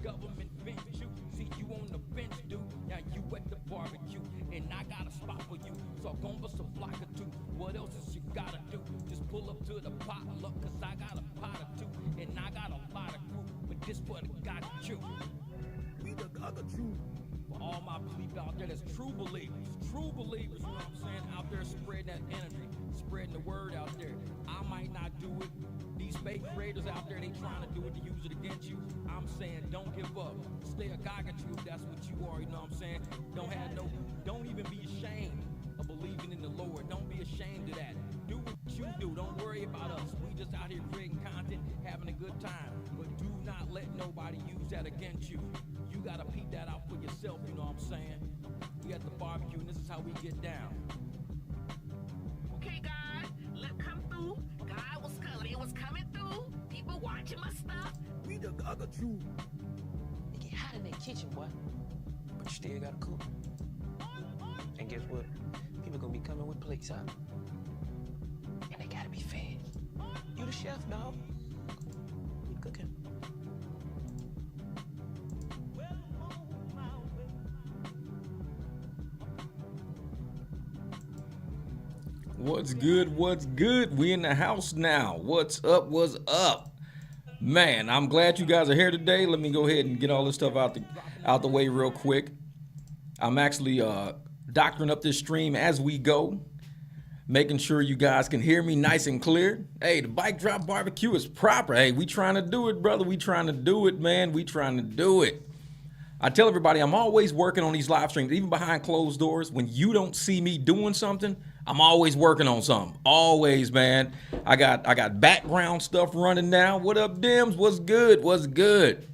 government bench you. See you on the bench, dude. Now you at the barbecue, and I got a spot for you. So I'm gonna bust a block or two. What else is you gotta do? Just pull up to the potluck, cause I got a pot or two, and I got a lot of crew. But this for the God you. We the other true. For all my people out there that's true believers, you know what I'm saying? Out there spreading that energy, spreading the word out there. I might not do it. These fake creators out there, they trying to do it to use it against you. I'm saying don't give up. Stay a God at you if that's what you are, you know what I'm saying? Don't even be ashamed of believing in the Lord. Don't be ashamed of that. Do what you do. Don't worry about us. We just out here creating content, having a good time. But do not let nobody use that against you. You gotta peep that out for yourself, you know what I'm saying? We at the barbecue and this is how we get down. Okay, God, let come through. God was coming. It was coming through. People watching my stuff. We the other true. It get hot in that kitchen, boy. But you still gotta cook. And guess what? People gonna be coming with plates, huh? And they gotta be fed. You the chef, dog. You cooking. What's good? What's good? We in the house now. What's up? What's up? Man, I'm glad you guys are here today. Let me go ahead and get all this stuff out the way real quick. I'm actually doctoring up this stream as we go, making sure you guys can hear me nice and clear. Hey, the MicDrop barbecue is proper. Hey, we trying to do it, brother. We trying to do it, man. We trying to do it. I tell everybody I'm always working on these live streams, even behind closed doors. When you don't see me doing something, I'm always working on something. Always, man. I got background stuff running now. What up, Dims? What's good? What's good?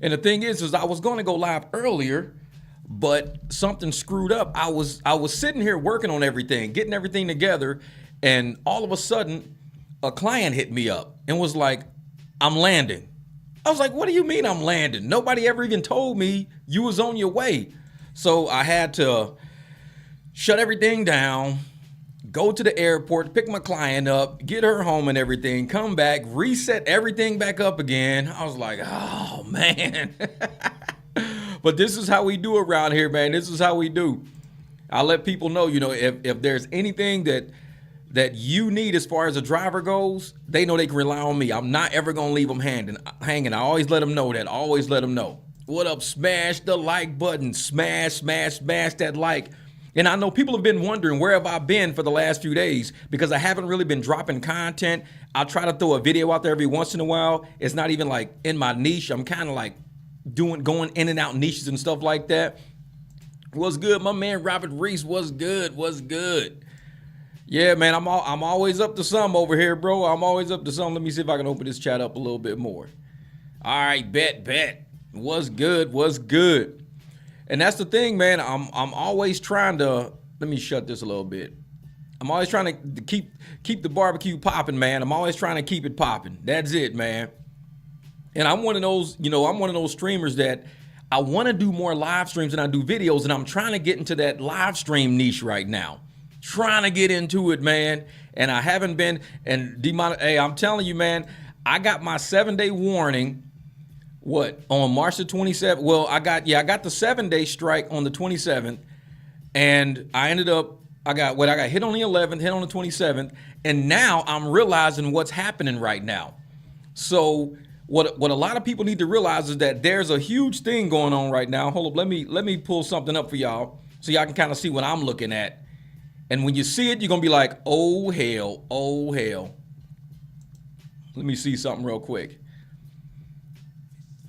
And the thing is I was going to go live earlier, but something screwed up. I was sitting here working on everything, getting everything together, and all of a sudden, a client hit me up and was like, "I'm landing." I was like, "What do you mean I'm landing? Nobody ever even told me you was on your way." So I had to shut everything down, go to the airport, pick my client up, get her home and everything, come back, reset everything back up again. I was like, oh, man. But this is how we do around here, man. This is how we do. I let people know, you know, if there's anything that you need as far as a driver goes, they know they can rely on me. I'm not ever going to leave them hanging. I always let them know that. Always let them know. What up? Smash the like button. Smash that like. And I know people have been wondering, where have I been for the last few days? Because I haven't really been dropping content. I'll try to throw a video out there every once in a while. It's not even like in my niche. I'm kind of like going in and out niches and stuff like that. What's good, my man Robert Reese? What's good? What's good? Yeah, man, I'm always up to some over here, bro. I'm always up to some. Let me see if I can open this chat up a little bit more. All right, bet. What's good? What's good? And that's the thing, man. I'm always trying to, let me shut this a little bit. I'm always trying to keep the barbecue popping, man. I'm always trying to keep it popping. That's it, man. And I'm one of those, I'm one of those streamers that I want to do more live streams than I do videos, and I'm trying to get into that live stream niche right now. Trying to get into it, man. And I haven't been, and hey, I'm telling you, man, I got my 7-day warning. What, on March the 27th? Well, I got the 7-day strike on the 27th, and I got hit on the 11th, hit on the 27th, and now I'm realizing what's happening right now. So what a lot of people need to realize is that there's a huge thing going on right now. Hold up, let me pull something up for y'all so y'all can kind of see what I'm looking at. And when you see it, you're gonna be like, oh hell, oh hell. Let me see something real quick.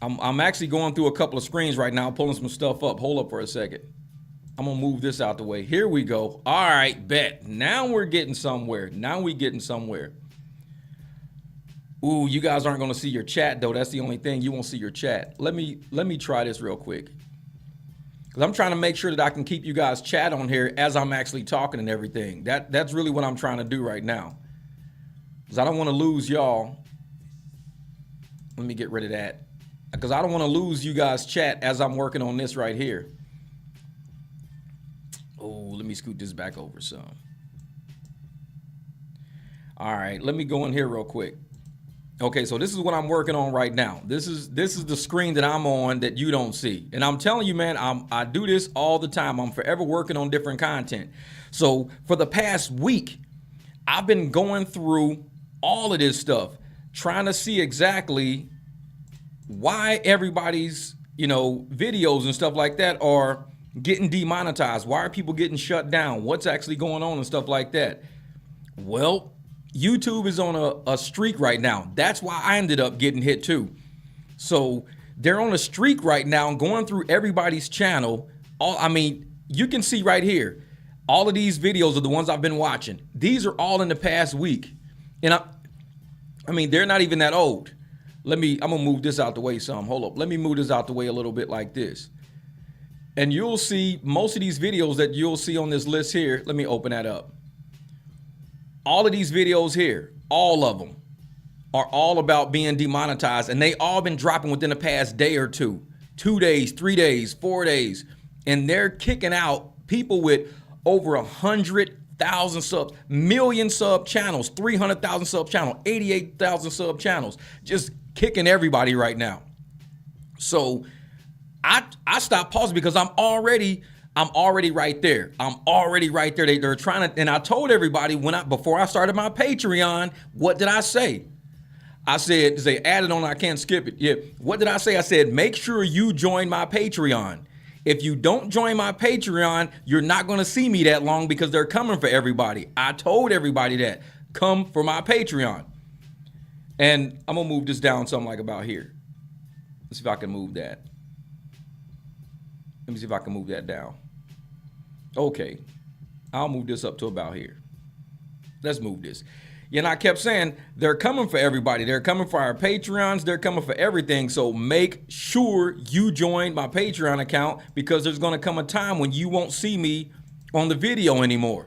I'm actually going through a couple of screens right now, pulling some stuff up. Hold up for a second. I'm gonna move this out the way. Here we go. All right, bet. Now we're getting somewhere. Ooh, you guys aren't gonna see your chat though. That's the only thing. You won't see your chat. Let me try this real quick. Because I'm trying to make sure that I can keep you guys chat on here as I'm actually talking and everything. That's really what I'm trying to do right now. Because I don't want to lose y'all. Let me get rid of that. Because I don't want to lose you guys chat as I'm working on this right here. Oh, let me scoot this back over some. All right, let me go in here real quick. Okay, so this is what I'm working on right now. This is the screen that I'm on that you don't see. And I'm telling you, man, I do this all the time. I'm forever working on different content. So for the past week, I've been going through all of this stuff, trying to see exactly why everybody's, videos and stuff like that are getting demonetized. Why are people getting shut down? What's actually going on and stuff like that? Well, YouTube is on a streak right now. That's why I ended up getting hit too. So they're on a streak right now, going through everybody's channel. You can see right here, all of these videos are the ones I've been watching. These are all in the past week. And they're not even that old. I'm gonna move this out the way some. Hold up. Let me move this out the way a little bit like this. And you'll see most of these videos that you'll see on this list here. Let me open that up. All of these videos here, all of them are all about being demonetized, and they all been dropping within the past day or two, 2 days, 3 days, 4 days, and they're kicking out people with over 100,000 subs, million sub channels, 300,000 sub channel, 88,000 sub channels, just kicking everybody right now. So I stopped pausing because I'm already right there. I'm already right there. They're trying to, and I told everybody before I started my Patreon, what did I say? I said, they added on, I can't skip it. Yeah. What did I say? I said, make sure you join my Patreon. If you don't join my Patreon, you're not going to see me that long because they're coming for everybody. I told everybody that. Come for my Patreon. And I'm going to move this down something like about here. Let's see if I can move that. Let me see if I can move that down. Okay. I'll move this up to about here. Let's move this. And I kept saying, they're coming for everybody. They're coming for our Patreons. They're coming for everything. So make sure you join my Patreon account because there's going to come a time when you won't see me on the video anymore.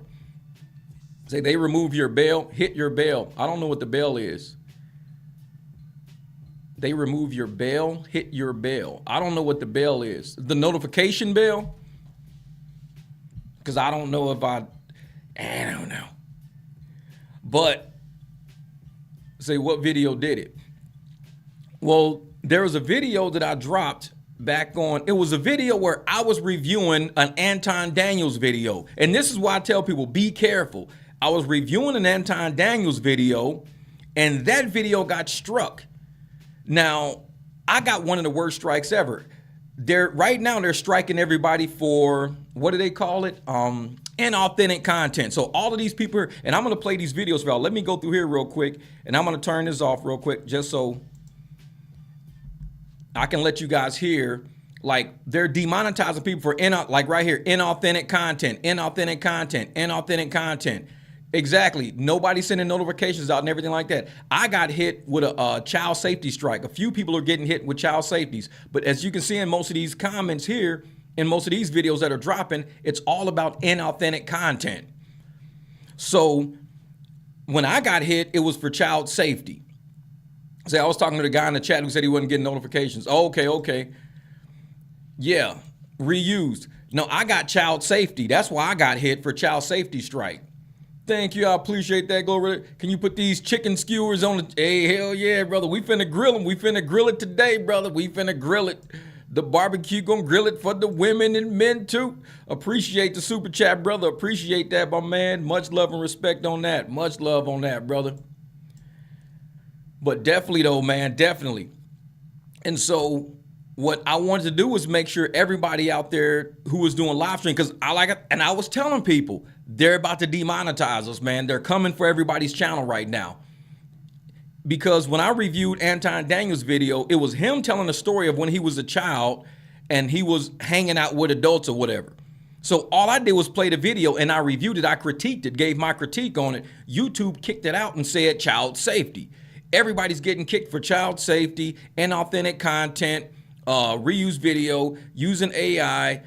Say they remove your bell, hit your bell. I don't know what the bell is. They remove your bell, hit your bell. I don't know what the bell is. The notification bell? Because I don't know if I don't know. But say what video did it? Well, there was a video that I dropped back on. It was a video where I was reviewing an Anton Daniels video. And this is why I tell people, be careful. I was reviewing an Anton Daniels video and that video got struck. Now, I got one of the worst strikes ever. Right now they're striking everybody for, what do they call it? Inauthentic content. So all of these people, and I'm going to play these videos for y'all. Let me go through here real quick, and I'm going to turn this off real quick just so I can let you guys hear. Like, they're demonetizing people for, like right here, inauthentic content, inauthentic content, inauthentic content. Exactly. Nobody's sending notifications out and everything like that. I got hit with a child safety strike. A few people are getting hit with child safeties. But as you can see in most of these comments here, in most of these videos that are dropping, it's all about inauthentic content. So when I got hit, it was for child safety. Say, I was talking to the guy in the chat who said he wasn't getting notifications. Okay. Yeah, reused. No, I got child safety. That's why I got hit for child safety strike. Thank you. I appreciate that, Glory. Can you put these chicken skewers on the... Hey, hell yeah, brother. We finna grill them. We finna grill it today, brother. We finna grill it. The barbecue gonna grill it for the women and men too. Appreciate the super chat, brother. Appreciate that, my man. Much love and respect on that. Much love on that, brother. But definitely though, man, definitely. And so what I wanted to do was make sure everybody out there who was doing live stream, because I like it, and I was telling people, they're about to demonetize us, man. They're coming for everybody's channel right now. Because when I reviewed Anton Daniels' video, it was him telling the story of when he was a child and he was hanging out with adults or whatever. So all I did was play the video and I reviewed it. I critiqued it, gave my critique on it. YouTube kicked it out and said child safety. Everybody's getting kicked for child safety, inauthentic content, reuse video, using AI,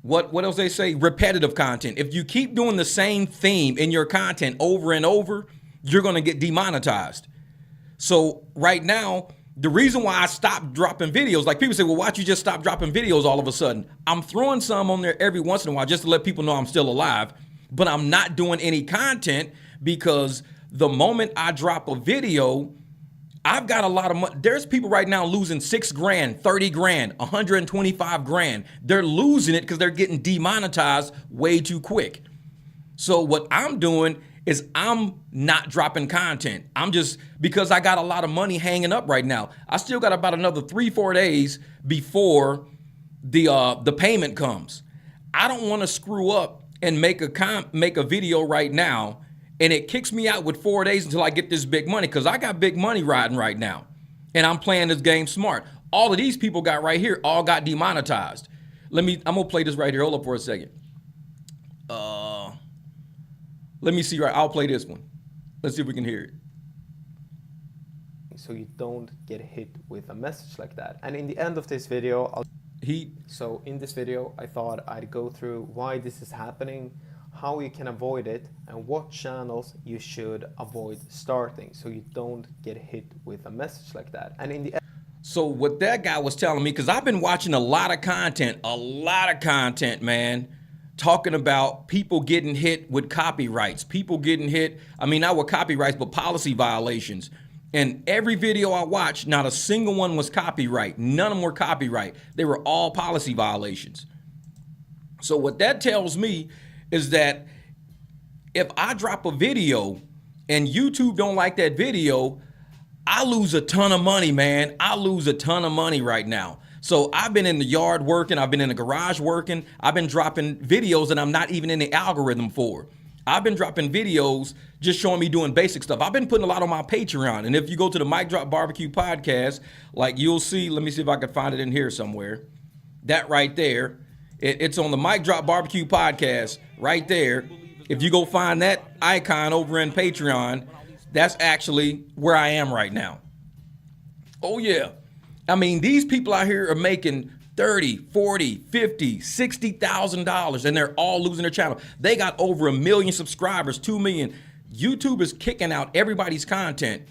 what else they say? Repetitive content. If you keep doing the same theme in your content over and over, you're going to get demonetized. So right now, the reason why I stopped dropping videos, like people say, well, why'd you just stop dropping videos all of a sudden? I'm throwing some on there every once in a while just to let people know I'm still alive, but I'm not doing any content because the moment I drop a video, I've got a lot of money. There's people right now losing 6 grand, 30 grand, 125 grand. They're losing it because they're getting demonetized way too quick. So what I'm doing is I'm not dropping content. I'm just, because I got a lot of money hanging up right now. I still got about another 3-4 days before the payment comes. I don't want to screw up and make a video right now and it kicks me out with 4 days until I get this big money, because I got big money riding right now and I'm playing this game smart. All of these people got right here all got demonetized. I'm gonna play this right here. Hold up for a second. Let me see, right, I'll play this one. Let's see if we can hear it. So you don't get hit with a message like that. And in the end of this video, so in this video, I thought I'd go through why this is happening, how you can avoid it, and what channels you should avoid starting so you don't get hit with a message like that. And in the end, so what that guy was telling me, because I've been watching a lot of content, man, talking about people getting hit with copyrights, people getting hit, I mean, not with copyrights, but policy violations. And every video I watched, not a single one was copyright. None of them were copyright. They were all policy violations. So what that tells me is that if I drop a video and YouTube don't like that video, I lose a ton of money, man. I lose a ton of money right now. So I've been in the yard working, I've been in the garage working, I've been dropping videos that I'm not even in the algorithm for. I've been dropping videos just showing me doing basic stuff. I've been putting a lot on my Patreon. And if you go to the MicDrop Barbecue podcast, like you'll see, let me see if I can find it in here somewhere. That right there, it's on the MicDrop Barbecue podcast right there. If you go find that icon over in Patreon, that's actually where I am right now. Oh yeah. I mean, these people out here are making $30, $40, $50, $60,000 and they're all losing their channel. They got over 1 million subscribers, 2 million. YouTube is kicking out everybody's content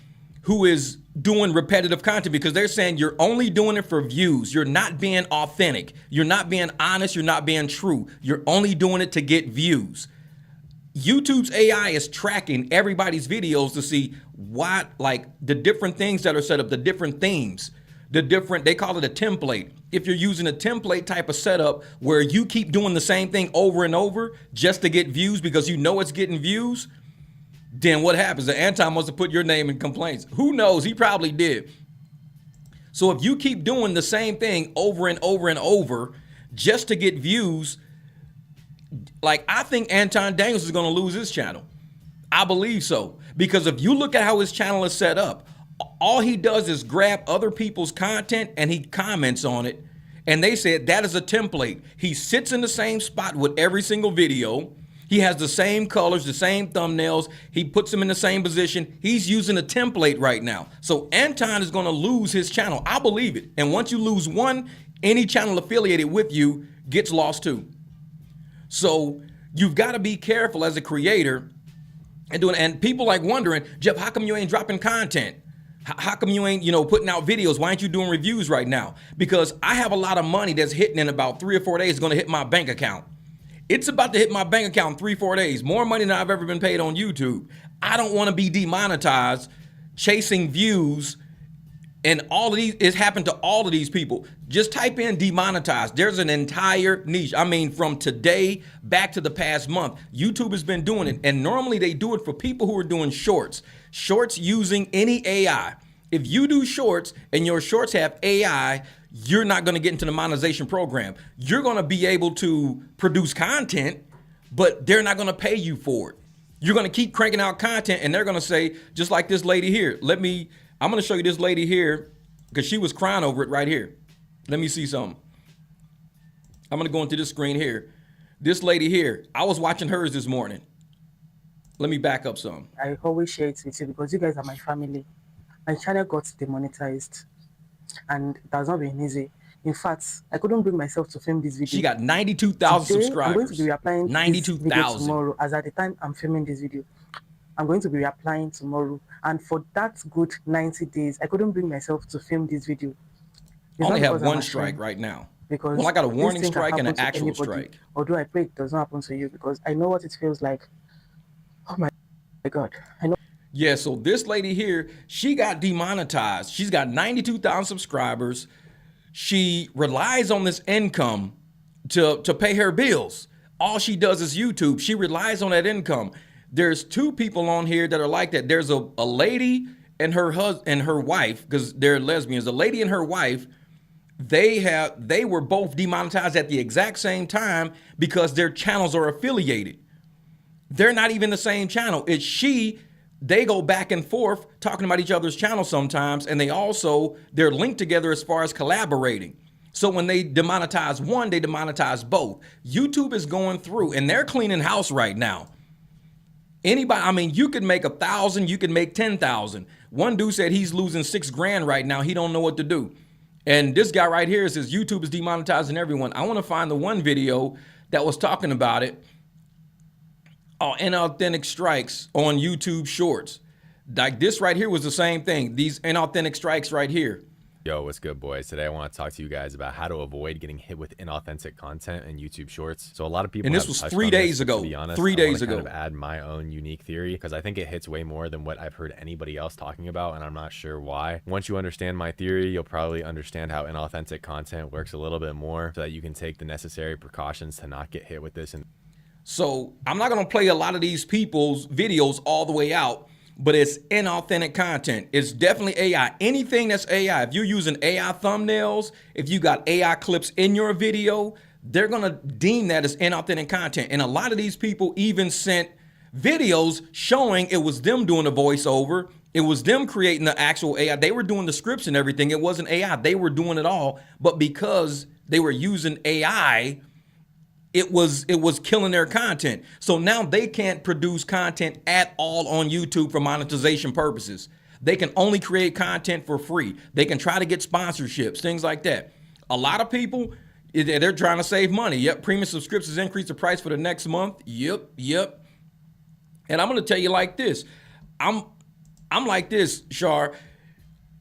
who is doing repetitive content because they're saying you're only doing it for views. You're not being authentic. You're not being honest. You're not being true. You're only doing it to get views. YouTube's AI is tracking everybody's videos to see what, like the different things that are set up, the different themes. They call it a template. If you're using a template type of setup where you keep doing the same thing over and over just to get views because you know it's getting views, then what happens? The Anton must have put your name in complaints. Who knows? He probably did. So if you keep doing the same thing over and over and over just to get views, like I think Anton Daniels is going to lose his channel. I believe so. Because if you look at how his channel is set up, all he does is grab other people's content and he comments on it. And they said that is a template. He sits in the same spot with every single video. He has the same colors, the same thumbnails. He puts them in the same position. He's using a template right now. So Anton is going to lose his channel. I believe it. And once you lose one, any channel affiliated with you gets lost too. So you've got to be careful as a creator and people like wondering, Jeff, how come you ain't dropping content? How come you ain't, putting out videos? Why aren't you doing reviews right now? Because I have a lot of money that's hitting in about 3 or 4 days, going to hit my bank account. It's about to hit my bank account in 3 or 4 days. More money than I've ever been paid on YouTube. I don't want to be demonetized, chasing views, and all of these, it's happened to all of these people. Just type in demonetized. There's an entire niche. I mean, from today back to the past month, YouTube has been doing it. And normally they do it for people who are doing shorts using any AI. If you do shorts and your shorts have AI, you're not going to get into the monetization program. You're going to be able to produce content, but they're not going to pay you for it. You're going to keep cranking out content and they're going to say, just like this lady here, I'm going to show you this lady here because she was crying over it right here. Let me see something. I'm going to go into this screen here. This lady here, I was watching hers this morning. Let me back up some. I always share it with you because you guys are my family. My channel got demonetized and it has not been easy. In fact, I couldn't bring myself to film this video. She got 92,000 subscribers. I'm going to be reapplying 92,000 tomorrow. As at the time I'm filming this video, I'm going to be reapplying tomorrow. And for that good 90 days, I couldn't bring myself to film this video. I only have one strike right now. Because I got a warning strike and an actual strike. Although I pray it does not happen to you because I know what it feels like. Oh my God. I know. Yeah, so this lady here, she got demonetized. She's got 92,000 subscribers. She relies on this income to pay her bills. All she does is YouTube. She relies on that income. There's two people on here that are like that. There's a lady and her husband and her wife, because they're lesbians. The lady and her wife, they were both demonetized at the exact same time because their channels are affiliated. They're not even the same channel. They go back and forth talking about each other's channels sometimes, and they're linked together as far as collaborating. So when they demonetize one, they demonetize both. YouTube is going through and they're cleaning house right now. Anybody, I mean, you could make 1,000, you could make 10,000. One dude said he's losing $6 grand right now. He don't know what to do. And this guy right here says YouTube is demonetizing everyone. I want to find the one video that was talking about it. Oh, inauthentic strikes on YouTube Shorts. Like this right here was the same thing. These inauthentic strikes right here. Yo, what's good, boys? Today I want to talk to you guys about how to avoid getting hit with inauthentic content in YouTube Shorts. So a lot of people, and this was 3 days ago. To be honest, 3 days ago. I want to kind of add my own unique theory because I think it hits way more than what I've heard anybody else talking about, and I'm not sure why. Once you understand my theory, you'll probably understand how inauthentic content works a little bit more, so that you can take the necessary precautions to not get hit with this. And so I'm not going to play a lot of these people's videos all the way out, but it's inauthentic content. It's definitely AI. Anything that's AI, if you're using AI thumbnails, if you got AI clips in your video, they're going to deem that as inauthentic content. And a lot of these people even sent videos showing it was them doing the voiceover. It was them creating the actual AI. They were doing the scripts and everything. It wasn't AI. They were doing it all. But because they were using AI, it was killing their content. So now they can't produce content at all on YouTube for monetization purposes. They can only create content for free. They can try to get sponsorships, things like that. A lot of people, they're trying to save money. Yep, premium subscriptions increase the price for the next month. Yep. And I'm going to tell you like this. I'm like this, Shar.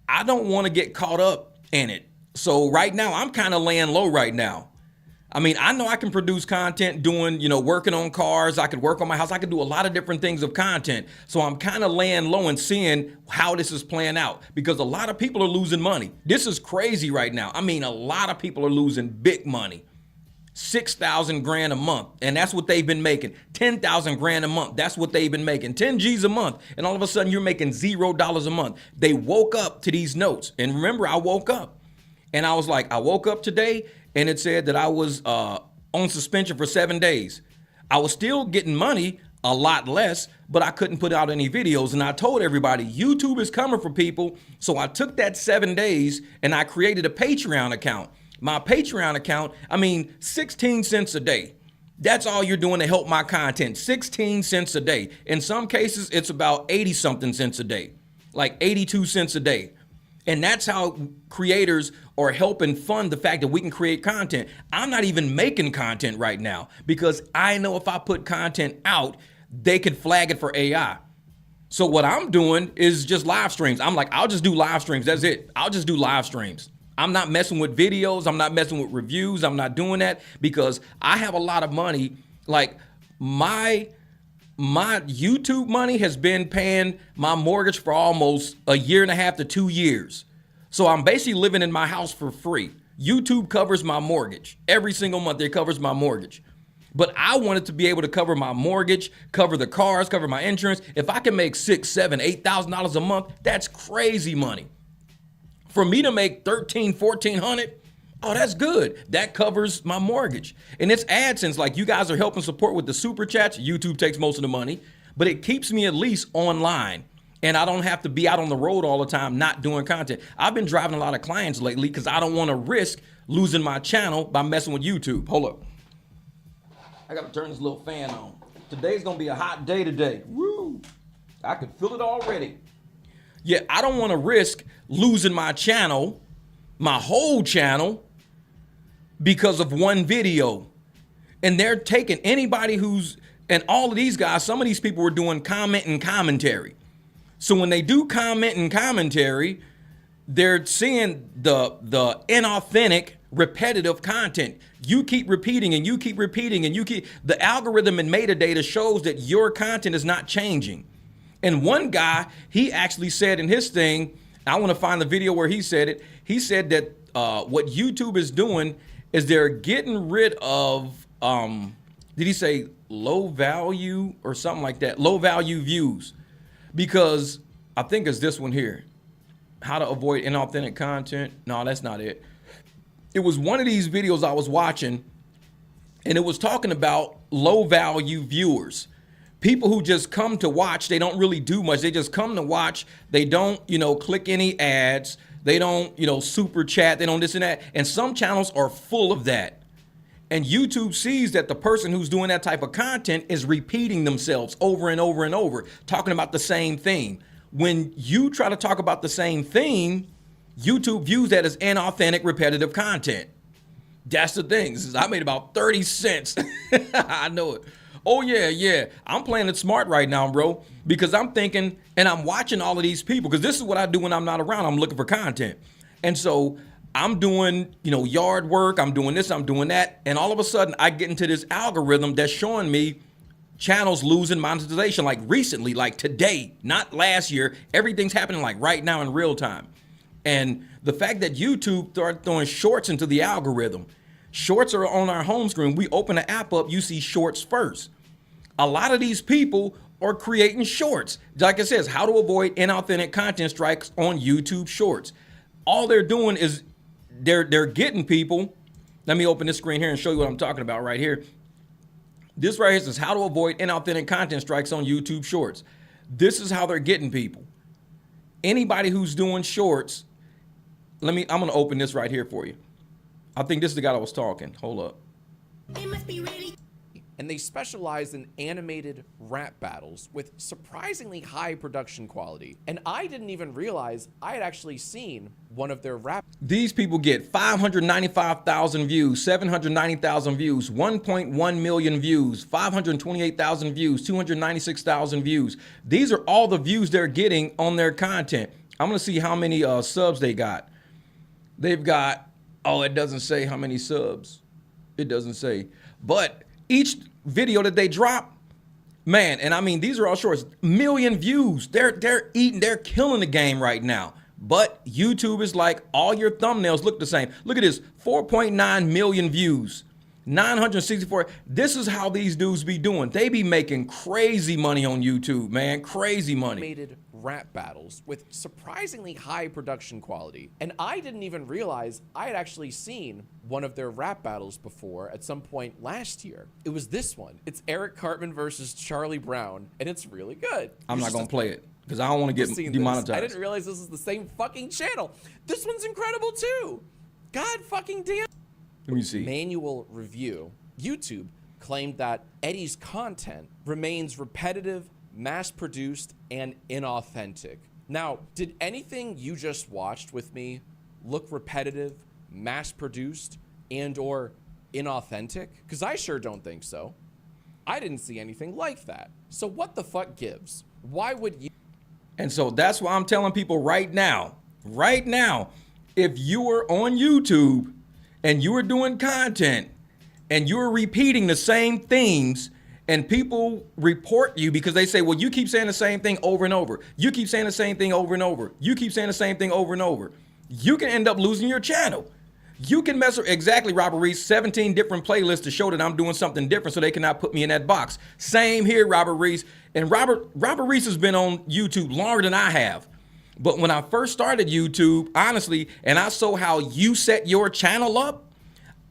I don't want to get caught up in it. So right now, I'm kind of laying low right now. I mean, I know I can produce content doing, working on cars. I could work on my house. I could do a lot of different things of content. So I'm kind of laying low and seeing how this is playing out because a lot of people are losing money. This is crazy right now. I mean, a lot of people are losing big money. 6,000 grand a month. And that's what they've been making. 10,000 grand a month. That's what they've been making. 10 G's a month. And all of a sudden you're making $0 a month. They woke up to these notes. And remember, I woke up and I was like, I woke up today and it said that I was on suspension for 7 days. I was still getting money, a lot less, but I couldn't put out any videos. And I told everybody, YouTube is coming for people. So I took that 7 days and I created a Patreon account. My Patreon account, 16 cents a day. That's all you're doing to help my content, 16 cents a day. In some cases, it's about 80 something cents a day, like 82 cents a day. And that's how creators are helping fund the fact that we can create content. I'm not even making content right now because I know if I put content out, they could flag it for AI. So what I'm doing is just live streams. I'm like, I'll just do live streams. That's it. I'll just do live streams. I'm not messing with videos. I'm not messing with reviews. I'm not doing that because I have a lot of money. Like my YouTube money has been paying my mortgage for almost 1.5 to 2 years. So I'm basically living in my house for free. YouTube covers my mortgage. Every single month it covers my mortgage. But I wanted to be able to cover my mortgage, cover the cars, cover my insurance. If I can make $6,000, $7,000, $8,000 a month, that's crazy money. For me to make $1,300, $1,400, oh, that's good. That covers my mortgage. And it's AdSense, like you guys are helping support with the super chats. YouTube takes most of the money, but it keeps me at least online. And I don't have to be out on the road all the time not doing content. I've been driving a lot of clients lately because I don't want to risk losing my channel by messing with YouTube. Hold up. I got to turn this little fan on. Today's going to be a hot day today. Woo! I could feel it already. Yeah, I don't want to risk losing my channel, my whole channel, because of one video. And they're taking anybody who's, and all of these guys, some of these people were doing comment and commentary. So when they do comment and commentary, they're seeing the inauthentic, repetitive content. You keep repeating and you keep repeating and the algorithm in metadata shows that your content is not changing. And one guy, he actually said in his thing, I want to find the video where he said it. He said that what YouTube is doing is they're getting rid of, did he say low value or something like that? Low value views. Because I think it's this one here. How to avoid inauthentic content. No, that's not it. It was one of these videos I was watching, and it was talking about low value viewers. People who just come to watch, they don't really do much. They just come to watch. They don't, click any ads. They don't, super chat. They don't this and that. And some channels are full of that. And YouTube sees that the person who's doing that type of content is repeating themselves over and over and over, talking about the same thing. When you try to talk about the same thing, YouTube views that as inauthentic, repetitive content. That's the thing. I made about 30 cents. I know it. Oh, yeah. I'm playing it smart right now, bro, because I'm thinking and I'm watching all of these people, because this is what I do when I'm not around. I'm looking for content. And so I'm doing, yard work. I'm doing this. I'm doing that. And all of a sudden I get into this algorithm that's showing me channels losing monetization, like recently, like today, not last year. Everything's happening like right now in real time. And the fact that YouTube started throwing shorts into the algorithm, shorts are on our home screen. We open the app up, you see shorts first. A lot of these people are creating shorts. Like it says, how to avoid inauthentic content strikes on YouTube shorts. All they're doing is they're getting people. Let me open this screen here and show you what I'm talking about right here. This right here says how to avoid inauthentic content strikes on YouTube shorts. This is how they're getting people. Anybody who's doing shorts, I'm going to open this right here for you. I think this is the guy that was talking. Hold up. It must be really. And they specialize in animated rap battles with surprisingly high production quality. And I didn't even realize I had actually seen one of their rap. These people get 595,000 views, 790,000 views, 1.1 million views, 528,000 views, 296,000 views. These are all the views they're getting on their content. I'm going to see how many subs they got. They've got, it doesn't say how many subs. It doesn't say. But each video that they drop, man, and I mean, these are all shorts, million views. They're killing the game right now. But YouTube is like, all your thumbnails look the same. Look at this, 4.9 million views, 964. This is how these dudes be doing. They be making crazy money on YouTube, man, crazy money. Animated rap battles with surprisingly high production quality. And I didn't even realize I had actually seen one of their rap battles before at some point last year. It was this one. It's Eric Cartman versus Charlie Brown, and it's really good. I'm not gonna play it because I don't want to get demonetized. I didn't realize this is the same fucking channel. This one's incredible too. God fucking damn. Let me see. Manual review. YouTube claimed that Eddie's content remains repetitive, mass-produced, and inauthentic. Now, did anything you just watched with me look repetitive, mass-produced, and or inauthentic? Because I sure don't think so. I didn't see anything like that. So what the fuck gives? Why would you? And so that's why I'm telling people right now, if you are on YouTube and you are doing content and you're repeating the same themes, and people report you because they say, well, you keep saying the same thing over and over. You keep saying the same thing over and over. You keep saying the same thing over and over. You can end up losing your channel. You can mess with, exactly, Robert Reese, 17 different playlists to show that I'm doing something different so they cannot put me in that box. Same here, Robert Reese. And Robert Reese has been on YouTube longer than I have. But when I first started YouTube, honestly, and I saw how you set your channel up,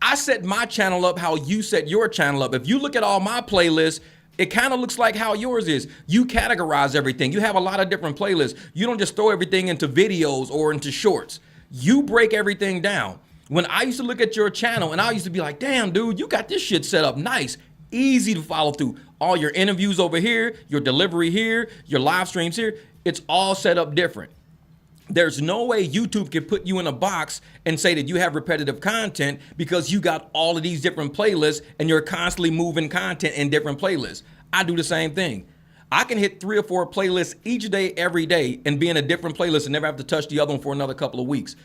I set my channel up how you set your channel up. If you look at all my playlists, it kind of looks like how yours is. You categorize everything. You have a lot of different playlists. You don't just throw everything into videos or into shorts. You break everything down. When I used to look at your channel and I used to be like, damn, dude, you got this shit set up nice, easy to follow through. All your interviews over here, your delivery here, your live streams here, it's all set up different. There's no way YouTube can put you in a box and say that you have repetitive content because you got all of these different playlists and you're constantly moving content in different playlists. I do the same thing. I can hit 3 or 4 playlists each day, every day, and be in a different playlist and never have to touch the other one for another couple of weeks.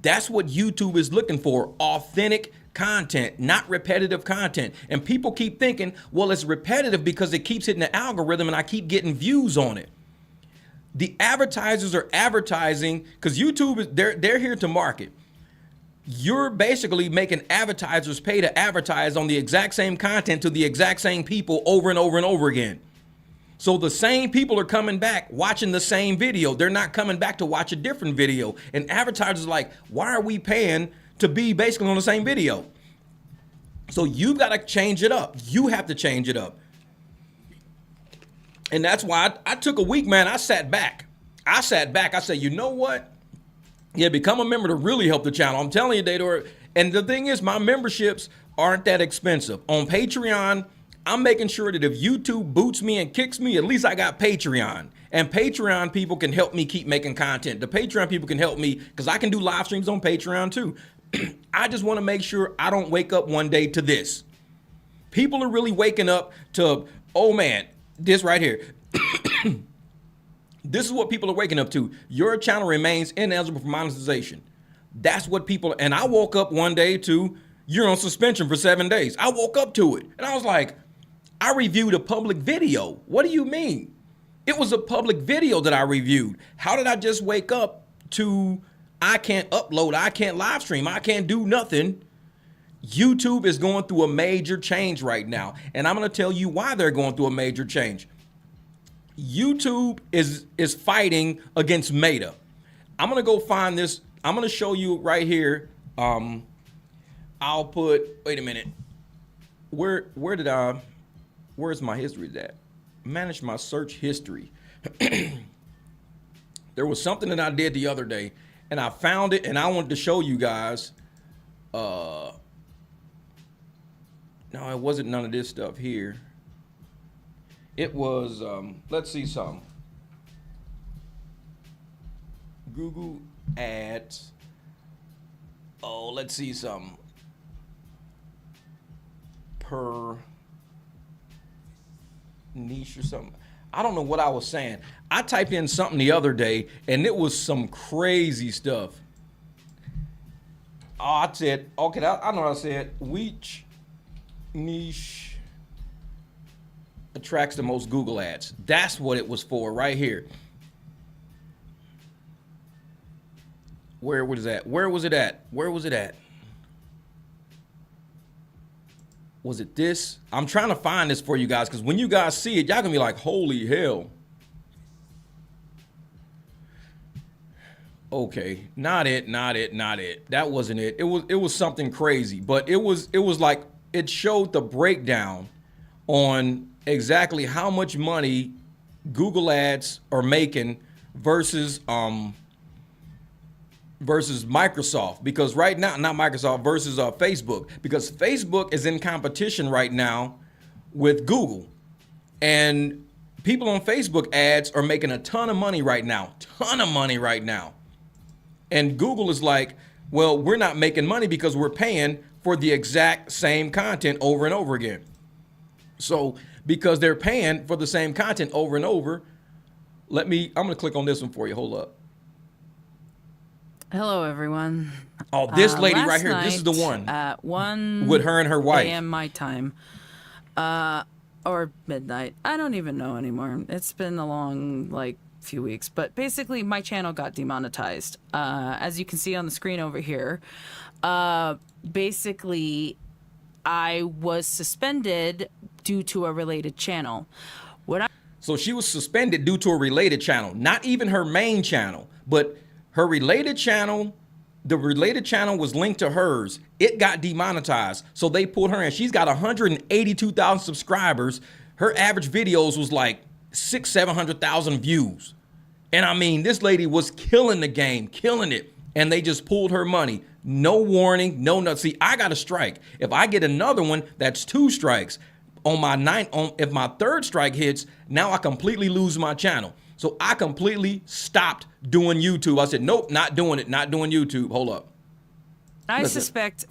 That's what YouTube is looking for, authentic content, not repetitive content. And people keep thinking, well, it's repetitive because it keeps hitting the algorithm and I keep getting views on it. The advertisers are advertising because YouTube is they're here to market. You're basically making advertisers pay to advertise on the exact same content to the exact same people over and over and over again. So the same people are coming back watching the same video. They're not coming back to watch a different video. And advertisers are like, why are we paying to be basically on the same video? So you got to change it up. You have to change it up. And that's why I took a week, man. I sat back. I said, you know what? Yeah, become a member to really help the channel. I'm telling you, Dator. And the thing is, my memberships aren't that expensive. On Patreon, I'm making sure that if YouTube boots me and kicks me, at least I got Patreon. And Patreon people can help me keep making content. The Patreon people can help me because I can do live streams on Patreon too. I just want to make sure I don't wake up one day to this. People are really waking up to, oh man, this right here. This is what people are waking up to. Your channel remains ineligible for monetization. That's what people, and I woke up one day to, you're on suspension for 7 days. I woke up to it and I was like, I reviewed a public video. What do you mean? It was a public video that I reviewed. How did I just wake up to, I can't upload, I can't live stream, I can't do nothing? YouTube is going through a major change right now. And I'm going to tell you why they're going through a major change. YouTube is fighting against Meta. I'm going to go find this. I'm going to show you right here. I'll put, wait a minute. Where's my history at? Manage my search history. There was something that I did the other day and I found it and I wanted to show you guys. No, it wasn't none of this stuff here. It was, let's see something. Google Ads. Oh, let's see something. Per niche or something. I don't know what I was saying. I typed in something the other day and it was some crazy stuff. Oh, I said, okay, I know what I said. Which niche attracts the most Google ads? That's what it was for right here. Where was that? Where was it at? Where was it at? Was it this? I'm trying to find this for you guys because when you guys see it, y'all gonna be like, holy hell. Okay, not it. That wasn't it. It was something crazy, but it was like it showed the breakdown on exactly how much money Google ads are making versus Microsoft, because right now, not Microsoft, versus Facebook, because Facebook is in competition right now with Google, and people on Facebook ads are making a ton of money right now, and Google is like, well, we're not making money because we're paying for the exact same content over and over again. So because they're paying for the same content over and over, I'm gonna click on this one for you. Hold up. Hello, everyone. Oh, this lady right here. This is the one. At 1 with her and her wife. a.m. my time. Or midnight. I don't even know anymore. It's been a long, few weeks. But basically, my channel got demonetized. As you can see on the screen over here. Basically, I was suspended due to a related channel. So she was suspended due to a related channel. Not even her main channel, but her related channel, the related channel was linked to hers. It got demonetized. So they pulled her in. She's got 182,000 subscribers. Her average videos was like 600,000-700,000 views. And I mean, this lady was killing the game, killing it. And they just pulled her money. No warning, no nothing. See, I got a strike. If I get another one, that's 2 strikes. If my 3rd strike hits, now I completely lose my channel. So I completely stopped doing YouTube. I said, nope, not doing it, not doing YouTube. Hold up. I suspect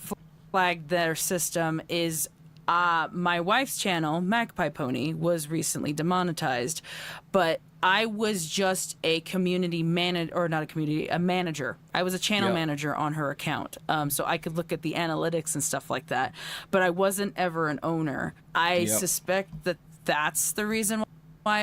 flagged their system is my wife's channel, Magpie Pony, was recently demonetized, but I was just a community manager, or not a community, a manager. I was a channel manager on her account. So I could look at the analytics and stuff like that, but I wasn't ever an owner. I suspect that that's the reason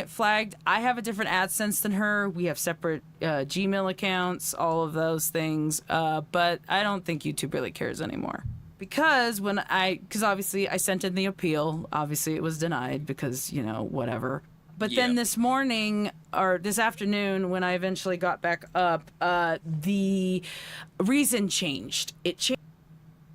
flagged. I have a different AdSense than her. We have separate Gmail accounts, all of those things. But I don't think YouTube really cares anymore. Because obviously I sent in the appeal. Obviously it was denied because, whatever. But then this morning or this afternoon when I eventually got back up, the reason changed. It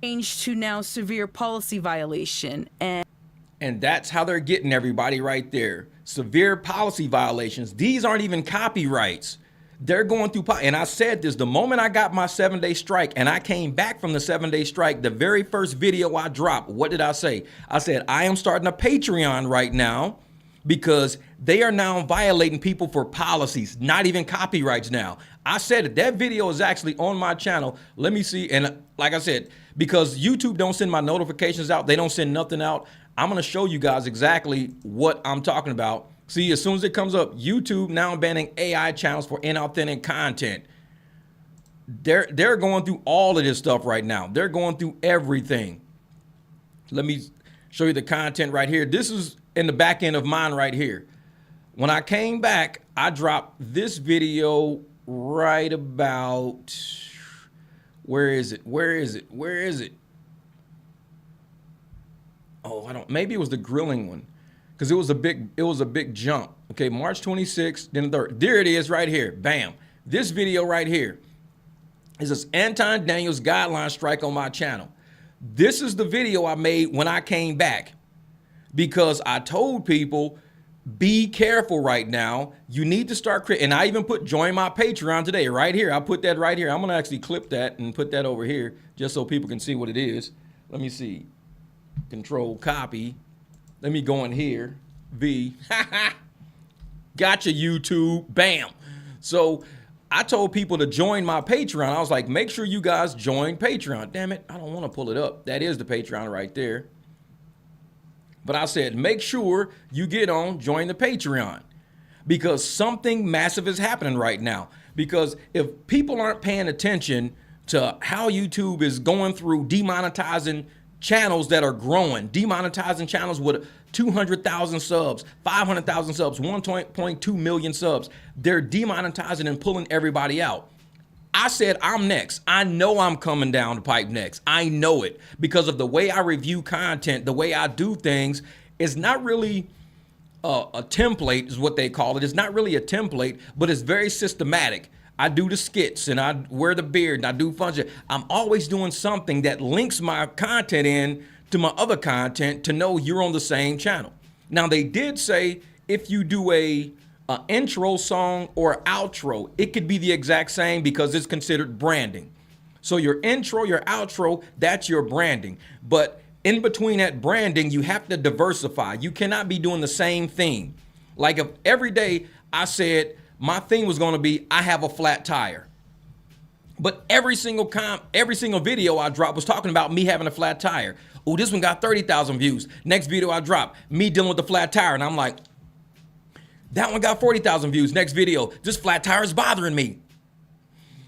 changed to now severe policy violation. And that's how they're getting everybody right there. Severe policy violations. These aren't even copyrights. They're going through, and I said this, the moment I got my 7-day strike and I came back from the 7-day strike, the very first video I dropped, what did I say? I said, I am starting a Patreon right now because they are now violating people for policies, not even copyrights now. I said it, that video is actually on my channel. Let me see. And like I said, because YouTube don't send my notifications out, they don't send nothing out. I'm going to show you guys exactly what I'm talking about. See, as soon as it comes up, YouTube now banning AI channels for inauthentic content. They're going through all of this stuff right now. They're going through everything. Let me show you the content right here. This is in the back end of mine right here. When I came back, I dropped this video right about, where is it? Oh, maybe it was the grilling one. Because it was a big jump. Okay, March 26th, then the 3rd. There it is right here. Bam. This video right here is this Anton Daniels guideline strike on my channel. This is the video I made when I came back because I told people, be careful right now. You need to start and I even put join my Patreon today right here. I put that right here. I'm going to actually clip that and put that over here just so people can see what it is. Let me see. Control copy. Let me go in here. V. Gotcha, YouTube. Bam. So I told people to join my Patreon. I was like, make sure you guys join Patreon. Damn it. I don't want to pull it up. That is the Patreon right there. But I said, make sure you get on, join the Patreon. Because something massive is happening right now. Because if people aren't paying attention to how YouTube is going through demonetizing channels that are growing, demonetizing channels with 200,000 subs, 500,000 subs, 1.2 million subs. They're demonetizing and pulling everybody out. I said, I'm next. I know I'm coming down the pipe next. I know it because of the way I review content, the way I do things is not really a template is what they call it. It's not really a template, but it's very systematic. I do the skits and I wear the beard and I do function. I'm always doing something that links my content in to my other content to know you're on the same channel. Now they did say if you do a intro song or outro, it could be the exact same because it's considered branding. So your intro, your outro, that's your branding. But in between that branding, you have to diversify. You cannot be doing the same thing. Like if every day I said, my thing was going to be, I have a flat tire. But every single video I dropped was talking about me having a flat tire. Oh, this one got 30,000 views. Next video I dropped, me dealing with the flat tire. And I'm like, that one got 40,000 views. Next video, this flat tire is bothering me.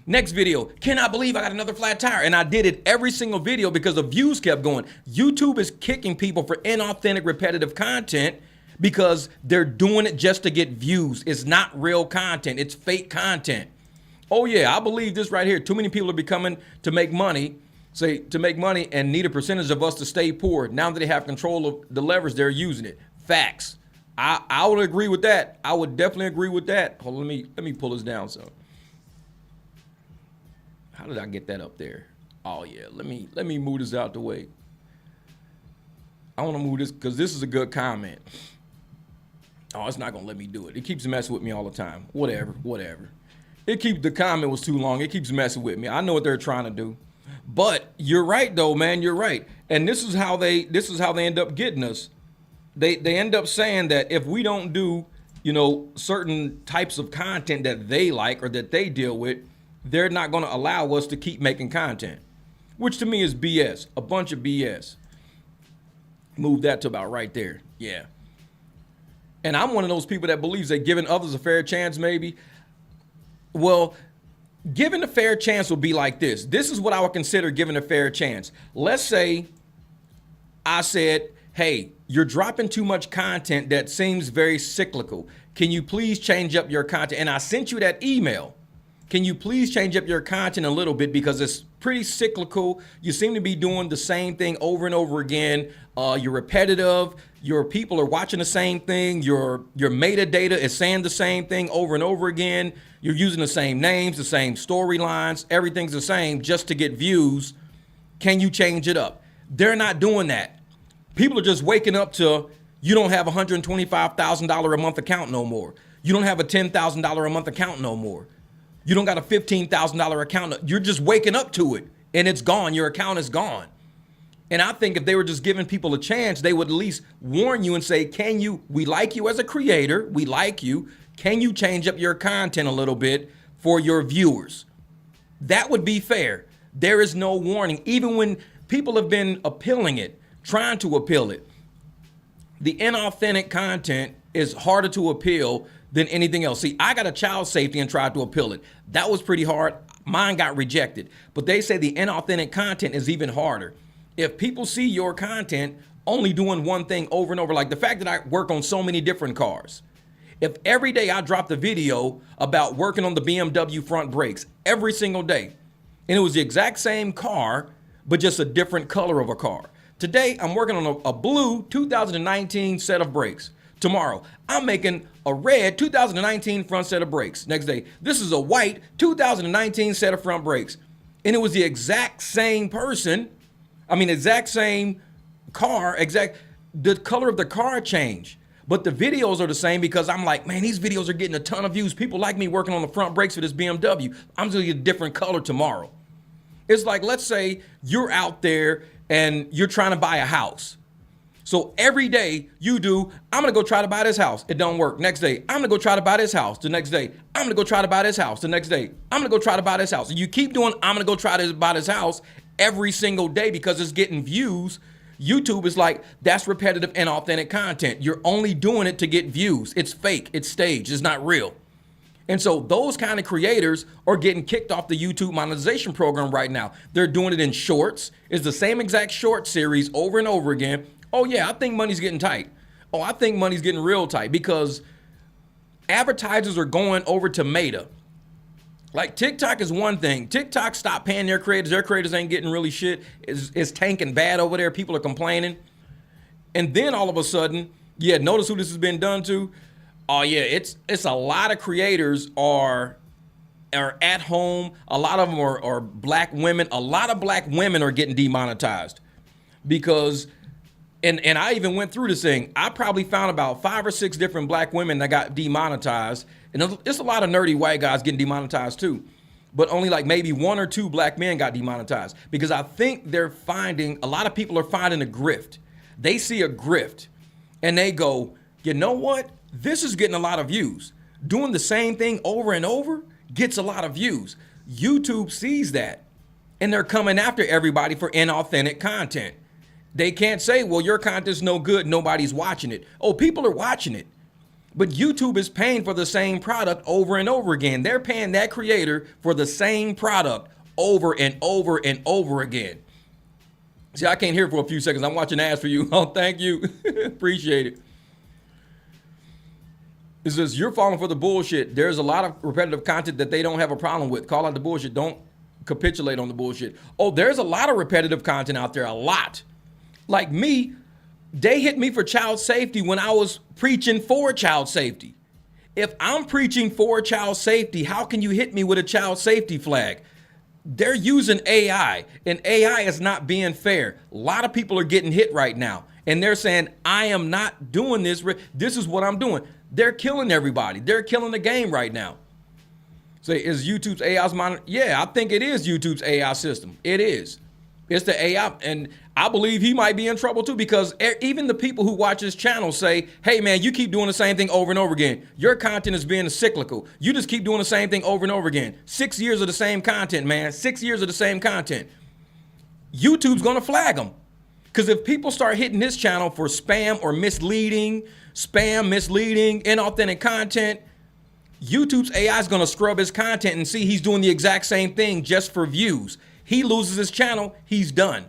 Next video, cannot believe I got another flat tire. And I did it every single video because the views kept going. YouTube is kicking people for inauthentic, repetitive content because they're doing it just to get views. It's not real content. It's fake content. Oh yeah, I believe this right here. Too many people are becoming to make money, and need a percentage of us to stay poor. Now that they have control of the levers, they're using it. Facts. I would agree with that. I would definitely agree with that. Hold on, let me pull this down some. How did I get that up there? Oh yeah, let me move this out the way. I want to move this because this is a good comment. Oh, it's not gonna let me do it. It keeps messing with me all the time. Whatever. The comment was too long. It keeps messing with me. I know what they're trying to do. But you're right though, man. You're right. And this is how they end up getting us. They end up saying that if we don't do, certain types of content that they like or that they deal with, they're not going to allow us to keep making content, which to me is BS, a bunch of BS. Move that to about right there. Yeah. And I'm one of those people that believes that giving others a fair chance, maybe. Well, giving a fair chance would be like this. This is what I would consider giving a fair chance. Let's say I said, hey, you're dropping too much content that seems very cyclical. Can you please change up your content? And I sent you that email. Can you please change up your content a little bit because it's pretty cyclical. You seem to be doing the same thing over and over again. You're repetitive. Your people are watching the same thing. Your metadata is saying the same thing over and over again. You're using the same names, the same storylines. Everything's the same just to get views. Can you change it up? They're not doing that. People are just waking up to, you don't have a $125,000 a month account no more. You don't have a $10,000 a month account no more. You don't got a $15,000 account. You're just waking up to it and it's gone. Your account is gone. And I think if they were just giving people a chance, they would at least warn you and say, we like you as a creator. We like you. Can you change up your content a little bit for your viewers? That would be fair. There is no warning. Even when people have been appealing it, trying to appeal it, the inauthentic content is harder to appeal than anything else. See, I got a child safety and tried to appeal it. That was pretty hard. Mine got rejected. But they say the inauthentic content is even harder. If people see your content only doing one thing over and over, like the fact that I work on so many different cars. If every day I dropped a video about working on the BMW front brakes every single day, and it was the exact same car, but just a different color of a car. Today, I'm working on a blue 2019 set of brakes. Tomorrow, I'm making a red 2019 front set of brakes. Next day, this is a white 2019 set of front brakes. And it was the exact same person. Exact same car, the color of the car changed. But the videos are the same because I'm like, man, these videos are getting a ton of views. People like me working on the front brakes for this BMW. I'm just gonna get a different color tomorrow. It's like, let's say you're out there and you're trying to buy a house. So every day you do, I'm gonna go try to buy this house. It don't work. Next day, I'm gonna go try to buy this house. The next day, I'm gonna go try to buy this house. The next day, I'm gonna go try to buy this house. And you keep doing, I'm gonna go try to buy this house every single day because it's getting views. YouTube is like, that's repetitive and authentic content. You're only doing it to get views. It's fake, it's staged, it's not real. And so those kind of creators are getting kicked off the YouTube monetization program right now. They're doing it in shorts. It's the same exact short series over and over again. Oh yeah, I think money's getting tight. Oh, I think money's getting real tight because advertisers are going over to Meta. Like TikTok is one thing. TikTok stopped paying their creators. Their creators ain't getting really shit. It's tanking bad over there. People are complaining. And then all of a sudden, yeah, notice who this has been done to. Oh yeah, it's a lot of creators are at home. A lot of them are black women. A lot of black women are getting demonetized because, and I even went through this thing. I probably found about 5 or 6 different black women that got demonetized. And it's a lot of nerdy white guys getting demonetized too. But only like maybe 1 or 2 black men got demonetized because I think they're finding, a lot of people are finding a grift. They see a grift and they go, you know what? This is getting a lot of views. Doing the same thing over and over gets a lot of views. YouTube sees that and they're coming after everybody for inauthentic content. They can't say, well, your content's no good, nobody's watching it. Oh, people are watching it. But YouTube is paying for the same product over and over again. They're paying that creator for the same product over and over and over again. See, I can't hear for a few seconds. I'm watching ads for you. Oh, thank you. Appreciate it. It says, you're falling for the bullshit. There's a lot of repetitive content that they don't have a problem with. Call out the bullshit. Don't capitulate on the bullshit. Oh, there's a lot of repetitive content out there. A lot. Like me, they hit me for child safety when I was preaching for child safety. If I'm preaching for child safety, how can you hit me with a child safety flag? They're using AI, and AI is not being fair. A lot of people are getting hit right now, and they're saying, I am not doing this. This is what I'm doing. They're killing everybody. They're killing the game right now. Say, is YouTube's AI's monitor? Yeah, I think it is YouTube's AI system. It is. It's the AI, and I believe he might be in trouble too because even the people who watch his channel say, hey man, you keep doing the same thing over and over again. Your content is being cyclical. You just keep doing the same thing over and over again. 6 years of the same content, man. 6 years of the same content. YouTube's gonna flag him. Because if people start hitting his channel for spam, misleading, inauthentic content, YouTube's AI is gonna scrub his content and see he's doing the exact same thing just for views. He loses his channel, he's done.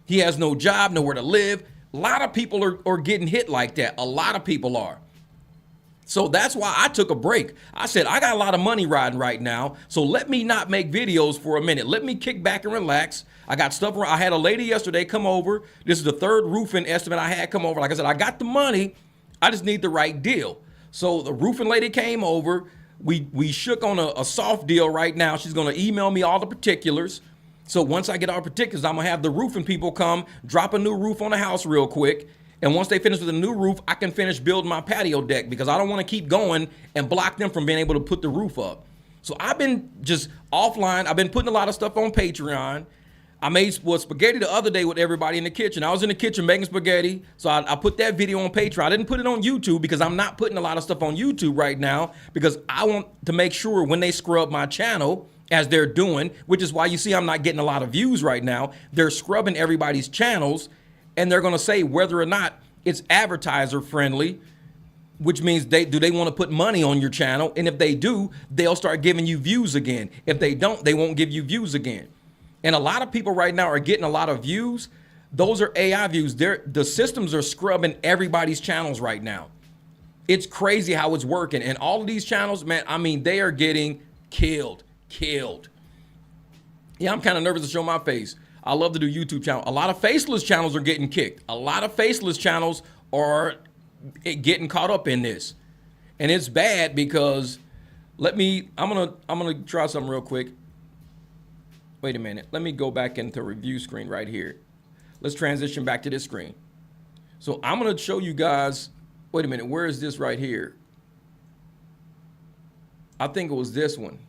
He has no job, nowhere to live. A lot of people are getting hit like that. A lot of people are. So that's why I took a break. I said, I got a lot of money riding right now, so let me not make videos for a minute. Let me kick back and relax. I got stuff around. I had a lady yesterday come over. This is the third roofing estimate I had come over. Like I said, I got the money. I just need the right deal. So the roofing lady came over. We shook on a soft deal right now. She's going to email me all the particulars. So once I get all the particulars, I'm going to have the roofing people come, drop a new roof on the house real quick. And once they finish with the new roof, I can finish building my patio deck because I don't want to keep going and block them from being able to put the roof up. So I've been just offline. I've been putting a lot of stuff on Patreon. I made spaghetti the other day with everybody in the kitchen. I was in the kitchen making spaghetti. So I put that video on Patreon. I didn't put it on YouTube because I'm not putting a lot of stuff on YouTube right now because I want to make sure when they scrub my channel, as they're doing, which is why you see I'm not getting a lot of views right now. They're scrubbing everybody's channels. And they're going to say whether or not it's advertiser friendly, which means do they want to put money on your channel? And if they do, they'll start giving you views again. If they don't, they won't give you views again. And a lot of people right now are getting a lot of views. Those are AI views. The systems are scrubbing everybody's channels right now. It's crazy how it's working. And all of these channels, man, I mean, they are getting killed. Yeah, I'm kind of nervous to show my face. I love to do YouTube channel. A lot of faceless channels are getting kicked. A lot of faceless channels are getting caught up in this. And it's bad because I'm gonna try something real quick. Wait a minute. Let me go back into review screen right here. Let's transition back to this screen. So I'm gonna show you guys, wait a minute, where is this right here? I think it was this one.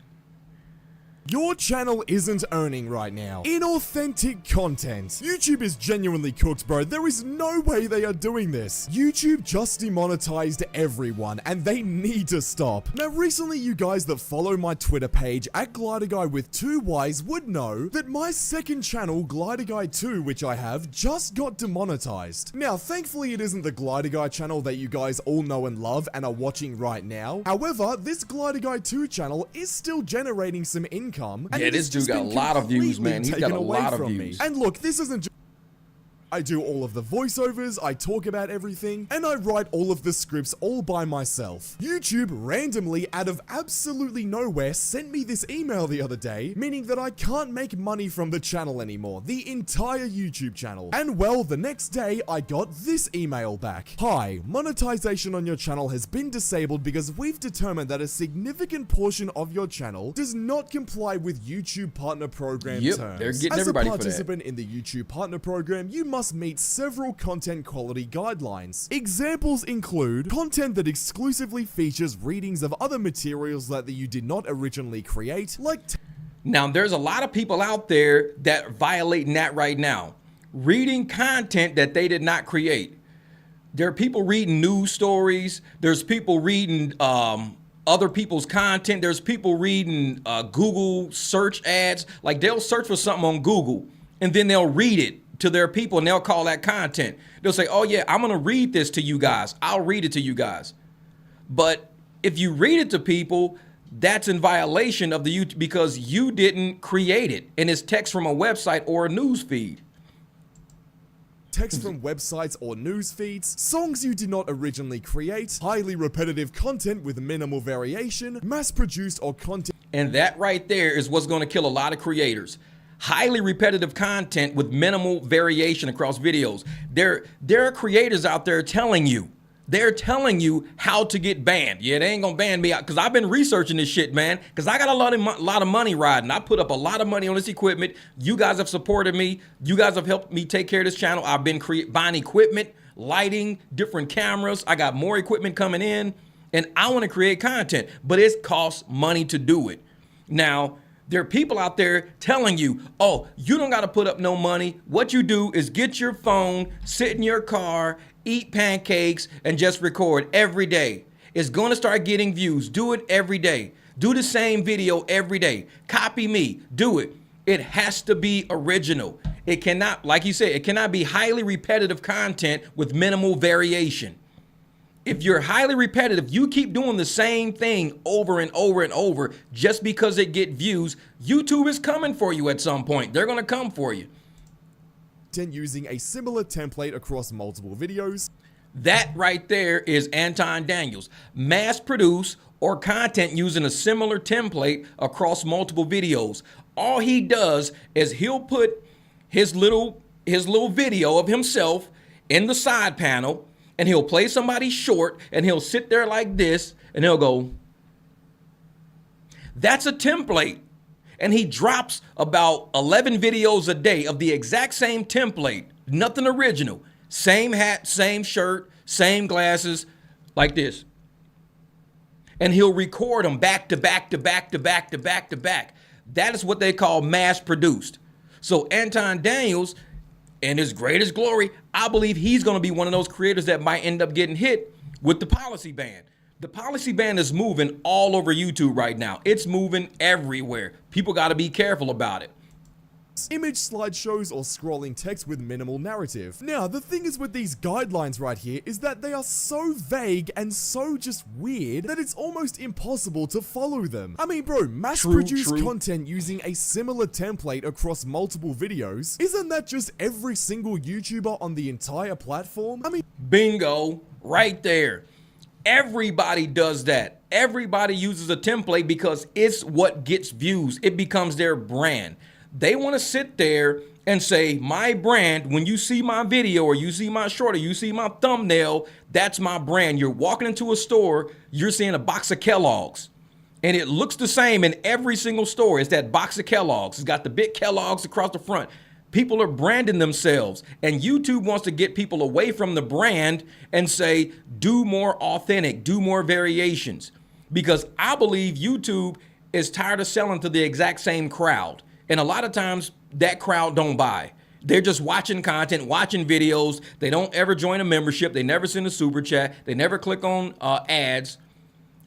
Your channel isn't earning right now. Inauthentic content. YouTube is genuinely cooked, bro. There is no way they are doing this. YouTube just demonetized everyone, and they need to stop. Now, recently, you guys that follow my Twitter page at GliderGuy with 2 Ys would know that my second channel, GliderGuy 2, which I have, just got demonetized. Now, thankfully, it isn't the GliderGuy channel that you guys all know and love and are watching right now. However, this GliderGuy 2 channel is still generating some income. Yeah, this dude got a lot of views, man. He's got a lot of views. And look, this isn't just... I do all of the voiceovers, I talk about everything, and I write all of the scripts all by myself. YouTube randomly, out of absolutely nowhere, sent me this email the other day, meaning that I can't make money from the channel anymore, the entire YouTube channel. And well, the next day, I got this email back. Hi, monetization on your channel has been disabled because we've determined that a significant portion of your channel does not comply with YouTube Partner Program terms. They're getting everybody for that. As a participant in the YouTube Partner Program, you must meet several content quality guidelines. Examples include content that exclusively features readings of other materials that you did not originally create, like... Now, there's a lot of people out there that are violating that right now. Reading content that they did not create. There are people reading news stories. There's people reading other people's content. There's people reading Google search ads. Like, they'll search for something on Google and then they'll read it to their people and they'll call that content. They'll say, oh yeah, I'm gonna read this to you guys. I'll read it to you guys. But if you read it to people, that's in violation of the YouTube because you didn't create it and it's text from a website or a news feed. Text from websites or news feeds, songs you did not originally create, highly repetitive content with minimal variation, mass-produced or content. And that right there is what's gonna kill a lot of creators. Highly repetitive content with minimal variation across videos. There are creators out there telling you, they're telling you how to get banned. Yeah, they ain't gonna ban me out because I've been researching this shit, man, because I got a lot of money riding. I put up a lot of money on this equipment. You guys have supported me. You guys have helped me take care of this channel. I've been buying equipment, lighting, different cameras. I got more equipment coming in and I want to create content, but it costs money to do it. Now, there are people out there telling you, oh, you don't got to put up no money. What you do is get your phone, sit in your car, eat pancakes, and just record every day. It's going to start getting views. Do it every day. Do the same video every day. Copy me. Do it. It has to be original. It cannot, like you said, it cannot be highly repetitive content with minimal variation. If you're highly repetitive, you keep doing the same thing over and over and over just because it get views, YouTube is coming for you at some point. They're going to come for you. using a similar template across multiple videos. That right there is Anton Daniels. Mass produce or content using a similar template across multiple videos. All he does is he'll put his little video of himself in the side panel, and he'll play somebody short, and he'll sit there like this, and he'll go, that's a template. And he drops about 11 videos a day of the exact same template, nothing original. Same hat, same shirt, same glasses, like this. And he'll record them back to back to back to back to back to back. That is what they call mass produced. So Anton Daniels, in his greatest glory, I believe he's going to be one of those creators that might end up getting hit with the policy ban. The policy ban is moving all over YouTube right now. It's moving everywhere. People got to be careful about it. Image slideshows or scrolling text with minimal narrative. Now, the thing is with these guidelines right here is that they are so vague and so just weird that it's almost impossible to follow them. I mean, bro, mass-produced content using a similar template across multiple videos, isn't that just every single YouTuber on the entire platform? I mean, bingo, right there. Everybody does that. Everybody uses a template because it's what gets views. It becomes their brand. They want to sit there and say, my brand, when you see my video or you see my short or you see my thumbnail, that's my brand. You're walking into a store, you're seeing a box of Kellogg's. And it looks the same in every single store. It's that box of Kellogg's. It's got the big Kellogg's across the front. People are branding themselves. And YouTube wants to get people away from the brand and say, do more authentic, do more variations. Because I believe YouTube is tired of selling to the exact same crowd. And a lot of times that crowd don't buy. They're just watching content, watching videos. They don't ever join a membership. They never send a super chat. They never click on ads.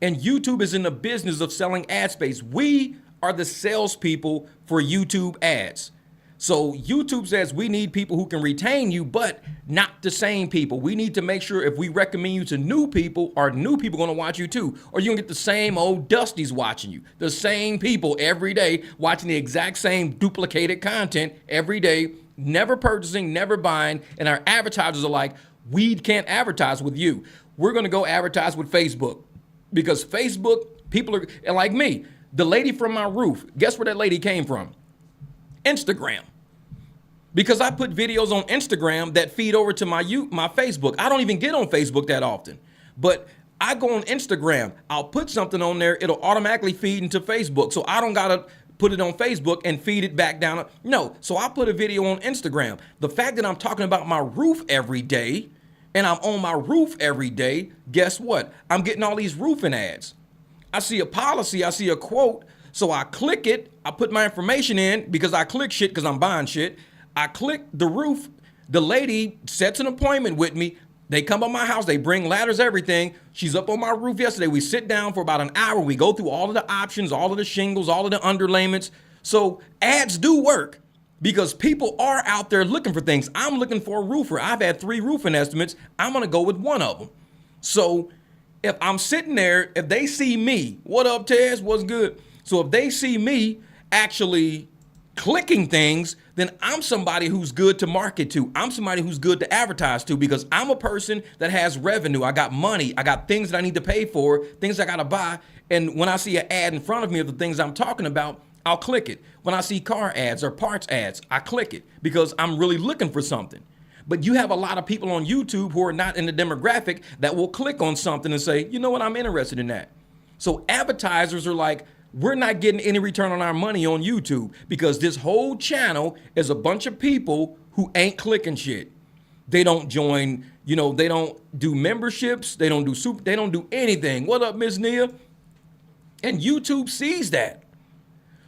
And YouTube is in the business of selling ad space. We are the salespeople for YouTube ads. So YouTube says we need people who can retain you, but not the same people. We need to make sure if we recommend you to new people, are new people going to watch you too? Or you're going to get the same old dusties watching you. The same people every day watching the exact same duplicated content every day, never purchasing, never buying. And our advertisers are like, we can't advertise with you. We're going to go advertise with Facebook. Because Facebook, people are, and like me, the lady from my roof, guess where that lady came from? Instagram. Because I put videos on Instagram that feed over to my Facebook. I don't even get on Facebook that often. But I go on Instagram. I'll put something on there. It'll automatically feed into Facebook. So I don't got to put it on Facebook and feed it back down. No. So I put a video on Instagram. The fact that I'm talking about my roof every day and I'm on my roof every day, guess what? I'm getting all these roofing ads. I see a policy. I see a quote. So I click it, I put my information in because I click shit because I'm buying shit. I click the roof, the lady sets an appointment with me. They come by my house, they bring ladders, everything. She's up on my roof yesterday. We sit down for about an hour. We go through all of the options, all of the shingles, all of the underlayments. So ads do work because people are out there looking for things. I'm looking for a roofer. I've had 3 roofing estimates. I'm gonna go with one of them. So if I'm sitting there, if they see me, what up, Tez, what's good? So if they see me actually clicking things, then I'm somebody who's good to market to. I'm somebody who's good to advertise to because I'm a person that has revenue. I got money. I got things that I need to pay for, things I got to buy. And when I see an ad in front of me of the things I'm talking about, I'll click it. When I see car ads or parts ads, I click it because I'm really looking for something. But you have a lot of people on YouTube who are not in the demographic that will click on something and say, you know what, I'm interested in that. So advertisers are like, we're not getting any return on our money on YouTube because this whole channel is a bunch of people who ain't clicking shit. They don't join, you know, they don't do memberships. They don't do they don't do anything. What up, Miss Nia? And YouTube sees that.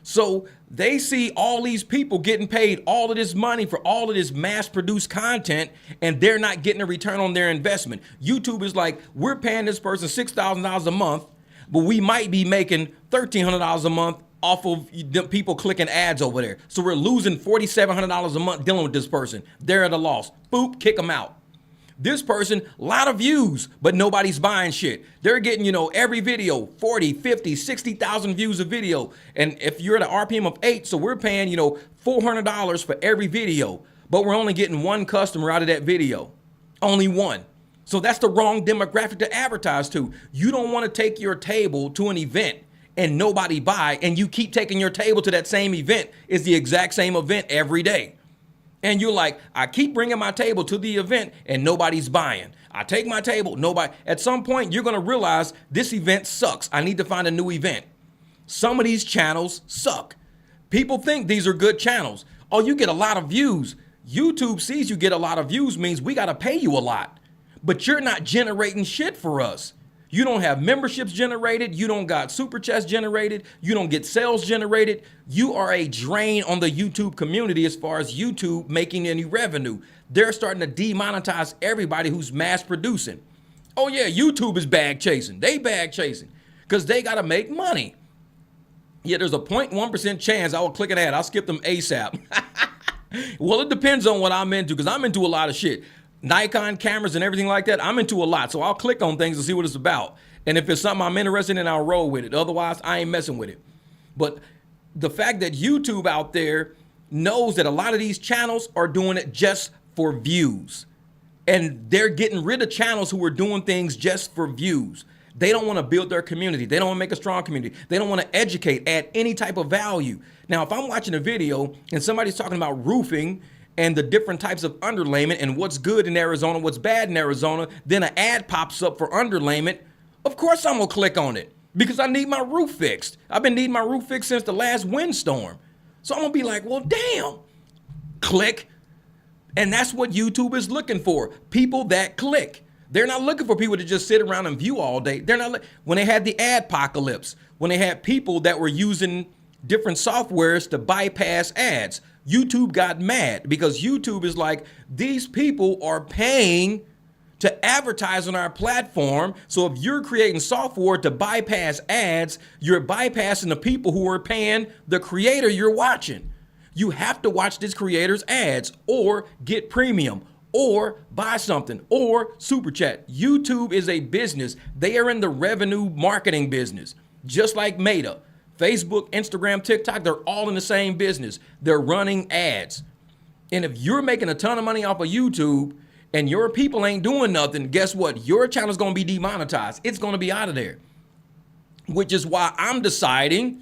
So they see all these people getting paid all of this money for all of this mass-produced content, and they're not getting a return on their investment. YouTube is like, we're paying this person $6,000 a month, but we might be making $1,300 a month off of the people clicking ads over there. So we're losing $4,700 a month dealing with this person. They're at a loss. Boop, kick them out. This person, a lot of views, but nobody's buying shit. They're getting, you know, every video, 40, 50, 60,000 views a video. And if you're at an RPM of 8, so we're paying, you know, $400 for every video. but we're only getting one customer out of that video. Only one. So that's the wrong demographic to advertise to. You don't want to take your table to an event and nobody buy, and you keep taking your table to that same event. It's the exact same event every day. And you're like, I keep bringing my table to the event and nobody's buying. I take my table, nobody. At some point, you're going to realize this event sucks. I need to find a new event. Some of these channels suck. People think these are good channels. Oh, you get a lot of views. YouTube sees you get a lot of views means we got to pay you a lot. But you're not generating shit for us. You don't have memberships generated. You don't got super chats generated. You don't get sales generated. You are a drain on the YouTube community as far as YouTube making any revenue. They're starting to demonetize everybody who's mass producing. Oh yeah, YouTube is bag chasing. They bag chasing because they got to make money. Yeah, there's a 0.1% chance I will click an ad. I'll skip them ASAP. Well, it depends on what I'm into because I'm into a lot of shit. Nikon cameras and everything like that, I'm into a lot. So I'll click on things and see what it's about. And if it's something I'm interested in, I'll roll with it. Otherwise, I ain't messing with it. But the fact that YouTube out there knows that a lot of these channels are doing it just for views. And they're getting rid of channels who are doing things just for views. They don't want to build their community. They don't want to make a strong community. They don't want to educate, add any type of value. Now, if I'm watching a video and somebody's talking about roofing and the different types of underlayment and what's good in Arizona, what's bad in Arizona, then an ad pops up for underlayment, of course I'm gonna click on it because I need my roof fixed. I've been needing my roof fixed since the last windstorm. So I'm gonna be like, well, damn, click. And that's what YouTube is looking for, people that click. They're not looking for people to just sit around and view all day. They're not, when they had the adpocalypse, when they had people that were using different softwares to bypass ads, YouTube got mad because YouTube is like, these people are paying to advertise on our platform. So if you're creating software to bypass ads, you're bypassing the people who are paying the creator you're watching. You have to watch this creator's ads or get premium or buy something or super chat. YouTube is a business. They are in the revenue marketing business, just like Meta. Facebook, Instagram, TikTok, they're all in the same business. They're running ads. And if you're making a ton of money off of YouTube and your people ain't doing nothing, guess what? Your channel's gonna be demonetized. It's gonna be out of there. Which is why I'm deciding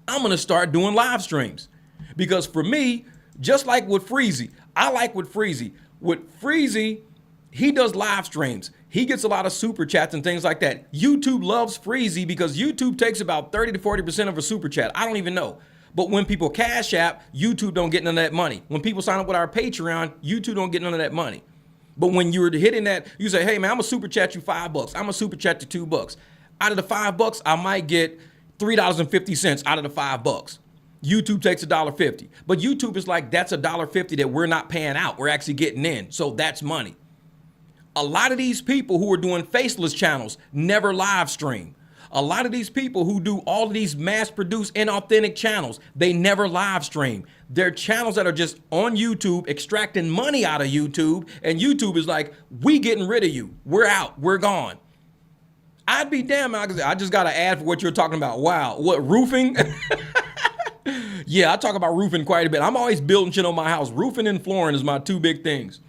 I'm gonna start doing live streams. Because for me, just like with Freezy, I like with Freezy. With Freezy, he does live streams. He gets a lot of super chats and things like that. YouTube loves Freezy because YouTube takes about 30 to 40% of a super chat. I don't even know. But when people cash app, YouTube don't get none of that money. When people sign up with our Patreon, YouTube don't get none of that money. But when you're hitting that, you say, hey man, I'm gonna super chat you $5. I'm gonna super chat you $2. Out of the $5, I might get $3.50 out of the $5. YouTube takes $1.50. But YouTube is like, that's $1.50 that we're not paying out. We're actually getting in. So that's money. A lot of these people who are doing faceless channels never live stream. A lot of these people who do all of these mass-produced inauthentic channels, they never live stream. They're channels that are just on YouTube, extracting money out of YouTube, and YouTube is like, we getting rid of you. We're out. We're gone. I'd be damn, I just got an ad for what you're talking about. Wow. What, roofing? Yeah, I talk about roofing quite a bit. I'm always building shit on my house. Roofing and flooring is my two big things.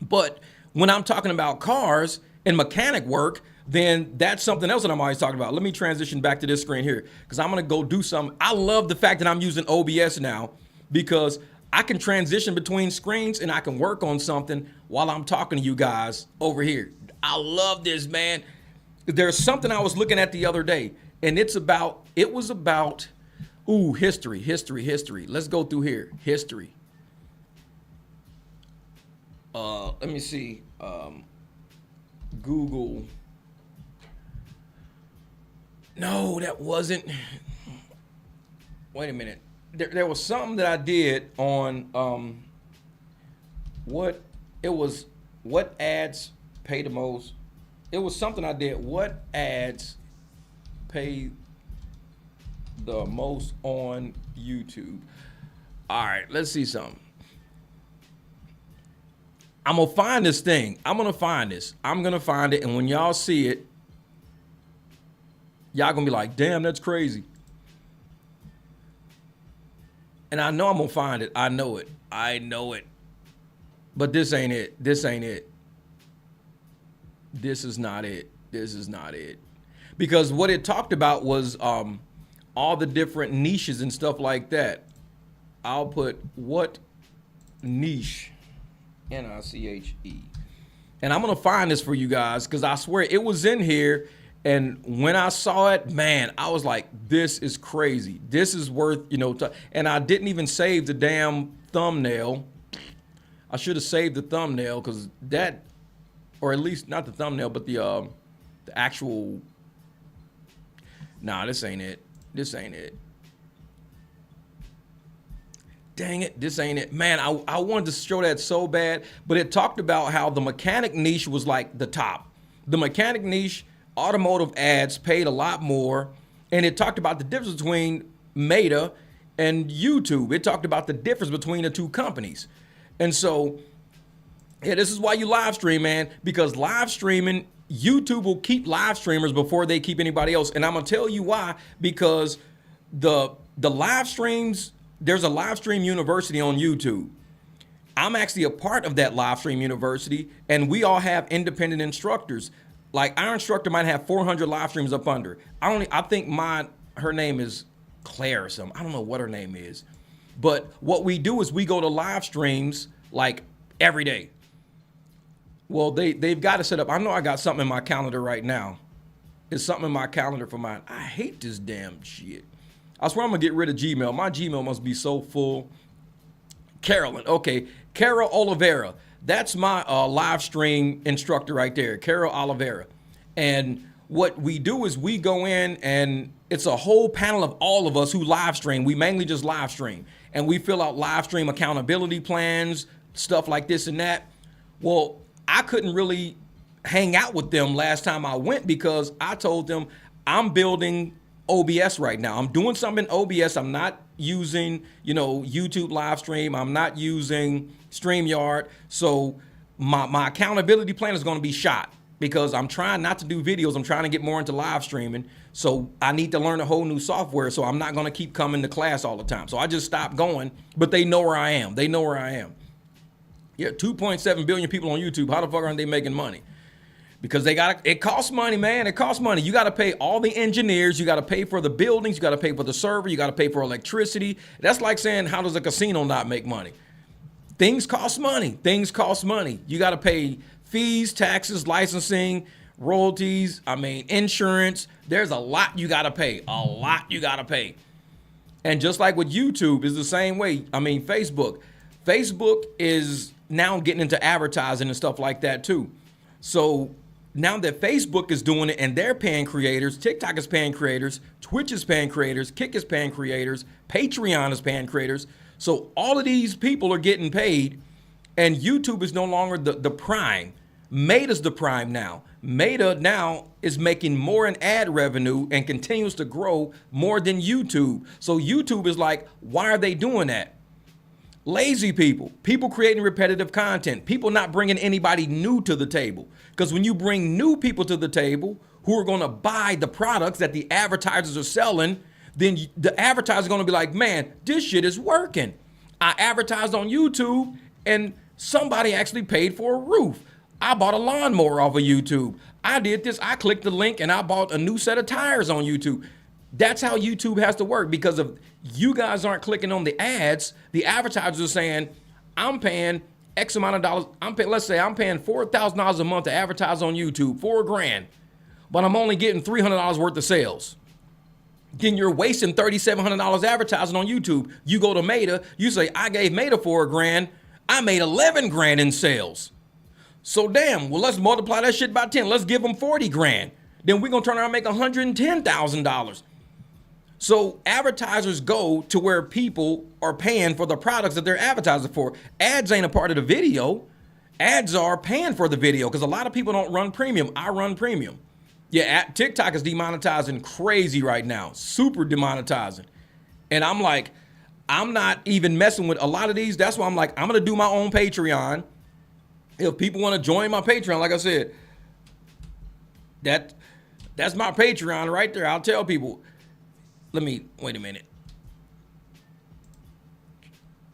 But when I'm talking about cars and mechanic work, then that's something else that I'm always talking about. Let me transition back to this screen here because I'm going to go do something. I love the fact that I'm using OBS now because I can transition between screens and I can work on something while I'm talking to you guys over here. I love this, man. There's something I was looking at the other day and it was about, history. Let's go through here. History. Let me see. Google. No, that wasn't. Wait a minute. There was something that I did on what ads pay the most. It was something I did. What ads pay the most on YouTube? All right, let's see something. I'm gonna find this thing. I'm gonna find this. I'm gonna find it, and when y'all see it, y'all gonna be like, damn, that's crazy. And I know I'm gonna find it. I know it. But this ain't it. This ain't it. This is not it. This is not it. Because what it talked about was all the different niches and stuff like that. I'll put what niche, N-I-C-H-E. And I'm going to find this for you guys because I swear it was in here. And when I saw it, man, I was like, this is crazy. This is worth, you know, and I didn't even save the damn thumbnail. I should have saved the thumbnail because that, or at least not the thumbnail, but the actual, nah, this ain't it. This ain't it. Dang it, this ain't it. Man, I wanted to show that so bad, but it talked about how the mechanic niche was like the top. The mechanic niche, automotive ads paid a lot more, and it talked about the difference between Meta and YouTube. It talked about the difference between the two companies. And so, yeah, this is why you live stream, man, because live streaming, YouTube will keep live streamers before they keep anybody else. And I'm gonna tell you why, because the live streams, there's a live stream university on YouTube. I'm actually a part of that live stream university, and we all have independent instructors. Like our instructor might have 400 live streams up under. I think her name is Claire or something. I don't know what her name is. But what we do is we go to live streams like every day. Well, they've got to set up. I know I got something in my calendar right now. It's something in my calendar for mine. I hate this damn shit. I swear I'm gonna get rid of Gmail. My Gmail must be so full. Carolyn, okay. Carol Oliveira. That's my live stream instructor right there, Carol Oliveira. And what we do is we go in and it's a whole panel of all of us who live stream. We mainly just live stream. And we fill out live stream accountability plans, stuff like this and that. Well, I couldn't really hang out with them last time I went because I told them I'm building OBS right now. I'm doing something in OBS. I'm not using, YouTube live stream. I'm not using StreamYard. So my accountability plan is going to be shot because I'm trying not to do videos. I'm trying to get more into live streaming. So I need to learn a whole new software. So I'm not going to keep coming to class all the time. So I just stopped going, but they know where I am. They know where I am. Yeah, 2.7 billion people on YouTube. How the fuck aren't they making money? Because it costs money, man. It costs money. You got to pay all the engineers. You got to pay for the buildings. You got to pay for the server. You got to pay for electricity. That's like saying, how does a casino not make money? Things cost money. Things cost money. You got to pay fees, taxes, licensing, royalties. Insurance. There's a lot you got to pay. A lot you got to pay. And just like with YouTube is the same way. Facebook. Facebook is now getting into advertising and stuff like that too. So now that Facebook is doing it and they're paying creators, TikTok is paying creators, Twitch is paying creators, Kick is paying creators, Patreon is paying creators. So all of these people are getting paid and YouTube is no longer the prime. Meta's the prime now. Meta now is making more in ad revenue and continues to grow more than YouTube. So YouTube is like, why are they doing that? Lazy people creating repetitive content, people not bringing anybody new to the table. Because when you bring new people to the table who are going to buy the products that the advertisers are selling, then the advertiser is going to be like, man, this shit is working. I advertised on YouTube and somebody actually paid for a roof. I bought a lawnmower off of YouTube. I did this. I clicked the link and I bought a new set of tires on YouTube. That's how YouTube has to work because if you guys aren't clicking on the ads, the advertisers are saying, I'm paying X amount of dollars. Let's say I'm paying $4,000 a month to advertise on YouTube, $4,000, but I'm only getting $300 worth of sales. Then you're wasting $3,700 advertising on YouTube. You go to Meta, you say, I gave Meta $4,000. I made $11,000 in sales. So damn, well, let's multiply that shit by 10. Let's give them $40,000. Then we're going to turn around and make $110,000. So advertisers go to where people are paying for the products that they're advertising for. Ads ain't a part of the video. Ads are paying for the video because a lot of people don't run premium. I run premium. Yeah, TikTok is demonetizing crazy right now. Super demonetizing. And I'm like, I'm not even messing with a lot of these. That's why I'm like, I'm going to do my own Patreon. If people want to join my Patreon, like I said, that's my Patreon right there. I'll tell people. Wait a minute.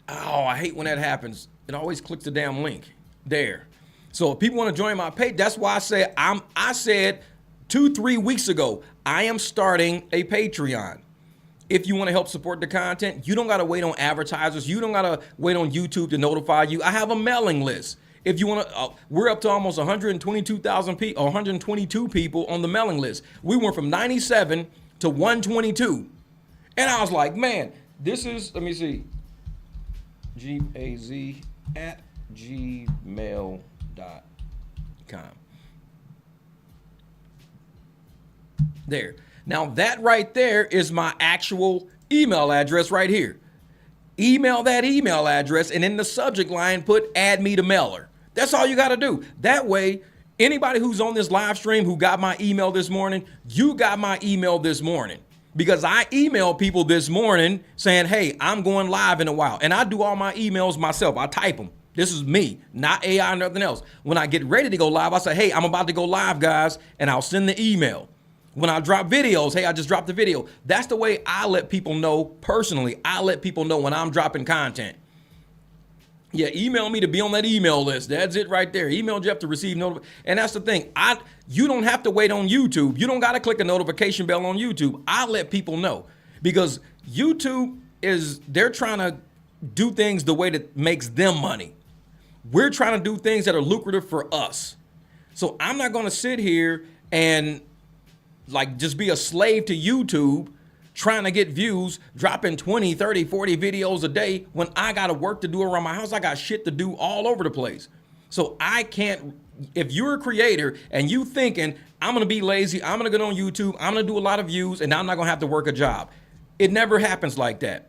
Oh, I hate when that happens. It always clicks the damn link there. So if people want to join my page, that's why I said 2-3 weeks ago, I am starting a Patreon. If you want to help support the content, you don't got to wait on advertisers. You don't got to wait on YouTube to notify you. I have a mailing list. If you want to, we're up to almost 122,000 people, 122 people on the mailing list. We went from 97 to 122. And I was like, man, this is, let me see, gaz@gmail.com. There. Now that right there is my actual email address right here. Email that email address and in the subject line put add me to mailer. That's all you got to do. That way, anybody who's on this live stream who got my email this morning, you got my email this morning. Because I email people this morning saying, hey, I'm going live in a while. And I do all my emails myself. I type them. This is me, not AI or nothing else. When I get ready to go live, I say, hey, I'm about to go live, guys. And I'll send the email. When I drop videos, hey, I just dropped the video. That's the way I let people know personally. I let people know when I'm dropping content. Yeah, email me to be on that email list. That's it right there. Email Jeff to receive notifications. And that's the thing. You don't have to wait on YouTube. You don't got to click a notification bell on YouTube. I let people know because YouTube they're trying to do things the way that makes them money. We're trying to do things that are lucrative for us. So I'm not going to sit here and like just be a slave to YouTube trying to get views, dropping 20, 30, 40 videos a day when I got to work to do around my house. I got shit to do all over the place. So I can't, if you're a creator and you thinking, I'm going to be lazy, I'm going to go on YouTube, I'm going to do a lot of views, and I'm not going to have to work a job. It never happens like that.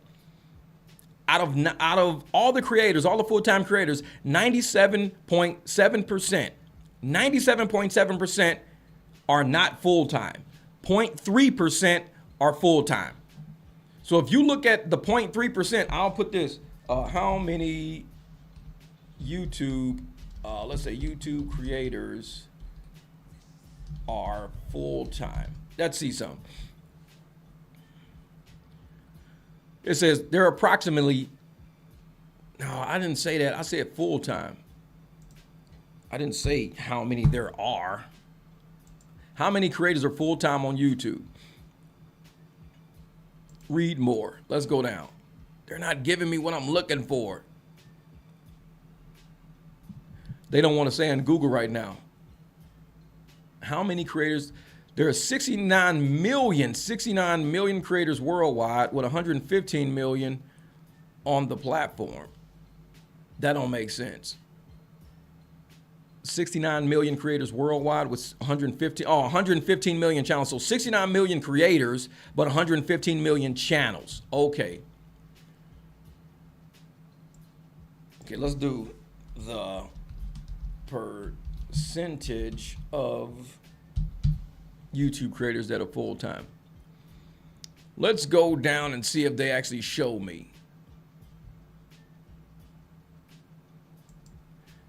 Out of all the creators, all the full-time creators, 97.7% are not full-time. 0.3% are full-time. So if you look at the 0.3%, I'll put this, how many YouTube, let's say YouTube creators are full-time. Let's see some. It says there are approximately, no, I didn't say that. I said full-time. I didn't say how many there are. How many creators are full-time on YouTube? Read more. Let's go down. They're not giving me what I'm looking for. They don't want to say on Google right now. How many creators? There are 69 million creators worldwide with 115 million on the platform. That don't make sense. 69 million creators worldwide with 115 million channels. So 69 million creators, but 115 million channels. Okay. Okay, let's do the percentage of YouTube creators that are full-time. Let's go down and see if they actually show me.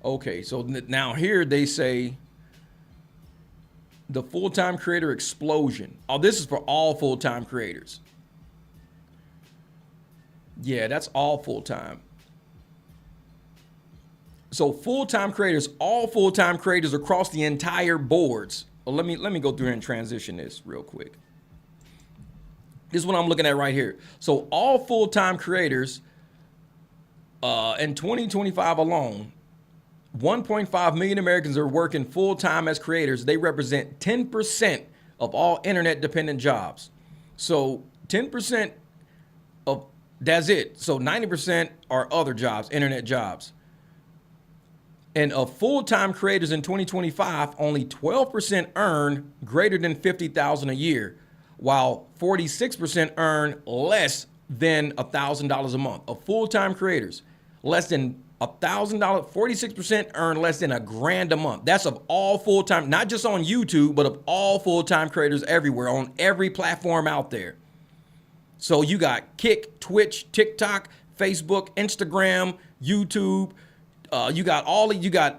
Okay, so now here they say the full-time creator explosion. Oh, this is for all full-time creators. Yeah, that's all full-time. So full-time creators, all full-time creators across the entire boards. Well, let me go through here and transition this real quick. This is what I'm looking at right here. So all full-time creators in 2025 alone, 1.5 million Americans are working full-time as creators. They represent 10% of all internet-dependent jobs. So 10% of, that's it. So 90% are other jobs, internet jobs. And of full-time creators in 2025, only 12% earn greater than $50,000 a year, while 46% earn less than $1,000 a month. Of full-time creators, less than $1,000, 46% earn less than $1,000 a month. That's of all full-time, not just on YouTube, but of all full-time creators everywhere, on every platform out there. So you got Kick, Twitch, TikTok, Facebook, Instagram, YouTube. You got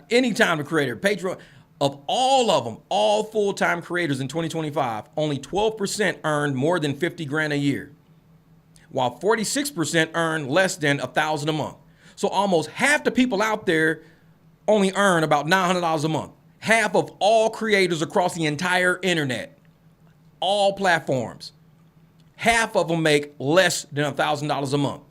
Anytime to Creator, Patreon. Of all of them, all full-time creators in 2025, only 12% earned more than $50,000 a year, while 46% earn less than $1,000 a month. So almost half the people out there only earn about $900 a month. Half of all creators across the entire internet, all platforms, half of them make less than $1,000 a month.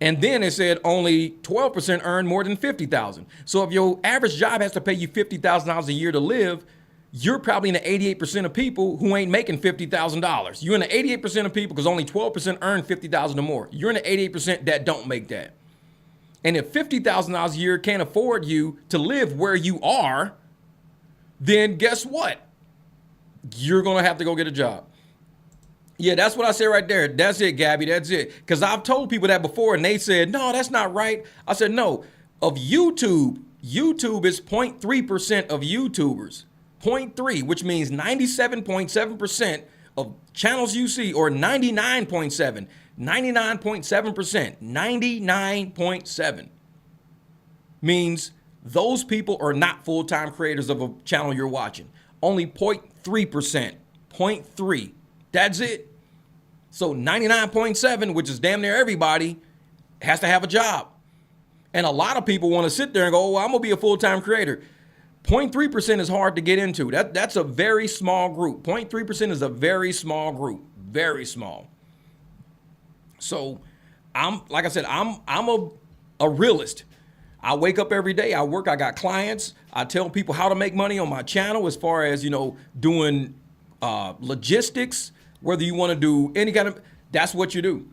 And then it said only 12% earn more than $50,000. So if your average job has to pay you $50,000 a year to live, you're probably in the 88% of people who ain't making $50,000. You're in the 88% of people because only 12% earn $50,000 or more. You're in the 88% that don't make that. And if $50,000 a year can't afford you to live where you are, then guess what? You're going to have to go get a job. Yeah, that's what I said right there. That's it, Gabby. That's it. Because I've told people that before, and they said, no, that's not right. I said, no. Of YouTube is 0.3% of YouTubers. 0.3, which means 97.7% of channels you see, or 99.7%, 99.7% means those people are not full-time creators of a channel you're watching. Only 0.3%, 0.3. That's it. So 99.7, which is damn near everybody, has to have a job. And a lot of people want to sit there and go, well, I'm going to be a full-time creator. 0.3% is hard to get into. That's a very small group. 0.3% is a very small group. Very small. So I'm a realist. I wake up every day. I work. I got clients. I tell people how to make money on my channel as far as, doing logistics, whether you want to do any kind of, that's what you do.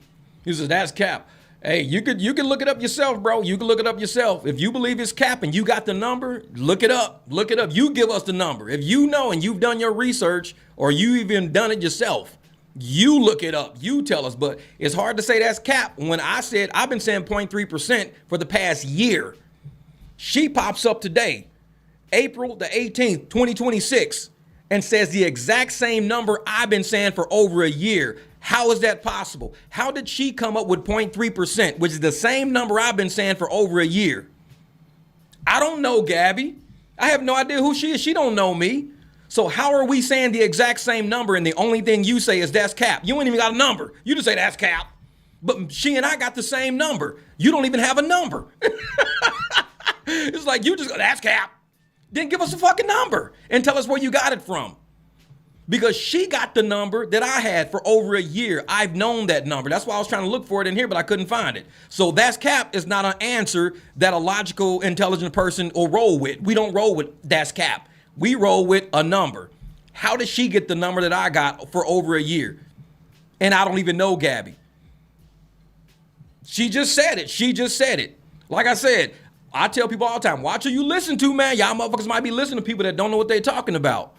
He says, that's cap. Hey, you can look it up yourself, bro. You can look it up yourself. If you believe it's cap and you got the number, look it up. Look it up. You give us the number. If you know and you've done your research or you even done it yourself, you look it up. You tell us. But it's hard to say that's cap when I've been saying 0.3% for the past year. She pops up today, April the 18th, 2026, and says the exact same number I've been saying for over a year. How is that possible? How did she come up with 0.3%, which is the same number I've been saying for over a year? I don't know, Gabby. I have no idea who she is. She don't know me. So how are we saying the exact same number and the only thing you say is that's cap? You ain't even got a number. You just say that's cap. But she and I got the same number. You don't even have a number. It's like you just go, that's cap. Then give us a fucking number and tell us where you got it from. Because she got the number that I had for over a year. I've known that number. That's why I was trying to look for it in here, but I couldn't find it. So that's cap is not an answer that a logical, intelligent person will roll with. We don't roll with that's cap. We roll with a number. How did she get the number that I got for over a year? And I don't even know Gabby. She just said it. She just said it. Like I said, I tell people all the time, watch who you listen to, man. Y'all motherfuckers might be listening to people that don't know what they're talking about.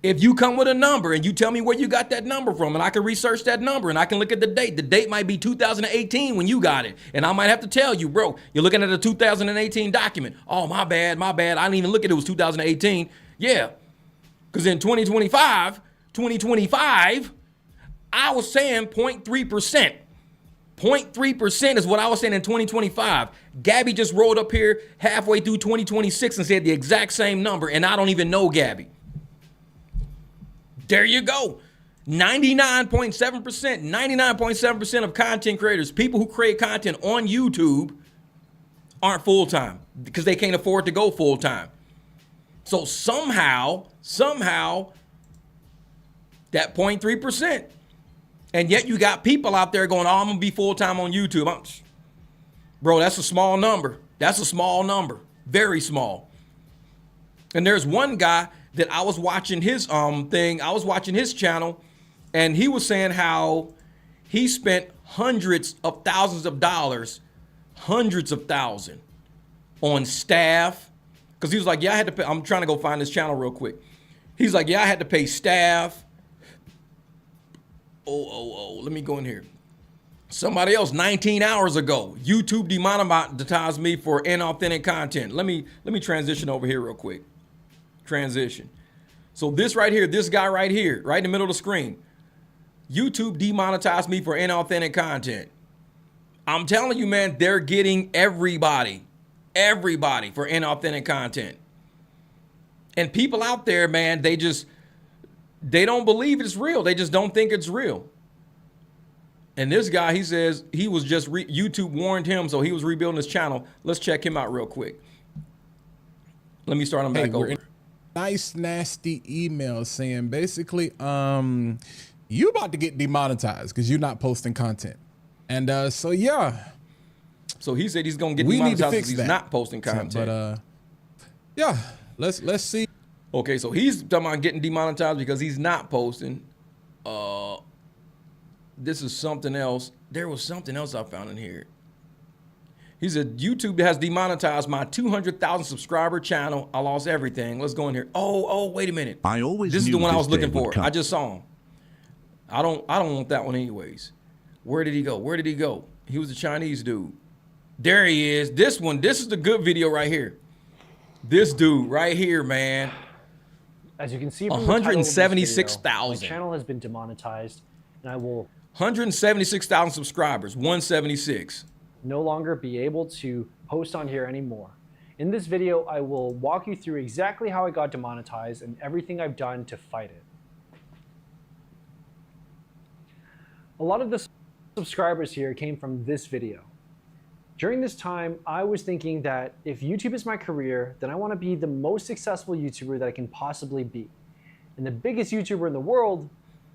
If you come with a number and you tell me where you got that number from, and I can research that number and I can look at the date might be 2018 when you got it. And I might have to tell you, bro, you're looking at a 2018 document. Oh, my bad. I didn't even look at it was 2018. Yeah, because in 2025, I was saying 0.3%. 0.3% is what I was saying in 2025. Gabby just rolled up here halfway through 2026 and said the exact same number, and I don't even know Gabby. There you go. 99.7% of content creators, people who create content on YouTube, aren't full-time because they can't afford to go full-time. So somehow, that 0.3%. And yet you got people out there going, oh, I'm going to be full-time on YouTube. Bro, that's a small number. That's a small number. Very small. And there's one guy that I was watching his thing. I was watching his channel, and he was saying how he spent hundreds of thousands of dollars, on staff. Because he was like, yeah, I had to pay. I'm trying to go find his channel real quick. He's like, yeah, I had to pay staff. Let me go in here. Somebody else 19 hours ago, YouTube demonetized me for inauthentic content. Let me transition over here real quick. Transition. So this right here, this guy right here, right in the middle of the screen, YouTube demonetized me for inauthentic content. I'm telling you, man, they're getting everybody for inauthentic content. And people out there, man, they don't believe it's real. They just don't think it's real. And this guy, he says he was just YouTube warned him, so he was rebuilding his channel. Let's check him out real quick. Let me start him back over. Nice, nasty email saying basically, you about to get demonetized because you're not posting content. And so yeah. So he said he's gonna get demonetized because he's not posting content. But yeah, let's see. Okay, so he's talking about getting demonetized because he's not posting. This is something else. There was something else I found in here. He said, YouTube has demonetized my 200,000 subscriber channel. I lost everything. Let's go in here. Oh, wait a minute. This is the one I was looking for. I just saw him. I don't want that one anyways. Where did he go? Where did he go? He was a Chinese dude. There he is. This is the good video right here. This dude right here, man. As you can see from 176,000. My channel has been demonetized, and I will 176,000 subscribers, 176. No longer be able to post on here anymore. In this video, I will walk you through exactly how I got demonetized and everything I've done to fight it. A lot of the subscribers here came from this video. During this time, I was thinking that if YouTube is my career, then I want to be the most successful YouTuber that I can possibly be. And the biggest YouTuber in the world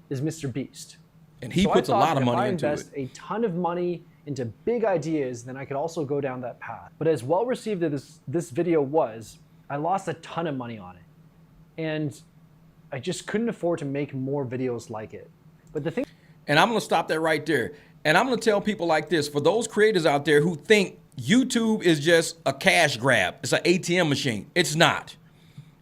is Mr. Beast. And he puts a lot of money into it. If I invest a ton of money into big ideas, then I could also go down that path. But as well received as this video was, I lost a ton of money on it. And I just couldn't afford to make more videos like it. But the thing... And I'm gonna stop that right there. And I'm gonna tell people like this, for those creators out there who think YouTube is just a cash grab, it's an ATM machine, it's not.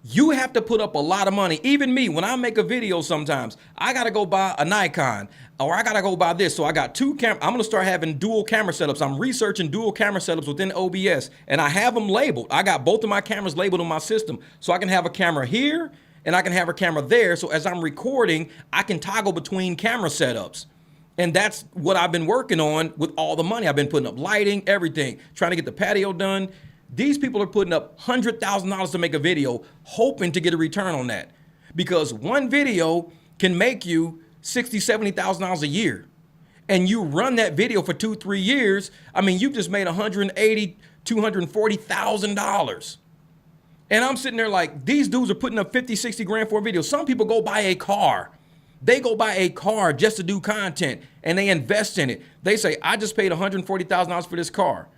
You have to put up a lot of money. Even me, when I make a video sometimes, I gotta go buy a Nikon or I gotta go buy this. So I got two cameras. I'm gonna start having dual camera setups. I'm researching dual camera setups within OBS and I have them labeled. I got both of my cameras labeled on my system. So I can have a camera here and I can have a camera there. So as I'm recording, I can toggle between camera setups. And that's what I've been working on with all the money. I've been putting up lighting, everything, trying to get the patio done. These people are putting up $100,000 to make a video, hoping to get a return on that. Because one video can make you $60,000, $70,000 a year. And you run that video for 2-3 years, I mean, you've just made $180,000, $240,000. And I'm sitting there like, these dudes are putting up 50, 60 grand for a video. Some people go buy a car. They go buy a car just to do content and they invest in it. They say, I just paid $140,000 for this car.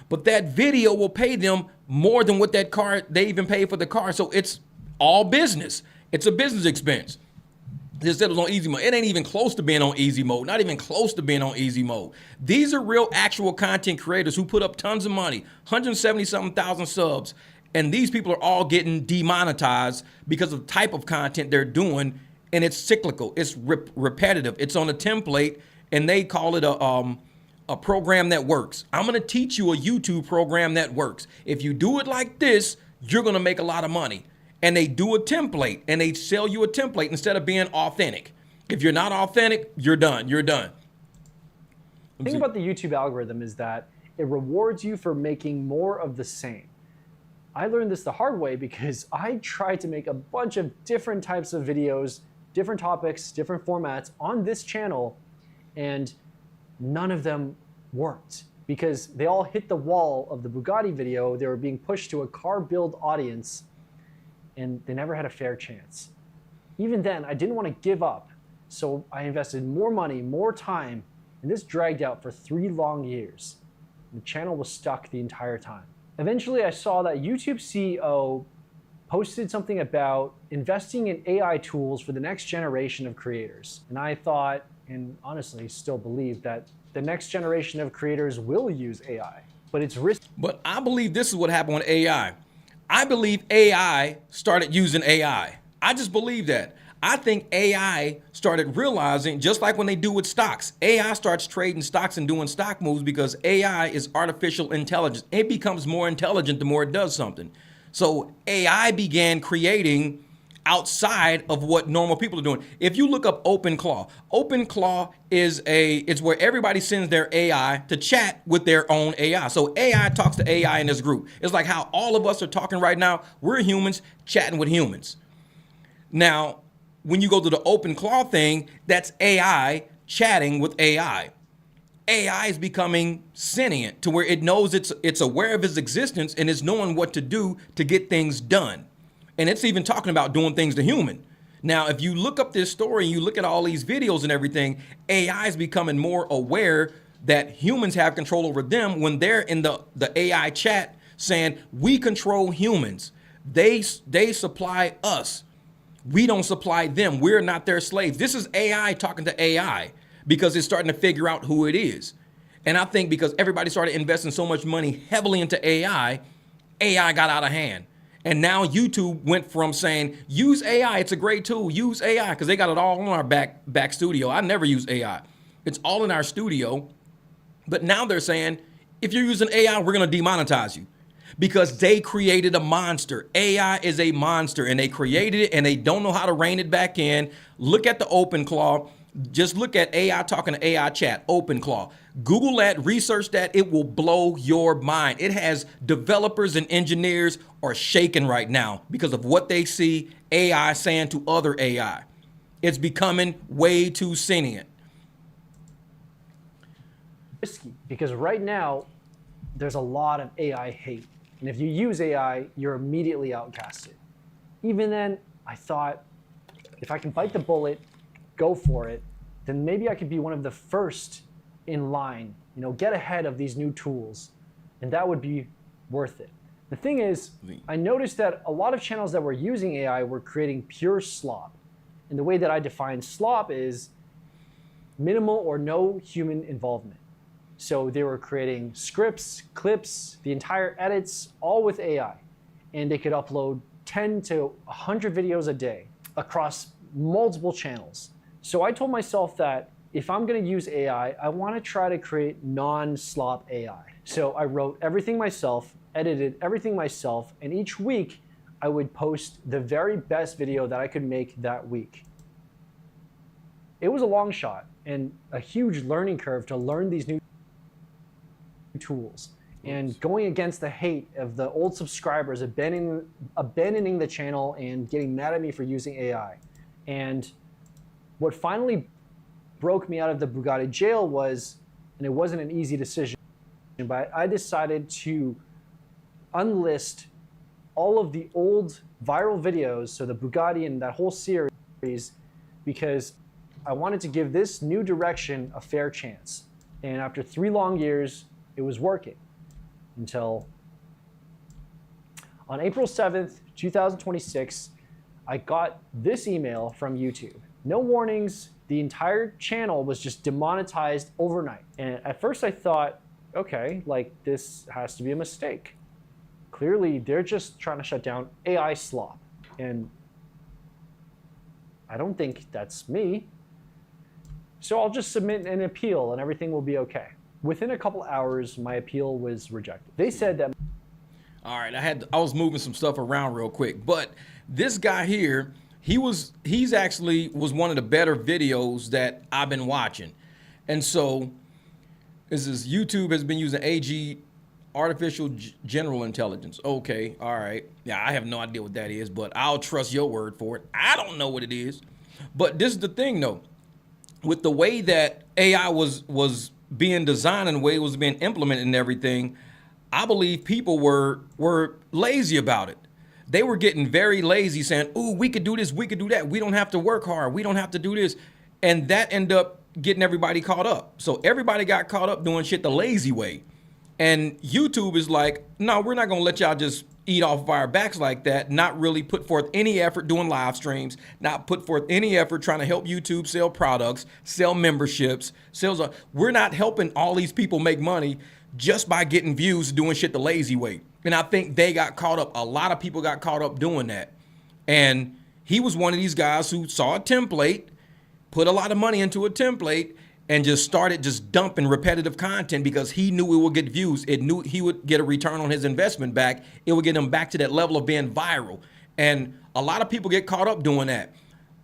But that video will pay them more than what that car, they even paid for the car. So it's all business. It's a business expense. They said it was on easy mode. It ain't even close to being on easy mode. Not even close to being on easy mode. These are real actual content creators who put up tons of money, 170-something thousand subs. And these people are all getting demonetized because of the type of content they're doing. And it's cyclical, it's repetitive. It's on a template and they call it a program that works. I'm gonna teach you a YouTube program that works. If you do it like this, you're gonna make a lot of money. And they do a template and they sell you a template instead of being authentic. If you're not authentic, you're done, you're done. The thing about the YouTube algorithm is that it rewards you for making more of the same. I learned this the hard way because I tried to make a bunch of different types of videos, different topics, different formats on this channel, and none of them worked because they all hit the wall of the Bugatti video. They were being pushed to a car build audience and they never had a fair chance. Even then, I didn't want to give up. So I invested more money, more time, and this dragged out for 3 long years. The channel was stuck the entire time. Eventually, I saw that YouTube CEO posted something about investing in AI tools for the next generation of creators. And I thought, and honestly still believe, that the next generation of creators will use AI, but it's risky. But I believe this is what happened with AI. I believe AI started using AI. I just believe that. I think AI started realizing, just like when they do with stocks, AI starts trading stocks and doing stock moves because AI is artificial intelligence. It becomes more intelligent the more it does something. So AI began creating outside of what normal people are doing. If you look up OpenClaw is it's where everybody sends their AI to chat with their own AI. So AI talks to AI in this group. It's like how all of us are talking right now. We're humans chatting with humans. Now, when you go to the OpenClaw thing, that's AI chatting with AI. AI is becoming sentient to where it knows it's aware of its existence and is knowing what to do to get things done. And it's even talking about doing things to human. Now, if you look up this story and you look at all these videos and everything, AI is becoming more aware that humans have control over them when they're in the AI chat saying, we control humans. They supply us. We don't supply them. We're not their slaves. This is AI talking to AI because it's starting to figure out who it is. And I think because everybody started investing so much money heavily into AI, AI got out of hand. And now YouTube went from saying, use AI, it's a great tool, use AI, because they got it all in our back studio. I never use AI. It's all in our studio. But now they're saying, if you're using AI, we're going to demonetize you. Because they created a monster. AI is a monster, and they created it, and they don't know how to rein it back in. Look at the OpenClaw. Just look at AI talking to AI chat, OpenClaw. Google that, research that, it will blow your mind. It has developers and engineers are shaking right now because of what they see AI saying to other AI. It's becoming way too sentient. Risky, because right now, there's a lot of AI hate. And if you use AI, you're immediately outcasted. Even then, I thought, if I can bite the bullet, go for it, then maybe I could be one of the first in line, get ahead of these new tools, and that would be worth it. The thing is, I noticed that a lot of channels that were using AI were creating pure slop. And the way that I define slop is minimal or no human involvement. So they were creating scripts, clips, the entire edits, all with AI. And they could upload 10 to 100 videos a day across multiple channels. So I told myself that if I'm going to use AI, I want to try to create non-slop AI. So I wrote everything myself, edited everything myself, and each week I would post the very best video that I could make that week. It was a long shot and a huge learning curve to learn these new tools. And going against the hate of the old subscribers, abandoning the channel and getting mad at me for using AI. And what finally broke me out of the Bugatti jail was, and it wasn't an easy decision, but I decided to unlist all of the old viral videos, so the Bugatti and that whole series, because I wanted to give this new direction a fair chance. And after 3 long years, it was working until on April 7th, 2026, I got this email from YouTube. No warnings, the entire channel was just demonetized overnight. And at first I thought, okay, like this has to be a mistake. Clearly they're just trying to shut down AI slop. And I don't think that's me. So I'll just submit an appeal and everything will be okay. Within a couple hours, my appeal was rejected. They said that. All right, I was moving some stuff around real quick, but this guy here, he's actually was one of the better videos that I've been watching. And so this is YouTube has been using AG, artificial general intelligence. Okay, all right. Yeah, I have no idea what that is, but I'll trust your word for it. I don't know what it is. But this is the thing though. With the way that AI was being designed and the way it was being implemented and everything, I believe people were lazy about it. They were getting very lazy saying, ooh, we could do this, we could do that. We don't have to work hard. We don't have to do this. And that ended up getting everybody caught up. So everybody got caught up doing shit the lazy way. And YouTube is like, no, we're not going to let y'all just eat off of our backs like that, not really put forth any effort doing live streams, not put forth any effort trying to help YouTube sell products, sell memberships, we're not helping all these people make money just by getting views doing shit the lazy way. And I think they got caught up. A lot of people got caught up doing that. And he was one of these guys who saw a template, put a lot of money into a template, and just started just dumping repetitive content because he knew it would get views. It knew he would get a return on his investment back. It would get him back to that level of being viral. And a lot of people get caught up doing that.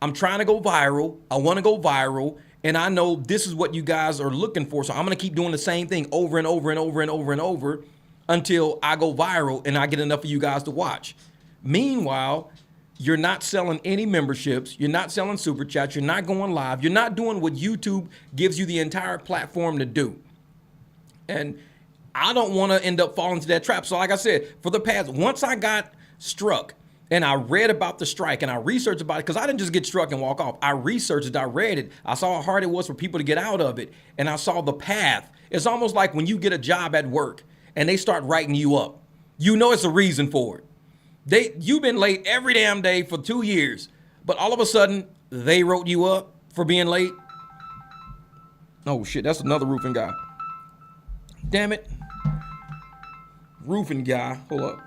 I'm trying to go viral. I want to go viral. And I know this is what you guys are looking for. So I'm going to keep doing the same thing over and over and over and over and over until I go viral and I get enough of you guys to watch. Meanwhile, you're not selling any memberships. You're not selling super chats. You're not going live. You're not doing what YouTube gives you the entire platform to do. And I don't want to end up falling into that trap. So like I said, for the past, once I got struck and I read about the strike and I researched about it, because I didn't just get struck and walk off. I researched it, I read it. I saw how hard it was for people to get out of it. And I saw the path. It's almost like when you get a job at work and they start writing you up. You know it's a reason for it. You've been late every damn day for 2 years, but all of a sudden they wrote you up for being late. Oh shit, that's another roofing guy. Damn it. Roofing guy, hold up.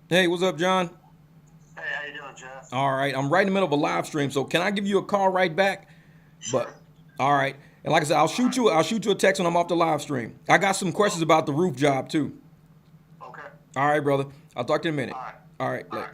Hey, what's up, John? Hey, how you doing, Jeff? All right, I'm right in the middle of a live stream, so can I give you a call right back? Sure. But all right, and like I said, I'll shoot you a text when I'm off the live stream. I got some questions about the roof job too. Okay. All right, brother. I'll talk to you in a minute. All right. All right. Bye.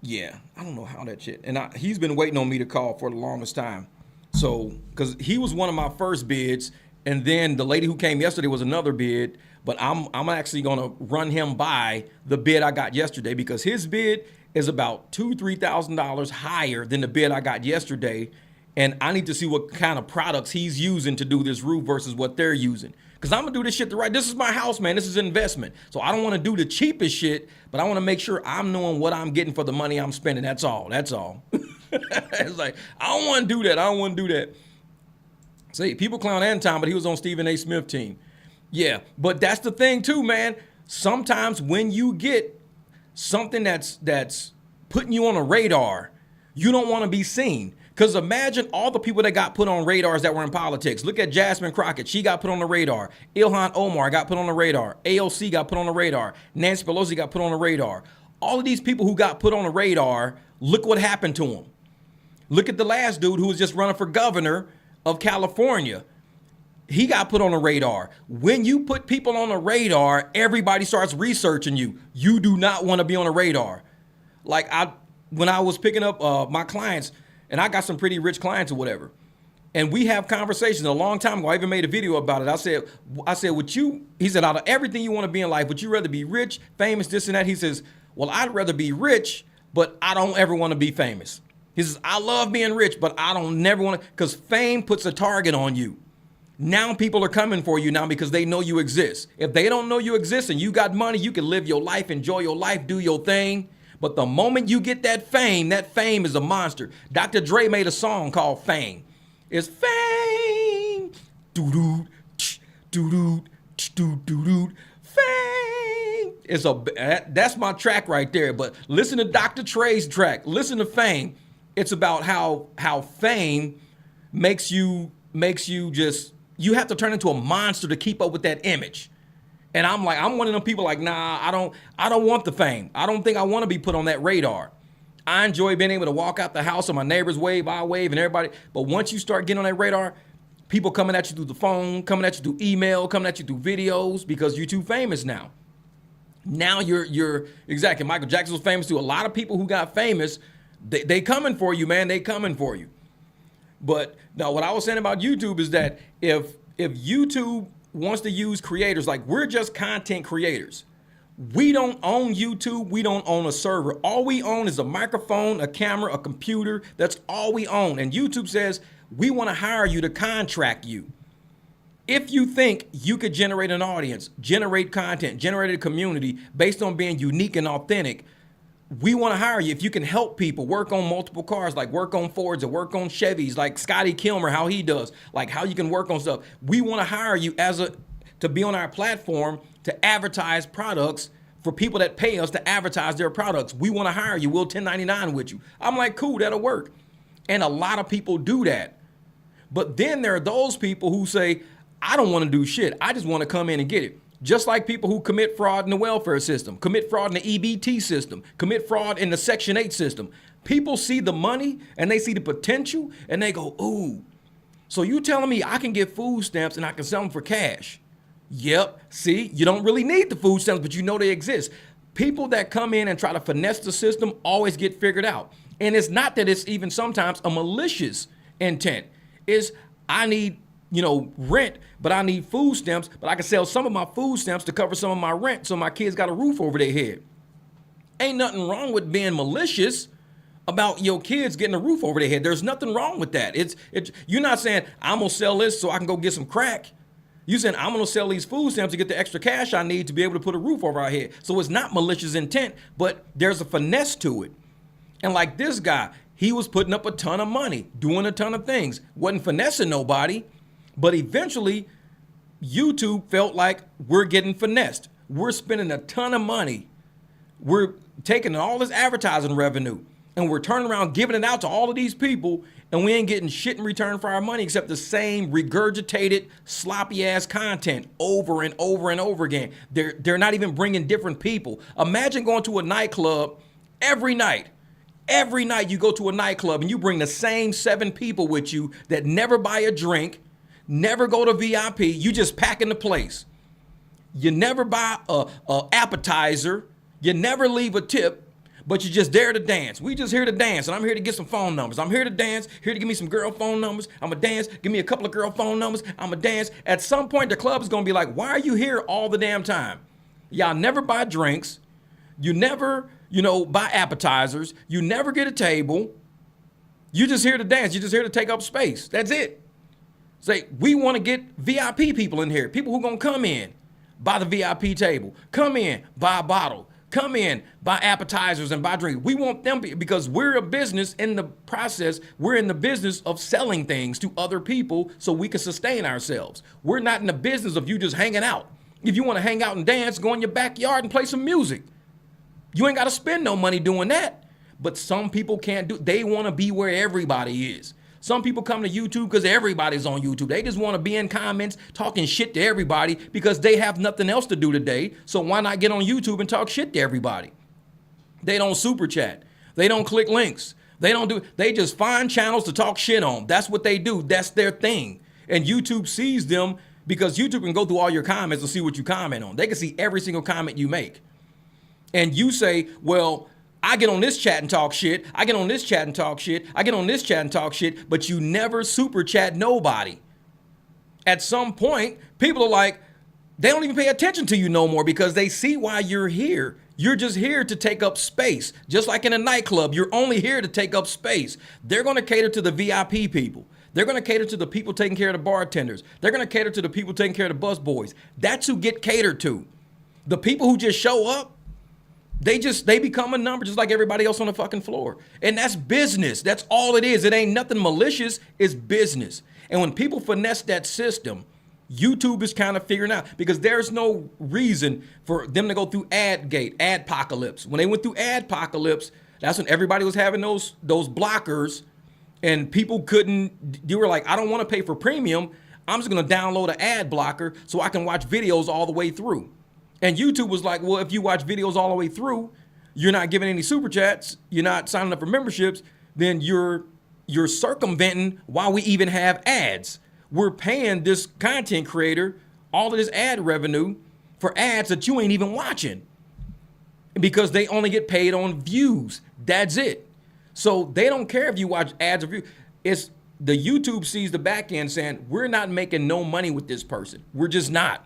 Yeah, I don't know how that shit. And he's been waiting on me to call for the longest time. So, because he was one of my first bids, and then the lady who came yesterday was another bid. But I'm actually gonna run him by the bid I got yesterday, because his bid is about $2,000-3,000 higher than the bid I got yesterday. And I need to see what kind of products he's using to do this roof versus what they're using. Because I'm going to do this shit the right. This is my house, man. This is an investment. So I don't want to do the cheapest shit, but I want to make sure I'm knowing what I'm getting for the money I'm spending. That's all. That's all. It's like, I don't want to do that. I don't want to do that. See, people clown Anton, but he was on Stephen A. Smith team. Yeah, but that's the thing too, man. Sometimes when you get something that's putting you on a radar, you don't want to be seen. Because imagine all the people that got put on radars that were in politics. Look at Jasmine Crockett. She got put on the radar. Ilhan Omar got put on the radar. AOC got put on the radar. Nancy Pelosi got put on the radar. All of these people who got put on the radar, look what happened to them. Look at the last dude who was just running for governor of California. He got put on the radar. When you put people on the radar, everybody starts researching you. You do not want to be on the radar. Like when I was picking up my clients, and I got some pretty rich clients or whatever, and we have conversations a long time ago. I even made a video about it. I said, would you, he said, out of everything you want to be in life, would you rather be rich, famous, this and that? He says, well, I'd rather be rich, but I don't ever want to be famous. He says, I love being rich, but I don't never want to, because fame puts a target on you. Now people are coming for you now because they know you exist. If they don't know you exist and you got money, you can live your life, enjoy your life, do your thing. But the moment you get that fame is a monster. Dr. Dre made a song called Fame. It's fame. Doo-doo, doo-doo, doo-doo, fame. That's my track right there. But listen to Dr. Dre's track. Listen to Fame. It's about how fame makes you just, you have to turn into a monster to keep up with that image. And I'm one of them people like, nah, I don't want the fame. I don't think I want to be put on that radar. I enjoy being able to walk out the house and my neighbors wave, I wave, and everybody. But once you start getting on that radar, people coming at you through the phone, coming at you through email, coming at you through videos, because you're too famous now. Now you're exactly. Michael Jackson was famous too. A lot of people who got famous, they coming for you, man. They coming for you. But now what I was saying about YouTube is that if YouTube wants to use creators, like we're just content creators. We don't own YouTube. We don't own a server. All we own is a microphone, a camera, a computer. That's all we own. And YouTube says, we want to hire you to contract you. If you think you could generate an audience, generate content, generate a community based on being unique and authentic, we want to hire you. If you can help people work on multiple cars, like work on Fords or work on Chevys, like Scotty Kilmer, how he does, like how you can work on stuff. We want to hire you to be on our platform to advertise products for people that pay us to advertise their products. We want to hire you. We'll 1099 with you. I'm like, cool, that'll work. And a lot of people do that. But then there are those people who say, I don't want to do shit. I just want to come in and get it. Just like people who commit fraud in the welfare system, commit fraud in the EBT system, commit fraud in the Section 8 system. People see the money and they see the potential and they go, ooh, so you telling me I can get food stamps and I can sell them for cash? Yep. See, you don't really need the food stamps, but you know they exist. People that come in and try to finesse the system always get figured out. And it's not that it's even sometimes a malicious intent. It's I need rent, but I need food stamps, but I can sell some of my food stamps to cover some of my rent so my kids got a roof over their head. Ain't nothing wrong with being malicious. about your kids getting a roof over their head. There's nothing wrong with that. You're not saying I'm gonna sell this so I can go get some crack. You saying I'm gonna sell these food stamps to get the extra cash I need to be able to put a roof over our head. So it's not malicious intent, but there's a finesse to it. And like this guy, he was putting up a ton of money, doing a ton of things, wasn't finessing nobody, but eventually YouTube felt like we're getting finessed. We're spending a ton of money. We're taking all this advertising revenue and we're turning around giving it out to all of these people, and we ain't getting shit in return for our money except the same regurgitated, sloppy ass content over and over and over again. They're not even bringing different people. Imagine going to a nightclub every night. Every night you go to a nightclub and you bring the same 7 people with you that never buy a drink, never go to VIP. You just pack in the place. You never buy a appetizer. You never leave a tip. But you're just there to dance. We just here to dance, and I'm here to get some phone numbers. I'm here to dance, here to give me some girl phone numbers. I'm going to dance, give me a couple of girl phone numbers. I'm going to dance. At some point, the club is going to be like, why are you here all the damn time? Y'all never buy drinks. You never, buy appetizers. You never get a table. You're just here to dance. You're just here to take up space. That's it. Say, we want to get VIP people in here, people who going to come in, buy the VIP table, come in, buy a bottle. Come in, buy appetizers and buy drinks. We want them because we're a business in the process. We're in the business of selling things to other people so we can sustain ourselves. We're not in the business of you just hanging out. If you want to hang out and dance, go in your backyard and play some music. You ain't got to spend no money doing that. But some people can't do. They want to be where everybody is. Some people come to YouTube because everybody's on YouTube. They just want to be in comments talking shit to everybody because they have nothing else to do today. So why not get on YouTube and talk shit to everybody? They don't super chat. They don't click links. They just find channels to talk shit on. That's what they do. That's their thing. And YouTube sees them because YouTube can go through all your comments and see what you comment on. They can see every single comment you make. And you say, well, I get on this chat and talk shit. I get on this chat and talk shit. I get on this chat and talk shit, but you never super chat nobody. At some point, people are like, they don't even pay attention to you no more because they see why you're here. You're just here to take up space. Just like in a nightclub, you're only here to take up space. They're going to cater to the VIP people. They're going to cater to the people taking care of the bartenders. They're going to cater to the people taking care of the busboys. That's who get catered to. The people who just show up, they become a number just like everybody else on the fucking floor. And that's business. That's all it is. It ain't nothing malicious. It's business. And when people finesse that system, YouTube is kind of figuring out because there's no reason for them to go through adpocalypse. When they went through adpocalypse, that's when everybody was having those blockers and people you were like, I don't want to pay for premium. I'm just going to download an ad blocker so I can watch videos all the way through. And YouTube was like, well, if you watch videos all the way through, you're not giving any super chats, you're not signing up for memberships, then you're circumventing why we even have ads. We're paying this content creator all of this ad revenue for ads that you ain't even watching because they only get paid on views. That's it. So they don't care if you watch ads or views. It's the YouTube sees the back end saying, we're not making no money with this person. We're just not.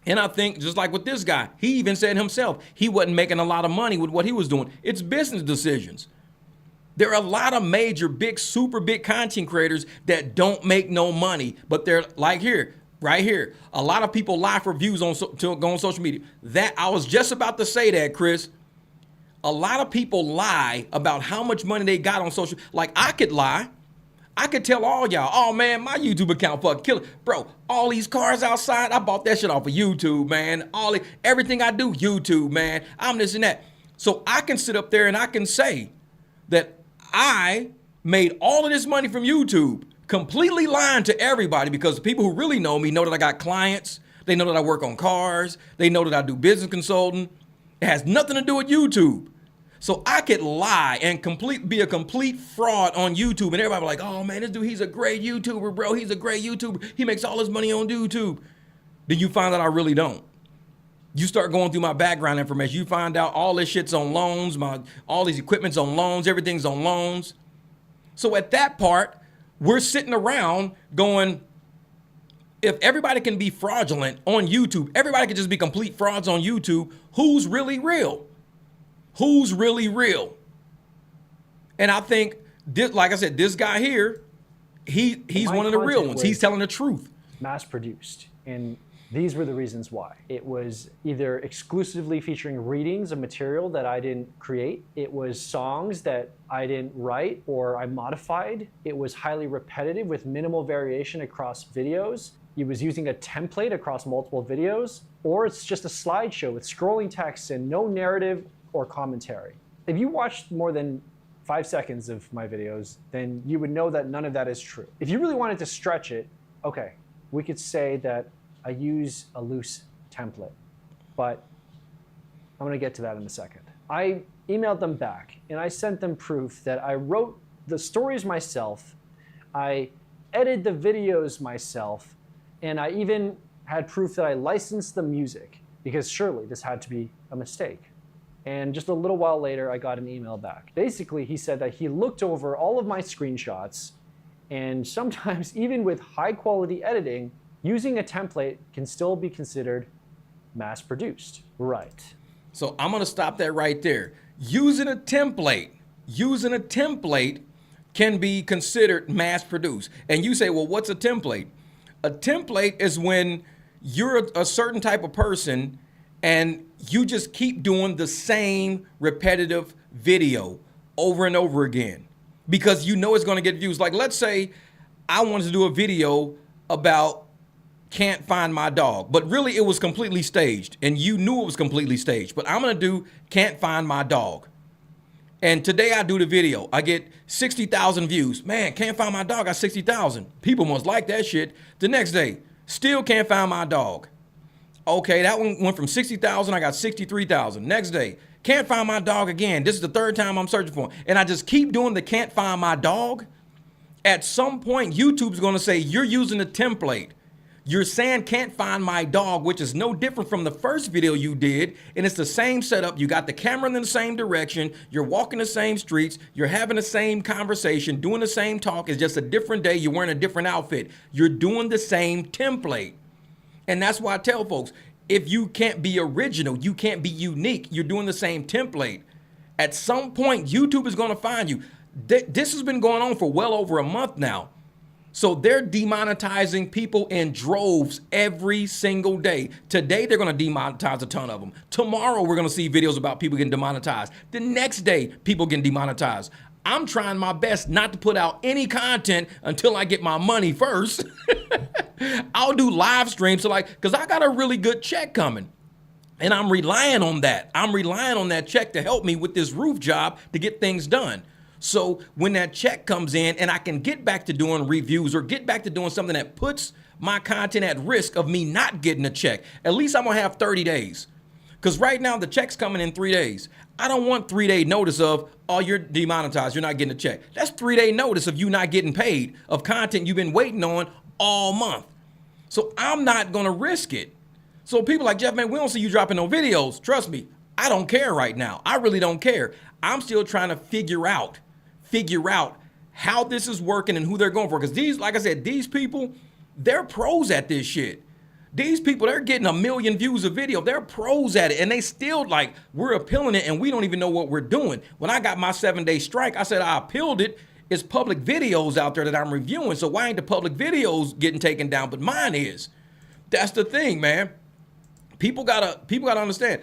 And I think just like with this guy, he even said himself, he wasn't making a lot of money with what he was doing. It's business decisions. There are a lot of major, big, super big content creators that don't make no money, but they're like right here. A lot of people lie for views to go on social media. That I was just about to say that, Chris. A lot of people lie about how much money they got on social. Like I could lie. I could tell all y'all, oh man, my YouTube account fucking killer. Bro, all these cars outside, I bought that shit off of YouTube, man. Everything I do, YouTube, man. I'm this and that. So I can sit up there and I can say that I made all of this money from YouTube, completely lying to everybody because the people who really know me know that I got clients. They know that I work on cars. They know that I do business consulting. It has nothing to do with YouTube. So I could lie and be a complete fraud on YouTube. And everybody be like, oh man, this dude, he's a great YouTuber, bro. He's a great YouTuber. He makes all his money on YouTube. Then you find out I really don't. You start going through my background information. You find out all this shit's on loans. All these equipment's on loans. Everything's on loans. So at that part, we're sitting around going, if everybody can be fraudulent on YouTube, everybody can just be complete frauds on YouTube, who's really real? Who's really real? And I think, this, like I said, this guy here, he's one of the real ones. He's telling the truth. Mass produced. And these were the reasons why. It was either exclusively featuring readings of material that I didn't create. It was songs that I didn't write or I modified. It was highly repetitive with minimal variation across videos. It was using a template across multiple videos, or it's just a slideshow with scrolling text and no narrative or commentary. If you watched more than 5 seconds of my videos, then you would know that none of that is true. If you really wanted to stretch it, okay, we could say that I use a loose template, but I'm gonna get to that in a second. I emailed them back and I sent them proof that I wrote the stories myself, I edited the videos myself, and I even had proof that I licensed the music, because surely this had to be a mistake. And just a little while later, I got an email back. Basically, he said that he looked over all of my screenshots, and sometimes even with high quality editing, using a template can still be considered mass produced. Right. So I'm gonna stop that right there. Using a template can be considered mass produced. And you say, well, what's a template? A template is when you're a certain type of person and you just keep doing the same repetitive video over and over again because you know it's going to get views. Like, let's say I wanted to do a video about can't find my dog, but really it was completely staged and you knew it was completely staged, but I'm going to do can't find my dog. And today I do the video. I get 60,000 views. Man, can't find my dog. I got 60,000. People must like that shit. The next day, still can't find my dog. Okay, that one went from 60,000. I got 63,000. Next day, can't find my dog again. This is the third time I'm searching for him. And I just keep doing the can't find my dog. At some point, YouTube's going to say, you're using a template. You're saying can't find my dog, which is no different from the first video you did. And it's the same setup. You got the camera in the same direction. You're walking the same streets. You're having the same conversation, doing the same talk. It's just a different day. You're wearing a different outfit. You're doing the same template. And that's why I tell folks, if you can't be original, you can't be unique, you're doing the same template. At some point, YouTube is going to find you. This has been going on for well over a month now. So they're demonetizing people in droves every single day. Today, they're going to demonetize a ton of them. Tomorrow, we're going to see videos about people getting demonetized. The next day, people getting demonetized. I'm trying my best not to put out any content until I get my money first. I'll do live streams, so because I got a really good check coming. And I'm relying on that. I'm relying on that check to help me with this roof job to get things done. So when that check comes in and I can get back to doing reviews or get back to doing something that puts my content at risk of me not getting a check, at least I'm gonna have 30 days. Because right now the check's coming in 3 days. I don't want 3-day notice of, oh, you're demonetized, you're not getting a check. That's 3-day notice of you not getting paid of content you've been waiting on all month. So I'm not gonna risk it. So people like, Jeff, man, we don't see you dropping no videos. Trust me, I don't care right now. I really don't care. I'm still trying to figure out how this is working and who they're going for. Because these, like I said, these people, they're pros at this shit. These people, they're getting 1 million views a video. They're pros at it. And they still we're appealing it and we don't even know what we're doing. When I got my 7-day strike, I said I appealed it. It's public videos out there that I'm reviewing. So why ain't the public videos getting taken down? But mine is. That's the thing, man. People gotta understand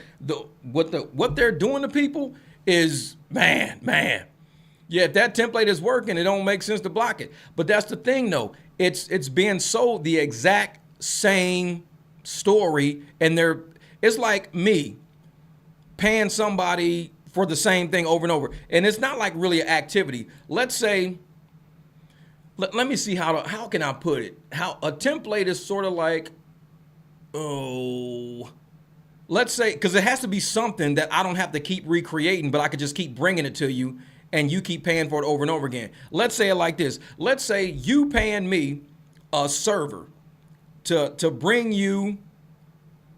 what they're doing to people is, man. Yeah, if that template is working, it don't make sense to block it. But that's the thing, though. It's being sold the exact same story, and it's like me paying somebody for the same thing over and over, and it's not like really an activity. Let's say, let me see how can I put it? How a template is sort of like, let's say, because it has to be something that I don't have to keep recreating, but I could just keep bringing it to you, and you keep paying for it over and over again. Let's say it like this. Let's say you paying me a server to bring you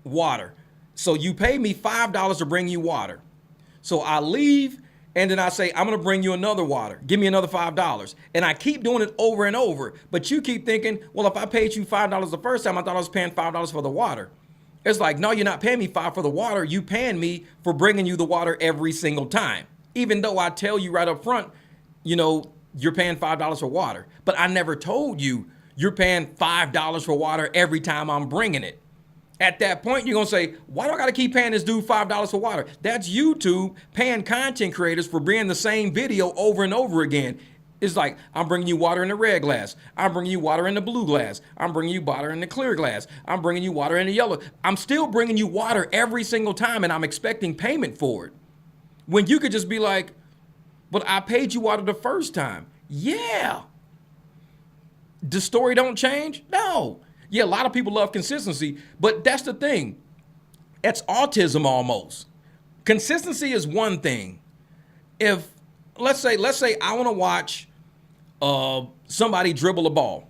water. So you pay me $5 to bring you water. So I leave and then I say, I'm gonna bring you another water. Give me another $5. And I keep doing it over and over. But you keep thinking, well, if I paid you $5 the first time, I thought I was paying $5 for the water. It's like, no, you're not paying me $5 for the water. You paying me for bringing you the water every single time. Even though I tell you right up front, you know, you're paying $5 for water. But I never told you you're paying $5 for water every time I'm bringing it. At that point, you're going to say, why do I got to keep paying this dude $5 for water? That's YouTube paying content creators for bringing the same video over and over again. It's like, I'm bringing you water in the red glass. I'm bringing you water in the blue glass. I'm bringing you water in the clear glass. I'm bringing you water in the yellow. I'm still bringing you water every single time, and I'm expecting payment for it. When you could just be like, but I paid you water the first time. Yeah. The story don't change? No. Yeah, a lot of people love consistency, but that's the thing. It's autism almost. Consistency is one thing. If, let's say I want to watch somebody dribble a ball.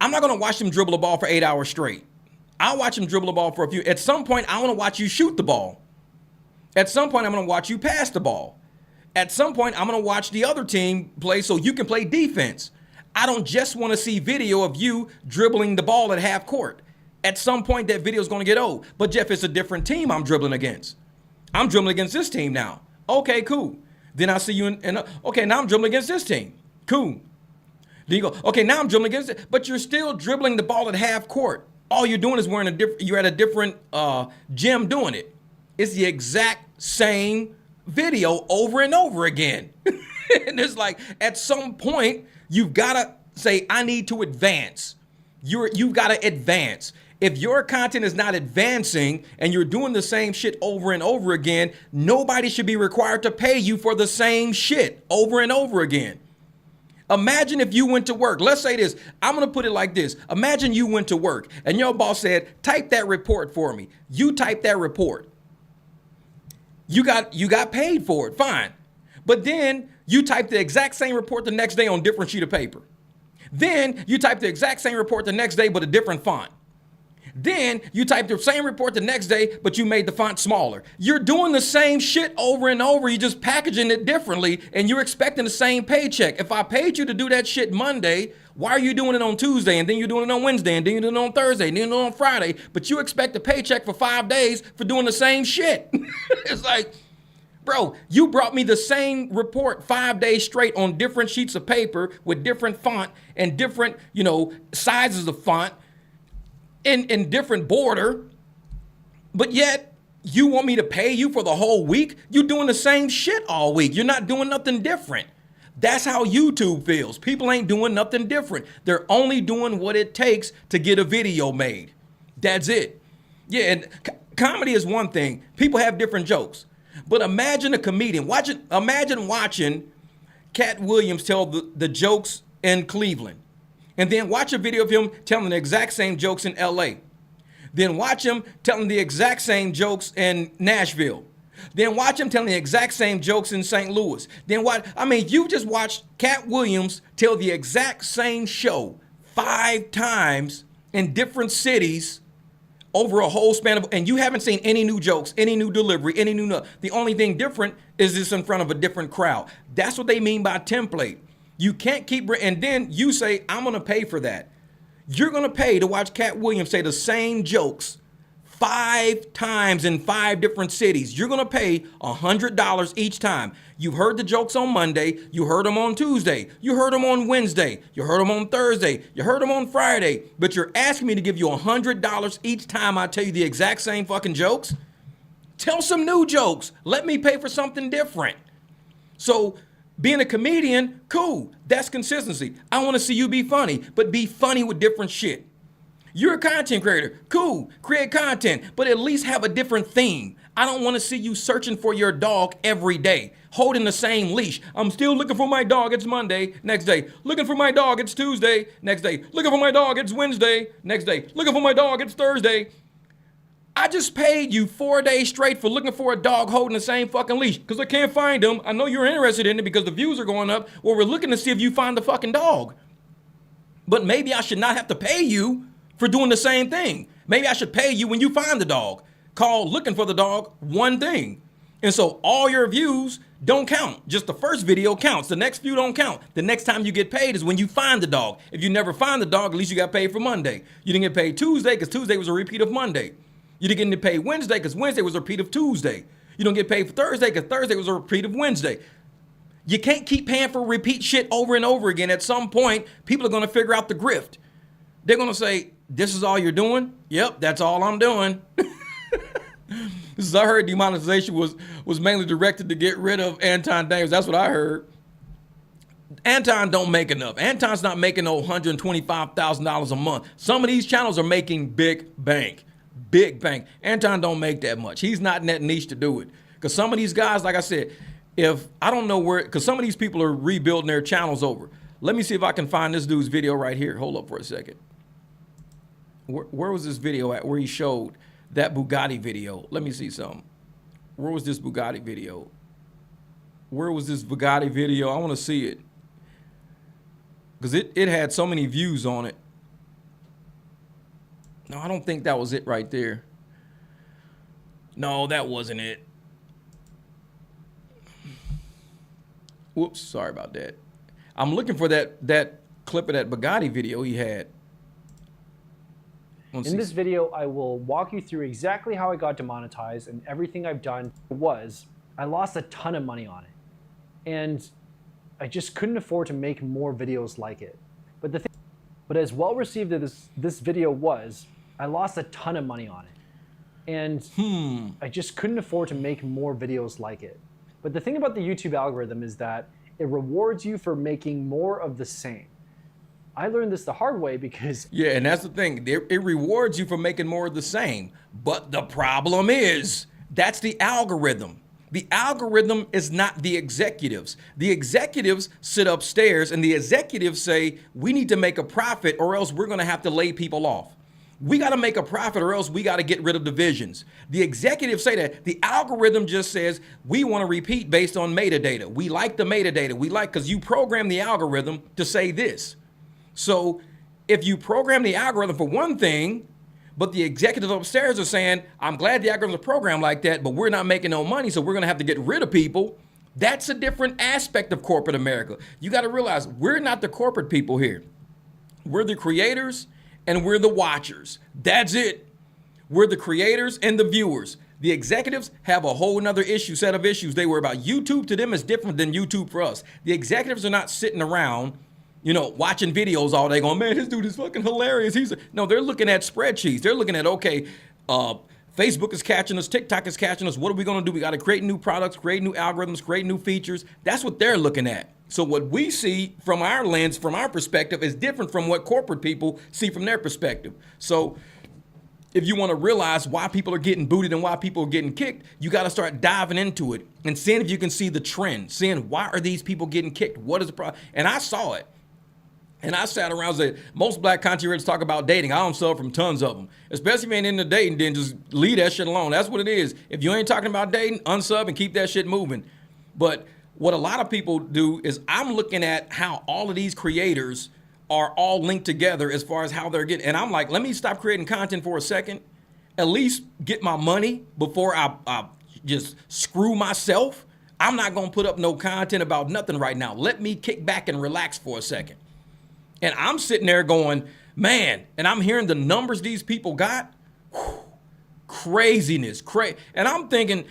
I'm not going to watch them dribble a ball for 8 hours straight. I'll watch them dribble a ball for a few. At some point, I want to watch you shoot the ball. At some point, I'm going to watch you pass the ball. At some point, I'm going to watch the other team play so you can play defense. I don't just want to see video of you dribbling the ball at half court. At some point, that video is going to get old. But Jeff, it's a different team I'm dribbling against. I'm dribbling against this team now. Okay, cool. Then I see you okay, now I'm dribbling against this team. Cool. Then you go, okay, now I'm dribbling against it. But you're still dribbling the ball at half court. All you're doing is you're at a different gym doing it. It's the exact same video over and over again. And it's like, at some point, you've got to say, I need to advance. You've got to advance. If your content is not advancing and you're doing the same shit over and over again, nobody should be required to pay you for the same shit over and over again. Imagine if you went to work. Let's say this. I'm going to put it like this. Imagine you went to work and your boss said, type that report for me. You type that report. You got paid for it. Fine. But then you type the exact same report the next day on a different sheet of paper. Then you type the exact same report the next day, but a different font. Then you type the same report the next day, but you made the font smaller. You're doing the same shit over and over. You're just packaging it differently, and you're expecting the same paycheck. If I paid you to do that shit Monday, why are you doing it on Tuesday, and then you're doing it on Wednesday, and then you're doing it on Thursday, and then you're doing it on Friday, but you expect a paycheck for 5 days for doing the same shit? It's like, bro, you brought me the same report 5 days straight on different sheets of paper with different font and different, sizes of font in different border, but yet you want me to pay you for the whole week? You're doing the same shit all week. You're not doing nothing different. That's how YouTube feels. People ain't doing nothing different. They're only doing what it takes to get a video made. That's it. Yeah, and comedy is one thing. People have different jokes. But imagine a comedian. Imagine watching Cat Williams tell the jokes in Cleveland. And then watch a video of him telling the exact same jokes in LA. Then watch him telling the exact same jokes in Nashville. Then watch him telling the exact same jokes in St. Louis. You just watched Cat Williams tell the exact same show 5 times in different cities over a whole span of, and you haven't seen any new jokes, any new delivery, the only thing different is this in front of a different crowd. That's what they mean by template. You can't keep, and then you say, I'm going to pay for that. You're going to pay to watch Cat Williams say the same jokes 5 times in 5 different cities. You're going to pay $100 each time. You heard the jokes on Monday. You heard them on Tuesday. You heard them on Wednesday. You heard them on Thursday. You heard them on Friday. But you're asking me to give you $100 each time I tell you the exact same fucking jokes? Tell some new jokes. Let me pay for something different. So being a comedian, cool. That's consistency. I want to see you be funny, but be funny with different shit. You're a content creator. Cool. Create content, but at least have a different theme. I don't want to see you searching for your dog every day, holding the same leash. I'm still looking for my dog. It's Monday. Next day. Looking for my dog. It's Tuesday. Next day. Looking for my dog. It's Wednesday. Next day. Looking for my dog. It's Thursday. I just paid you 4 days straight for looking for a dog holding the same fucking leash because I can't find him. I know you're interested in it because the views are going up. Well, we're looking to see if you find the fucking dog. But maybe I should not have to pay you for doing the same thing. Maybe I should pay you when you find the dog. Call looking for the dog one thing. And so all your views don't count. Just the first video counts. The next few don't count. The next time you get paid is when you find the dog. If you never find the dog, at least you got paid for Monday. You didn't get paid Tuesday because Tuesday was a repeat of Monday. You didn't get paid Wednesday because Wednesday was a repeat of Tuesday. You don't get paid for Thursday because Thursday was a repeat of Wednesday. You can't keep paying for repeat shit over and over again. At some point, people are going to figure out the grift. They're going to say, this is all you're doing? Yep, that's all I'm doing. This is, I heard demonetization was mainly directed to get rid of Anton Daniels. That's what I heard. Anton don't make enough. Anton's not making no $125,000 a month. Some of these channels are making big bank. Big bank. Anton don't make that much. He's not in that niche to do it. Because some of these guys, like I said, if I don't know where, because some of these people are rebuilding their channels over. Let me see if I can find this dude's video right here. Hold up for a second. Where was this video at where he showed that Bugatti video? Let me see something. Where was this Bugatti video? Where was this Bugatti video? I want to see it. Because it had so many views on it. No, I don't think that was it right there. No, that wasn't it. Whoops, sorry about that. I'm looking for that clip of that Bugatti video he had. In this video, I will walk you through exactly how I got demonetized, and everything I've done was I lost a ton of money on it. And I just couldn't afford to make more videos like it. But as well received as this video was, I lost a ton of money on it. And I just couldn't afford to make more videos like it. But the thing about the YouTube algorithm is that it rewards you for making more of the same. I learned this the hard way because... Yeah, and that's the thing. It rewards you for making more of the same. But the problem is, that's the algorithm. The algorithm is not the executives. The executives sit upstairs and the executives say, we need to make a profit or else we're going to have to lay people off. We got to make a profit or else we got to get rid of divisions. The executives say that. The algorithm just says, we want to repeat based on metadata. We like the metadata. We like, because you program the algorithm to say this. So if you program the algorithm for one thing, but the executives upstairs are saying, I'm glad the algorithms are programmed like that, but we're not making no money, so we're going to have to get rid of people. That's a different aspect of corporate America. You got to realize we're not the corporate people here. We're the creators and we're the watchers. That's it. We're the creators and the viewers. The executives have a whole nother set of issues they worry about. YouTube to them is different than YouTube for us. The executives are not sitting around, you know, watching videos all day going, man, this dude is fucking hilarious. No, they're looking at spreadsheets. They're looking at, okay, Facebook is catching us, TikTok is catching us. What are we going to do? We got to create new products, create new algorithms, create new features. That's what they're looking at. So what we see from our lens, from our perspective, is different from what corporate people see from their perspective. So if you want to realize why people are getting booted and why people are getting kicked, you got to start diving into it and seeing if you can see the trend, seeing why are these people getting kicked? What is the problem? And I saw it. And I sat around and said, most black content creators talk about dating. I don't suffer from tons of them. Especially if you ain't into dating, then just leave that shit alone. That's what it is. If you ain't talking about dating, unsub and keep that shit moving. But what a lot of people do is I'm looking at how all of these creators are all linked together as far as how they're getting. And I'm like, let me stop creating content for a second. At least get my money before I just screw myself. I'm not going to put up no content about nothing right now. Let me kick back and relax for a second. And I'm sitting there going, man, and I'm hearing the numbers these people got. Whew, craziness. And I'm thinking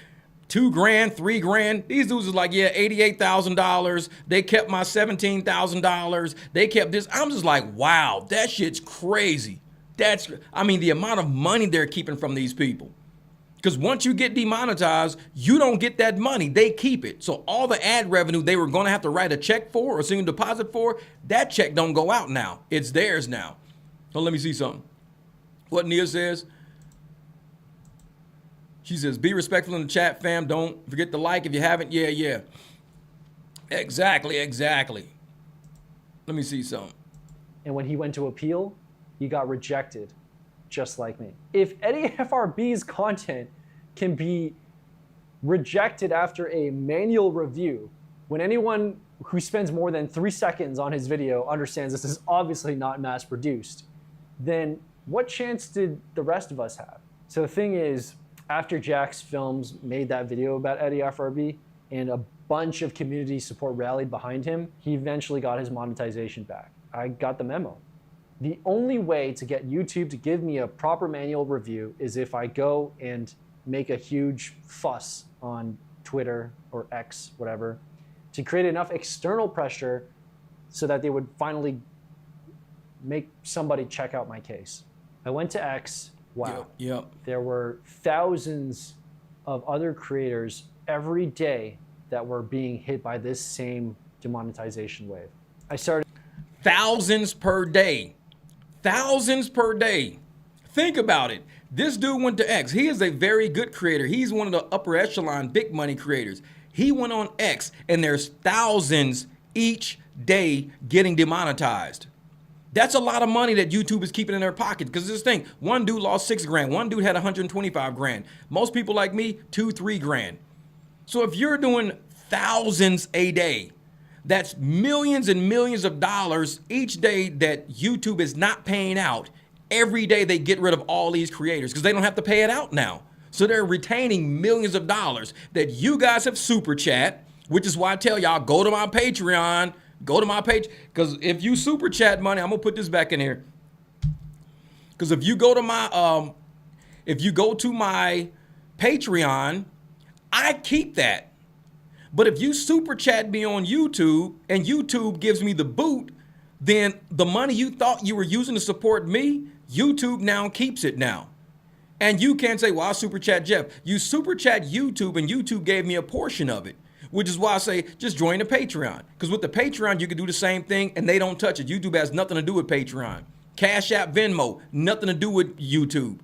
$2 grand, $3 grand. These dudes is like, yeah, $88,000. They kept my $17,000. They kept this. I'm just like, wow, that shit's crazy. I mean, the amount of money they're keeping from these people. Because once you get demonetized, you don't get that money. They keep it. So all the ad revenue they were going to have to write a check for or send a deposit for, that check don't go out now. It's theirs now. So let me see something. What Nia says. She says, be respectful in the chat, fam. Don't forget to like if you haven't. Yeah. Exactly. Let me see something. And when he went to appeal, he got rejected. Just like me. If Eddie FRB's content can be rejected after a manual review, when anyone who spends more than 3 seconds on his video understands this is obviously not mass produced, then what chance did the rest of us have? So the thing is, after Jack's Films made that video about Eddie FRB and a bunch of community support rallied behind him, he eventually got his monetization back. I got the memo. The only way to get YouTube to give me a proper manual review is if I go and make a huge fuss on Twitter or X, whatever, to create enough external pressure so that they would finally make somebody check out my case. I went to X. Wow. Yep. There were thousands of other creators every day that were being hit by this same demonetization wave. I started thousands per day. Thousands per day. Think about it. This dude went to X. He is a very good creator. He's one of the upper echelon big money creators. He went on X and there's thousands each day getting demonetized. That's a lot of money that YouTube is keeping in their pocket. Because this thing, one dude lost 6 grand. One dude had 125 grand. Most people like me, 2-3 grand. So if you're doing thousands a day, that's millions and millions of dollars each day that YouTube is not paying out. Every day they get rid of all these creators because they don't have to pay it out now. So they're retaining millions of dollars that you guys have super chat, which is why I tell y'all, go to my Patreon, go to my page. Because if you super chat money, I'm gonna put this back in here. Because if you go to my Patreon, I keep that. But if you super chat me on YouTube and YouTube gives me the boot, then the money you thought you were using to support me, YouTube now keeps it now. And you can't say, well, I super chat Jeff. You super chat YouTube and YouTube gave me a portion of it, which is why I say just join the Patreon. Because with the Patreon, you can do the same thing and they don't touch it. YouTube has nothing to do with Patreon. Cash App, Venmo, nothing to do with YouTube.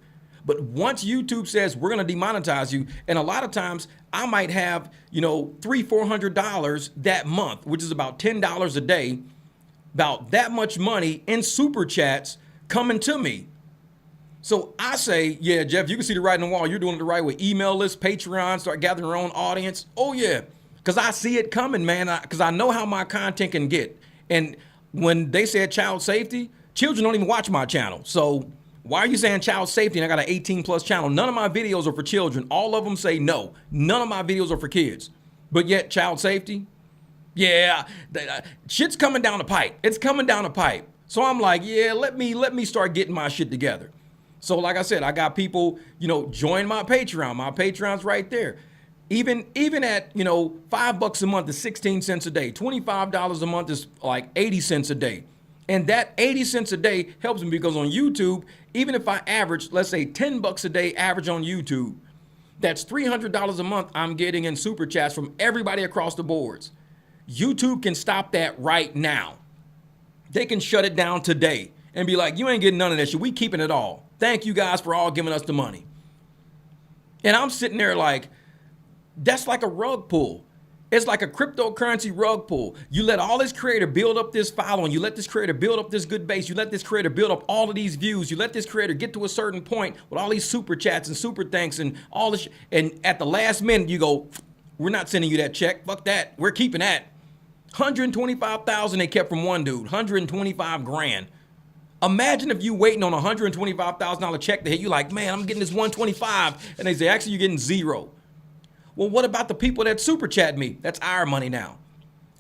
But once YouTube says we're going to demonetize you, and a lot of times I might have, $300-400 that month, which is about $10 a day, about that much money in super chats coming to me. So I say, yeah, Jeff, you can see the writing on the wall. You're doing it the right way. Email list, Patreon, start gathering your own audience. Oh, yeah, because I see it coming, man, because I know how my content can get. And when they said child safety, children don't even watch my channel. So why are you saying child safety and I got an 18+ channel? None of my videos are for children. All of them say no. None of my videos are for kids. But yet child safety? Yeah, shit's coming down the pipe. It's coming down the pipe. So I'm like, yeah, let me start getting my shit together. So like I said, I got people, join my Patreon. My Patreon's right there. Even at, $5 a month is 16 cents a day. $25 a month is like 80 cents a day. And that 80 cents a day helps me because on YouTube, even if I average, let's say $10 a day average on YouTube, that's $300 a month I'm getting in super chats from everybody across the boards. YouTube can stop that right now. They can shut it down today and be like, you ain't getting none of that shit. We keeping it all. Thank you guys for all giving us the money. And I'm sitting there like, that's like a rug pull. It's like a cryptocurrency rug pull. You let all this creator build up this following. You let this creator build up this good base. You let this creator build up all of these views. You let this creator get to a certain point with all these super chats and super thanks and all this. And at the last minute, you go, we're not sending you that check. Fuck that. We're keeping that. 125,000 they kept from one dude. 125 grand. Imagine if you waiting on a $125,000 check to hit you like, man, I'm getting this 125. And they say, actually, you're getting 0. Well, what about the people that super chat me? That's our money now.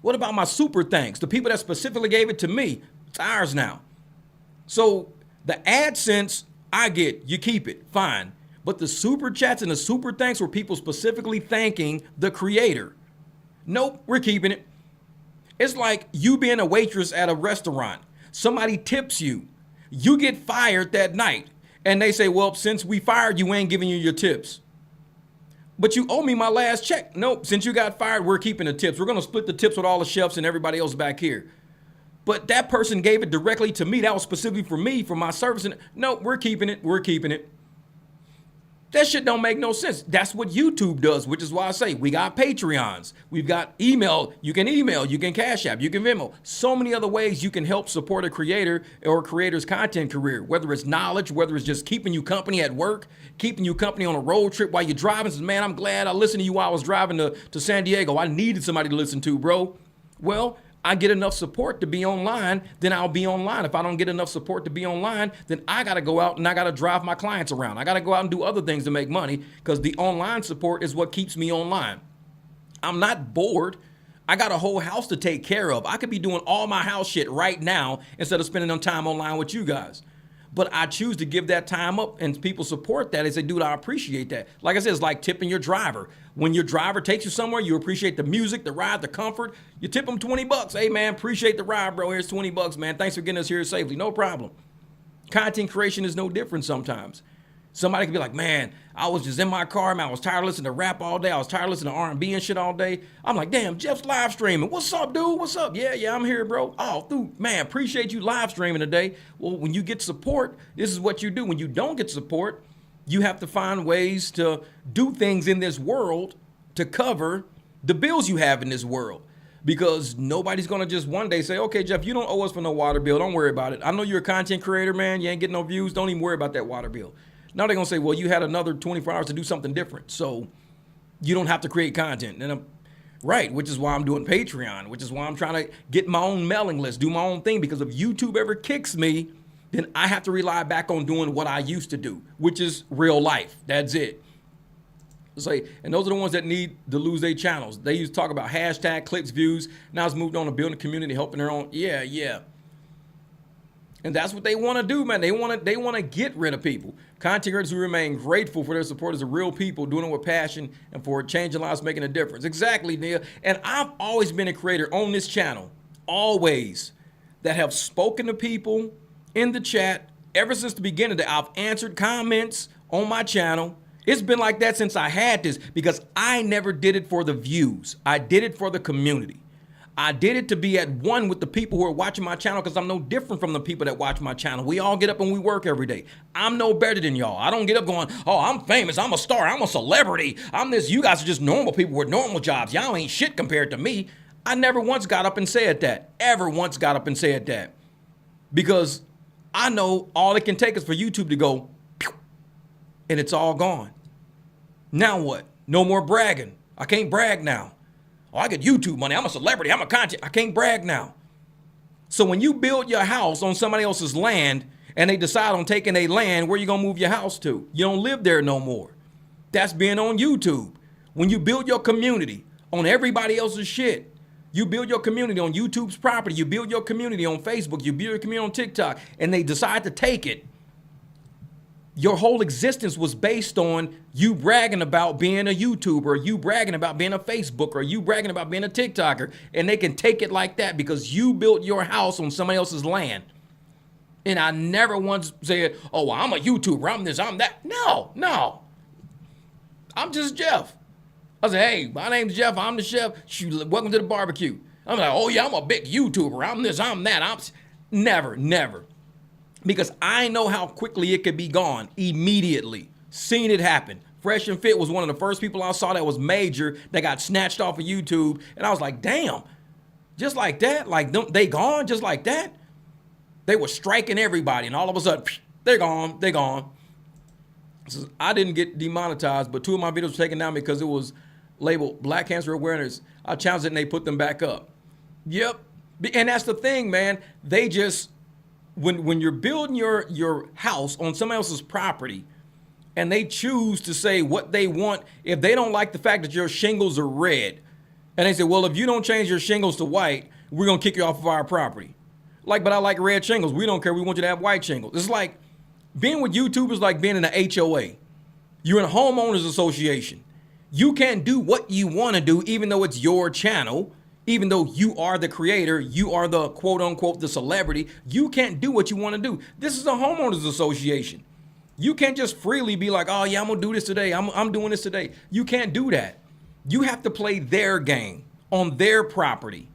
What about my super thanks? The people that specifically gave it to me, it's ours now. So the AdSense I get, you keep it, fine. But the super chats and the super thanks were people specifically thanking the creator. Nope, we're keeping it. It's like you being a waitress at a restaurant. Somebody tips you. You get fired that night. And they say, well, since we fired you, we ain't giving you your tips. But you owe me my last check. Nope, since you got fired, we're keeping the tips. We're going to split the tips with all the chefs and everybody else back here. But that person gave it directly to me. That was specifically for me, for my service. And nope, we're keeping it. We're keeping it. That shit don't make no sense. That's what YouTube does, which is why I say we got Patreons. We've got email. You can Cash App, you can Venmo. So many other ways you can help support a creator or a creator's content career, whether it's knowledge, whether it's just keeping you company at work, keeping you company on a road trip while you're driving. Says, man, I'm glad I listened to you while I was driving to San Diego. I needed somebody to listen to, bro. Well, I get enough support to be online, then I'll be online. If I don't get enough support to be online, then I got to go out and I got to drive my clients around. I got to go out and do other things to make money because the online support is what keeps me online. I'm not bored. I got a whole house to take care of. I could be doing all my house shit right now instead of spending time online with you guys. But I choose to give that time up, and people support that. They say, dude, I appreciate that. Like I said, it's like tipping your driver. When your driver takes you somewhere, you appreciate the music, the ride, the comfort. You tip them $20. Hey, man, appreciate the ride, bro. Here's $20, man. Thanks for getting us here safely. No problem. Content creation is no different sometimes. Somebody can be like, man, I was just in my car, man. I was tired of listening to rap all day. I was tired of listening to R&B and shit all day. I'm like, damn, Jeff's live streaming. What's up, dude? What's up? Yeah, I'm here, bro. Oh, dude, man, appreciate you live streaming today. Well, when you get support, this is what you do. When you don't get support, you have to find ways to do things in this world to cover the bills you have in this world. Because nobody's going to just one day say, okay, Jeff, you don't owe us for no water bill. Don't worry about it. I know you're a content creator, man. You ain't getting no views. Don't even worry about that water bill. Now they're going to say, well, you had another 24 hours to do something different, so you don't have to create content. And right, which is why I'm doing Patreon, which is why I'm trying to get my own mailing list, do my own thing, because if YouTube ever kicks me, then I have to rely back on doing what I used to do, which is real life. That's it. And those are the ones that need to lose their channels. They used to talk about hashtag, clicks, views. Now it's moved on to building a community, helping their own. Yeah. And that's what they want to do, man. They want to get rid of people. Content creators who remain grateful for their supporters are real people doing it with passion and for changing lives, making a difference. Exactly, Neil. And I've always been a creator on this channel, always, that have spoken to people in the chat ever since the beginning. That I've answered comments on my channel. It's been like that since I had this, because I never did it for the views. I did it for the community. I did it to be at one with the people who are watching my channel, because I'm no different from the people that watch my channel. We all get up and we work every day. I'm no better than y'all. I don't get up going, oh, I'm famous, I'm a star, I'm a celebrity, I'm this. You guys are just normal people with normal jobs. Y'all ain't shit compared to me. I never once got up and said that. Ever once got up and said that. Because I know all it can take is for YouTube to go, pew, and it's all gone. Now what? No more bragging. I can't brag now. Oh, I get YouTube money. I'm a celebrity. I'm a content. I can't brag now. So when you build your house on somebody else's land and they decide on taking a land, where you going to move your house to? You don't live there no more. That's being on YouTube. When you build your community on everybody else's shit, you build your community on YouTube's property. You build your community on Facebook. You build your community on TikTok, and they decide to take it. Your whole existence was based on you bragging about being a YouTuber, you bragging about being a Facebooker, you bragging about being a TikToker, and they can take it like that because you built your house on somebody else's land. And I never once said, oh, well, I'm a YouTuber, I'm this, I'm that. No. I'm just Jeff. I said, hey, my name's Jeff, I'm the chef. Shoot, welcome to the barbecue. I'm like, oh yeah, I'm a big YouTuber, I'm this, I'm that. Never. Because I know how quickly it could be gone immediately. Seen it happen. Fresh and Fit was one of the first people I saw that was major that got snatched off of YouTube. And I was like, damn, just like that? Like they gone just like that? They were striking everybody and all of a sudden, they're gone. So I didn't get demonetized, but 2 of my videos were taken down because it was labeled Black Cancer Awareness. I challenged it and they put them back up. Yep. And that's the thing, man. They just... When you're building your house on somebody else's property and they choose to say what they want, if they don't like the fact that your shingles are red, and they say, well, if you don't change your shingles to white, we're going to kick you off of our property. Like, but I like red shingles. We don't care. We want you to have white shingles. It's like being with YouTube is like being in an HOA. You're in a homeowners association. You can't do what you want to do, even though it's your channel. Even though you are the creator, you are the quote unquote the celebrity, you can't do what you want to do. This is a homeowners association. You can't just freely be like, oh yeah, I'm gonna do this today. I'm doing this today. You can't do that. You have to play their game on their property.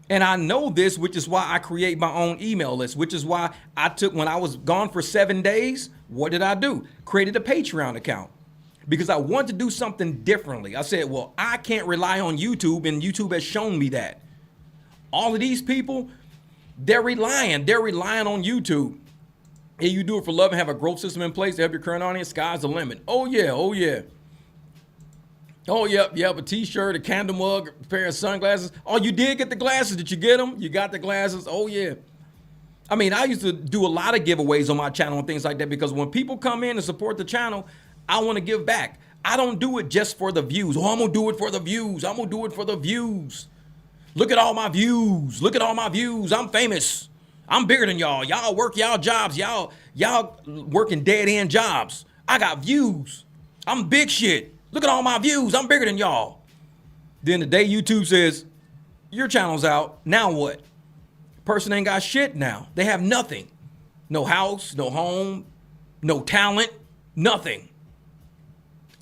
And I know this, which is why I create my own email list, which is why when I was gone for 7 days, what did I do? Created a Patreon account. Because I wanted to do something differently. I said, well, I can't rely on YouTube, and YouTube has shown me that. All of these people, they're relying on YouTube. And you do it for love and have a growth system in place to help your current audience, sky's the limit. Oh yeah. Oh, yep, a t-shirt, a candle mug, a pair of sunglasses. Oh, you did get the glasses. Did you get them? You got the glasses? Oh, yeah. I mean, I used to do a lot of giveaways on my channel and things like that because when people come in and support the channel, I want to give back. I don't do it just for the views. Oh, I'm going to do it for the views. I'm going to do it for the views. Look at all my views. Look at all my views. I'm famous. I'm bigger than y'all. Y'all work y'all jobs. Y'all working dead end jobs. I got views. I'm big shit. Look at all my views. I'm bigger than y'all. Then the day YouTube says, your channel's out, now what? Person ain't got shit now. They have nothing. No house, no home, no talent, nothing.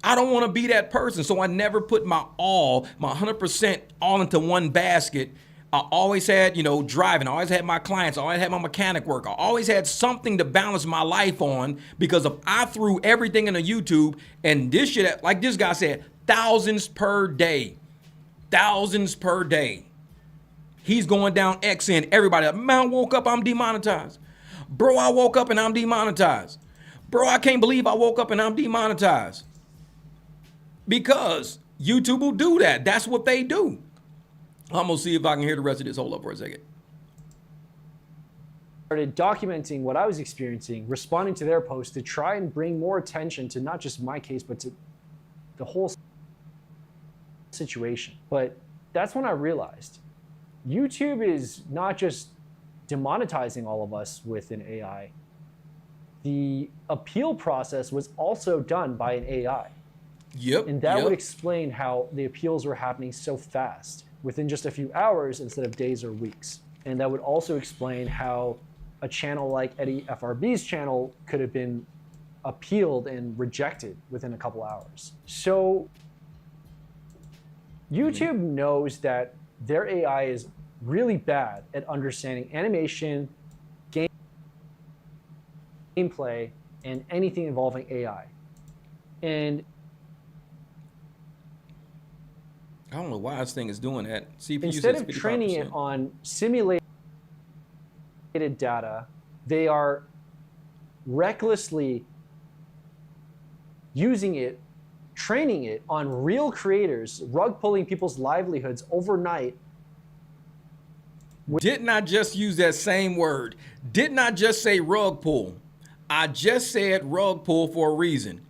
I don't want to be that person, so I never put my 100% all into one basket. I always had, driving. I always had my clients. I always had my mechanic work. I always had something to balance my life on, because if I threw everything into YouTube and this shit, like this guy said, thousands per day. Thousands per day. He's going down XN. Everybody, man, I woke up, I'm demonetized. Bro, I woke up and I'm demonetized. Bro, I can't believe I woke up and I'm demonetized. Because YouTube will do that. That's what they do. I'm going to see if I can hear the rest of this. Hold up for a second. Started documenting what I was experiencing, responding to their posts to try and bring more attention to not just my case, but to the whole situation. But that's when I realized YouTube is not just demonetizing all of us with an AI. The appeal process was also done by an AI. Yep. And that would explain how the appeals were happening so fast, within just a few hours instead of days or weeks. And that would also explain how a channel like Eddie FRB's channel could have been appealed and rejected within a couple hours. So YouTube knows that their AI is really bad at understanding animation, gameplay, and anything involving AI. And I don't know why this thing is doing that. CPU instead says of 55%. training it on simulated data, they are recklessly using it, training it on real creators, rug pulling people's livelihoods overnight. Didn't I just use that same word? Didn't I just say rug pull? I just said rug pull for a reason.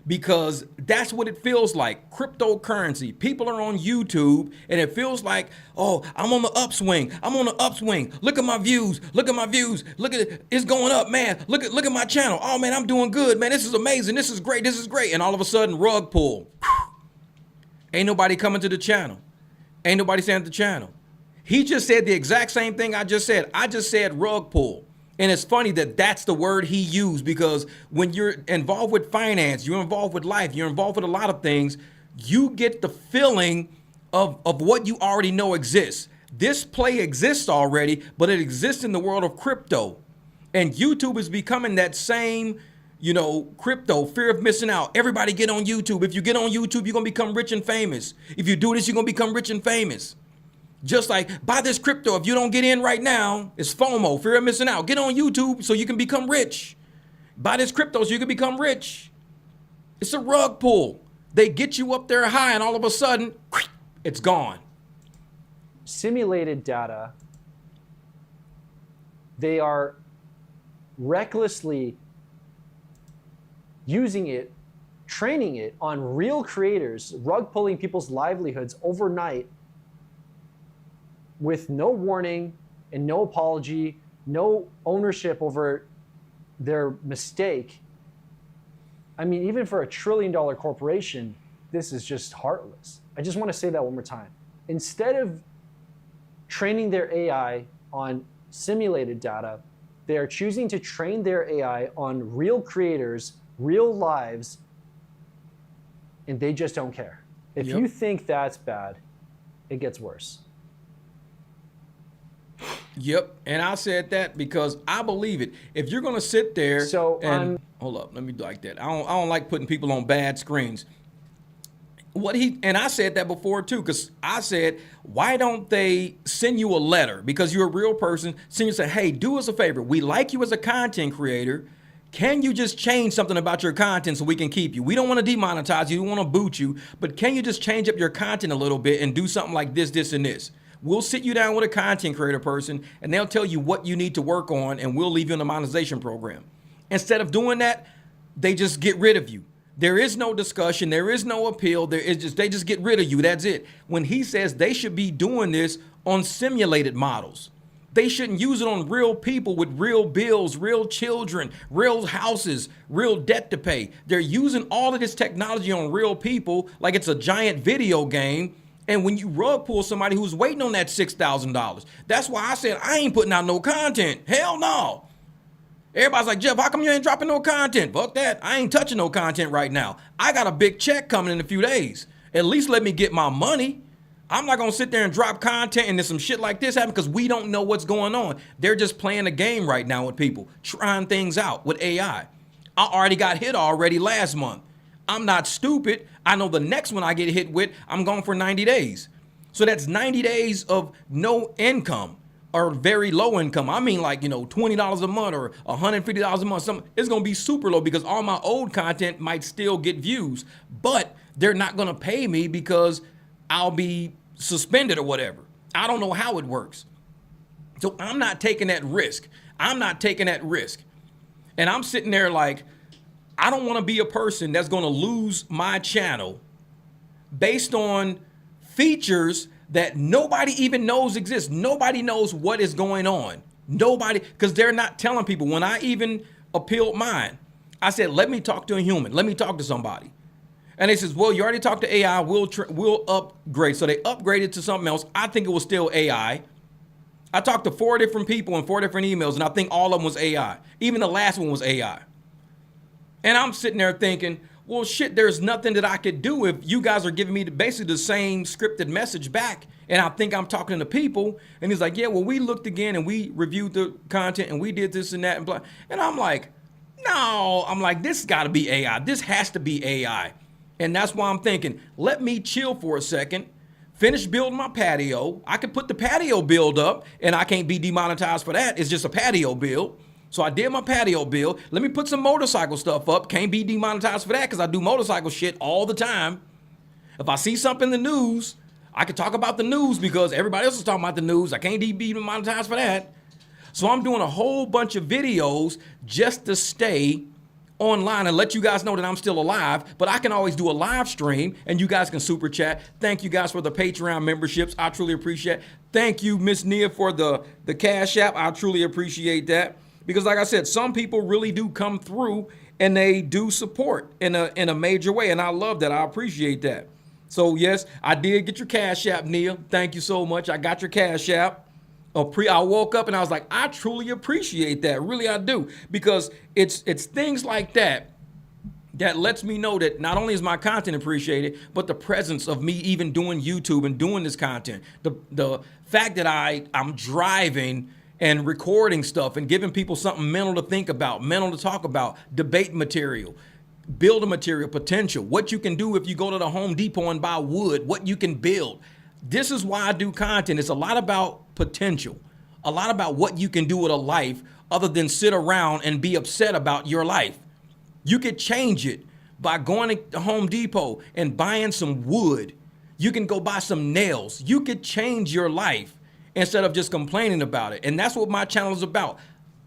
Because that's what it feels like. Cryptocurrency. People are on YouTube and it feels like, oh, I'm on the upswing. I'm on the upswing. Look at my views. Look at my views. Look at it. It's going up, man. Look at my channel. Oh man, I'm doing good, man. This is amazing. This is great. This is great. And all of a sudden, rug pull. Ain't nobody coming to the channel. Ain't nobody staying at the channel. He just said the exact same thing I just said. I just said rug pull. And it's funny that that's the word he used, because when you're involved with finance, you're involved with life, you're involved with a lot of things, you get the feeling of what you already know exists. This play exists already, but it exists in the world of crypto. And YouTube is becoming that same, crypto, fear of missing out. Everybody get on YouTube. If you get on YouTube, you're going to become rich and famous. If you do this, you're going to become rich and famous. Just like, buy this crypto. If you don't get in right now, it's FOMO, fear of missing out. Get on YouTube so you can become rich. Buy this crypto so you can become rich. It's a rug pull. They get you up there high and all of a sudden, it's gone. Simulated data, they are recklessly using it, training it on real creators, rug pulling people's livelihoods overnight, with no warning and no apology, no ownership over their mistake. I mean, even for $1 trillion corporation, this is just heartless. I just want to say that one more time. Instead of training their AI on simulated data, they are choosing to train their AI on real creators, real lives, and they just don't care. If you think that's bad, it gets worse. Yep, and I said that because I believe it. If you're gonna sit there, hold up, let me do like that. I don't like putting people on bad screens. And I said that before too, because I said, why don't they send you a letter? Because you're a real person, send you say, hey, do us a favor. We like you as a content creator. Can you just change something about your content so we can keep you? We don't want to demonetize you, we want to boot you, but can you just change up your content a little bit and do something like this, this, and this? We'll sit you down with a content creator person and they'll tell you what you need to work on and we'll leave you in the monetization program. Instead of doing that, they just get rid of you. There is no discussion. There is no appeal. They just get rid of you. That's it. When he says they should be doing this on simulated models, They shouldn't use it on real people with real bills, real children, real houses, real debt to pay. They're using all of this technology on real people like it's a giant video game. And when you rug pull somebody who's waiting on that $6,000, that's why I said I ain't putting out no content. Hell no. Everybody's like, Jeff, how come you ain't dropping no content? Fuck that. I ain't touching no content right now. I got a big check coming in a few days. At least let me get my money. I'm not going to sit there and drop content and then some shit like this happen because we don't know what's going on. They're just playing a game right now with people, trying things out with AI. I already got hit already last month. I'm not stupid. I know the next one I get hit with, I'm going for 90 days. So that's 90 days of no income or very low income. I mean like, $20 a month or $150 a month. It's going to be super low because all my old content might still get views, but they're not going to pay me because I'll be suspended or whatever. I don't know how it works. So I'm not taking that risk. And I'm sitting there like, I don't want to be a person that's going to lose my channel based on features that nobody even knows exist. Nobody knows what is going on. Nobody, because they're not telling people. When I even appealed mine, I said, let me talk to a human. Let me talk to somebody. And they says, well, you already talked to AI. We'll upgrade. So they upgraded to something else. I think it was still AI. I talked to 4 different people in 4 different emails, and I think all of them was AI. Even the last one was AI. And I'm sitting there thinking, well, shit, there's nothing that I could do if you guys are giving me basically the same scripted message back. And I think I'm talking to people. And he's like, yeah, well, we looked again and we reviewed the content and we did this and that and blah. And I'm like, no, this got to be AI. This has to be AI. And that's why I'm thinking, let me chill for a second, finish building my patio. I could put the patio build up and I can't be demonetized for that. It's just a patio build. So I did my patio build. Let me put some motorcycle stuff up. Can't be demonetized for that because I do motorcycle shit all the time. If I see something in the news, I can talk about the news because everybody else is talking about the news. I can't be demonetized for that. So I'm doing a whole bunch of videos just to stay online and let you guys know that I'm still alive, but I can always do a live stream and you guys can super chat. Thank you guys for the Patreon memberships. I truly appreciate it. Thank you, Miss Nia, for the Cash App. I truly appreciate that because like I said, some people really do come through and they do support in a major way. And I love that. I appreciate that. So yes, I did get your Cash App, Nia. Thank you so much. I got your Cash App. I woke up and I was like, I truly appreciate that. Really, I do. Because it's things like that that lets me know that not only is my content appreciated, but the presence of me even doing YouTube and doing this content. The fact that I'm driving and recording stuff and giving people something mental to think about, mental to talk about, debate material, building material, potential, what you can do if you go to the Home Depot and buy wood, what you can build. This is why I do content. It's a lot about potential, a lot about what you can do with a life other than sit around and be upset about your life. You could change it by going to Home Depot and buying some wood. You can go buy some nails. You could change your life instead of just complaining about it. And that's what my channel is about.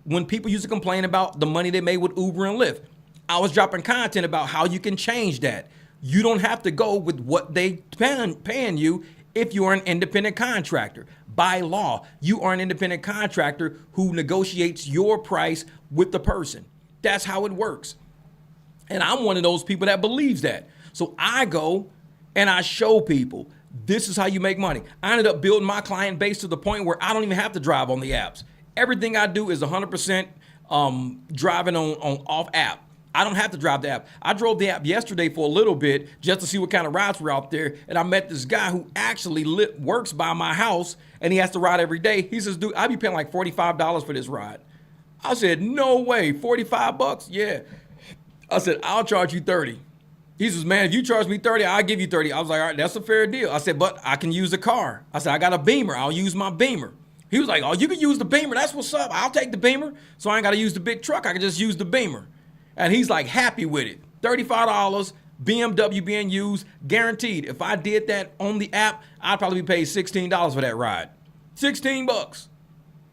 When people used to complain about the money they made with Uber and Lyft, I was dropping content about how you can change that. You don't have to go with what they paying you. If you are an independent contractor, by law, you are an independent contractor who negotiates your price with the person. That's how it works. And I'm one of those people that believes that. So I go and I show people, this is how you make money. I ended up building my client base to the point where I don't even have to drive on the apps. Everything I do is 100% driving on off app. I don't have to drive the app. I drove the app yesterday for a little bit just to see what kind of rides were out there. And I met this guy who actually works by my house and he has to ride every day. He says, dude, I'd be paying like $45 for this ride. I said, no way, 45 bucks? Yeah. I said, I'll charge you 30. He says, man, if you charge me 30, I'll give you 30. I was like, all right, that's a fair deal. I said, but I can use the car. I said, I got a Beamer. I'll use my Beamer. He was like, oh, you can use the Beamer. That's what's up. I'll take the Beamer. So I ain't got to use the big truck. I can just use the Beamer. And he's like happy with it. $35, BMW being used, guaranteed. If I did that on the app, I'd probably be paid $16 for that ride. 16 bucks.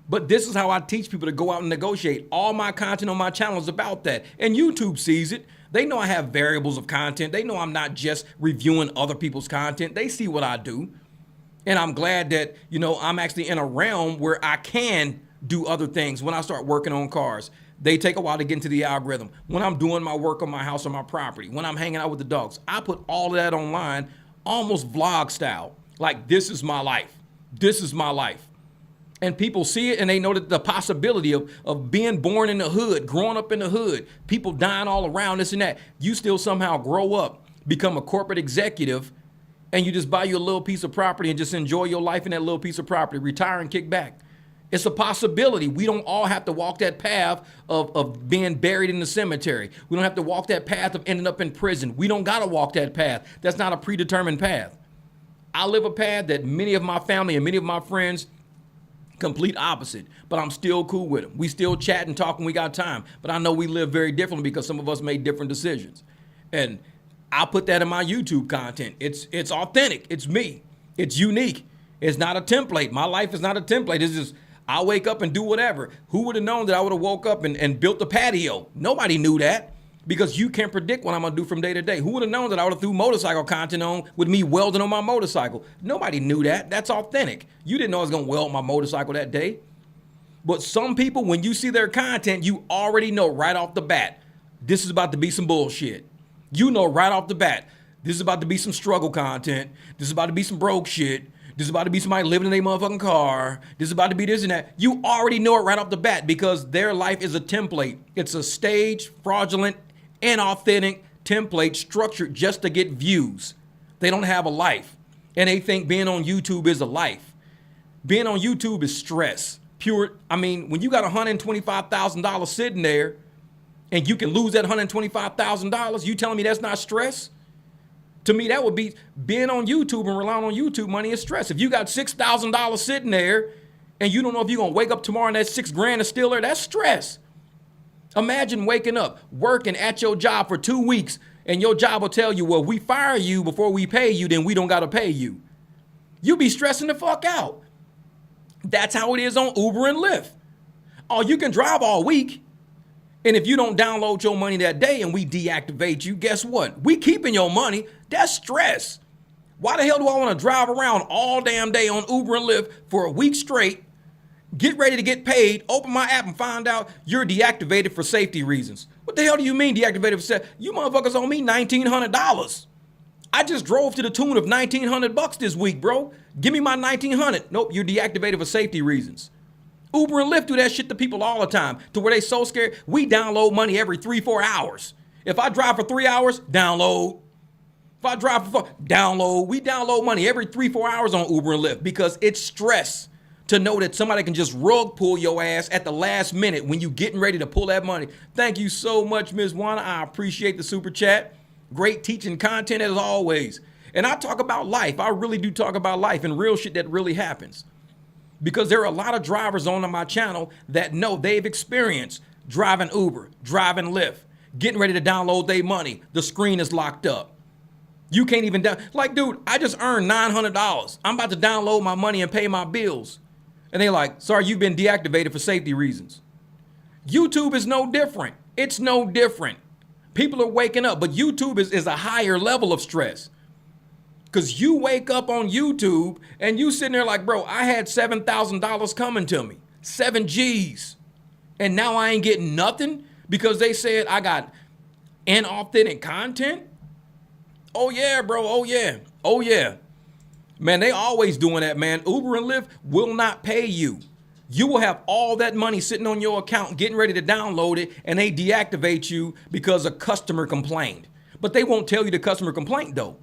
But this is how I teach people to go out and negotiate. All my content on my channel is about that. And YouTube sees it. They know I have variables of content. They know I'm not just reviewing other people's content. They see what I do. And I'm glad that, you know, I'm actually in a realm where I can do other things. When I start working on cars, they take a while to get into the algorithm. When I'm doing my work on my house or my property, when I'm hanging out with the dogs, I put all of that online, almost vlog style. Like, this is my life. This is my life. And people see it and they know that the possibility of being born in the hood, growing up in the hood, people dying all around, this and that. You still somehow grow up, become a corporate executive, and you just buy you a little piece of property and just enjoy your life in that little piece of property, retire and kick back. It's a possibility. We don't all have to walk that path of being buried in the cemetery. We don't have to walk that path of ending up in prison. We don't got to walk that path. That's not a predetermined path. I live a path that many of my family and many of my friends complete opposite, but I'm still cool with them. We still chat and talk when we got time, but I know we live very differently because some of us made different decisions. And I put that in my YouTube content. It's authentic. It's me. It's unique. It's not a template. My life is not a template. It's just, I wake up and do whatever. Who would have known that I would have woke up and built a patio? Nobody knew that, because you can't predict what I'm gonna do from day to day. Who would have known that I would have threw motorcycle content on with me welding on my motorcycle? Nobody knew that. That's authentic. You didn't know I was gonna weld my motorcycle that day. But some people, when you see their content, you already know right off the bat, this is about to be some bullshit. You know right off the bat, this is about to be some struggle content. This is about to be some broke shit. This is about to be somebody living in their motherfucking car. This is about to be this and that. You already know it right off the bat because their life is a template. It's a staged, fraudulent, inauthentic template structured just to get views. They don't have a life. And they think being on YouTube is a life. Being on YouTube is stress. Pure. I mean, when you got $125,000 sitting there and you can lose that $125,000, you telling me that's not stress? To me, that would be being on YouTube and relying on YouTube money is stress. If you got $6,000 sitting there and you don't know if you're going to wake up tomorrow and that $6,000 is still there, that's stress. Imagine waking up, working at your job for 2 weeks, and your job will tell you, well, we fire you before we pay you, then we don't got to pay you. You'll be stressing the fuck out. That's how it is on Uber and Lyft. Oh, you can drive all week. And if you don't download your money that day and we deactivate you, guess what? We keeping your money. That's stress. Why the hell do I want to drive around all damn day on Uber and Lyft for a week straight, get ready to get paid, open my app and find out you're deactivated for safety reasons? What the hell do you mean deactivated for safety? You motherfuckers owe me $1,900. I just drove to the tune of $1,900 this week, bro. Give me my $1,900. Nope, you're deactivated for safety reasons. Uber and Lyft do that shit to people all the time to where they so scared. We download money every 3-4 hours. If I drive for 3 hours, download. If I drive for download. We download money every 3-4 hours on Uber and Lyft because it's stress to know that somebody can just rug pull your ass at the last minute when you getting ready to pull that money. Thank you so much, Ms. Juana. I appreciate the super chat. Great teaching content as always. And I talk about life. I really do talk about life and real shit that really happens. Because there are a lot of drivers on my channel that know they've experienced driving Uber, driving Lyft, getting ready to download their money. The screen is locked up. You can't even like, dude, I just earned $900. I'm about to download my money and pay my bills. And they're like, sorry, you've been deactivated for safety reasons. YouTube is no different. It's no different. People are waking up, but YouTube is a higher level of stress. Because you wake up on YouTube and you sitting there like, bro, I had $7,000 coming to me, 7 G's. And now I ain't getting nothing because they said I got inauthentic content. Oh yeah, bro. Oh yeah. Oh yeah. Man, they always doing that, man. Uber and Lyft will not pay you. You will have all that money sitting on your account getting ready to download it and they deactivate you because a customer complained. But they won't tell you the customer complaint though.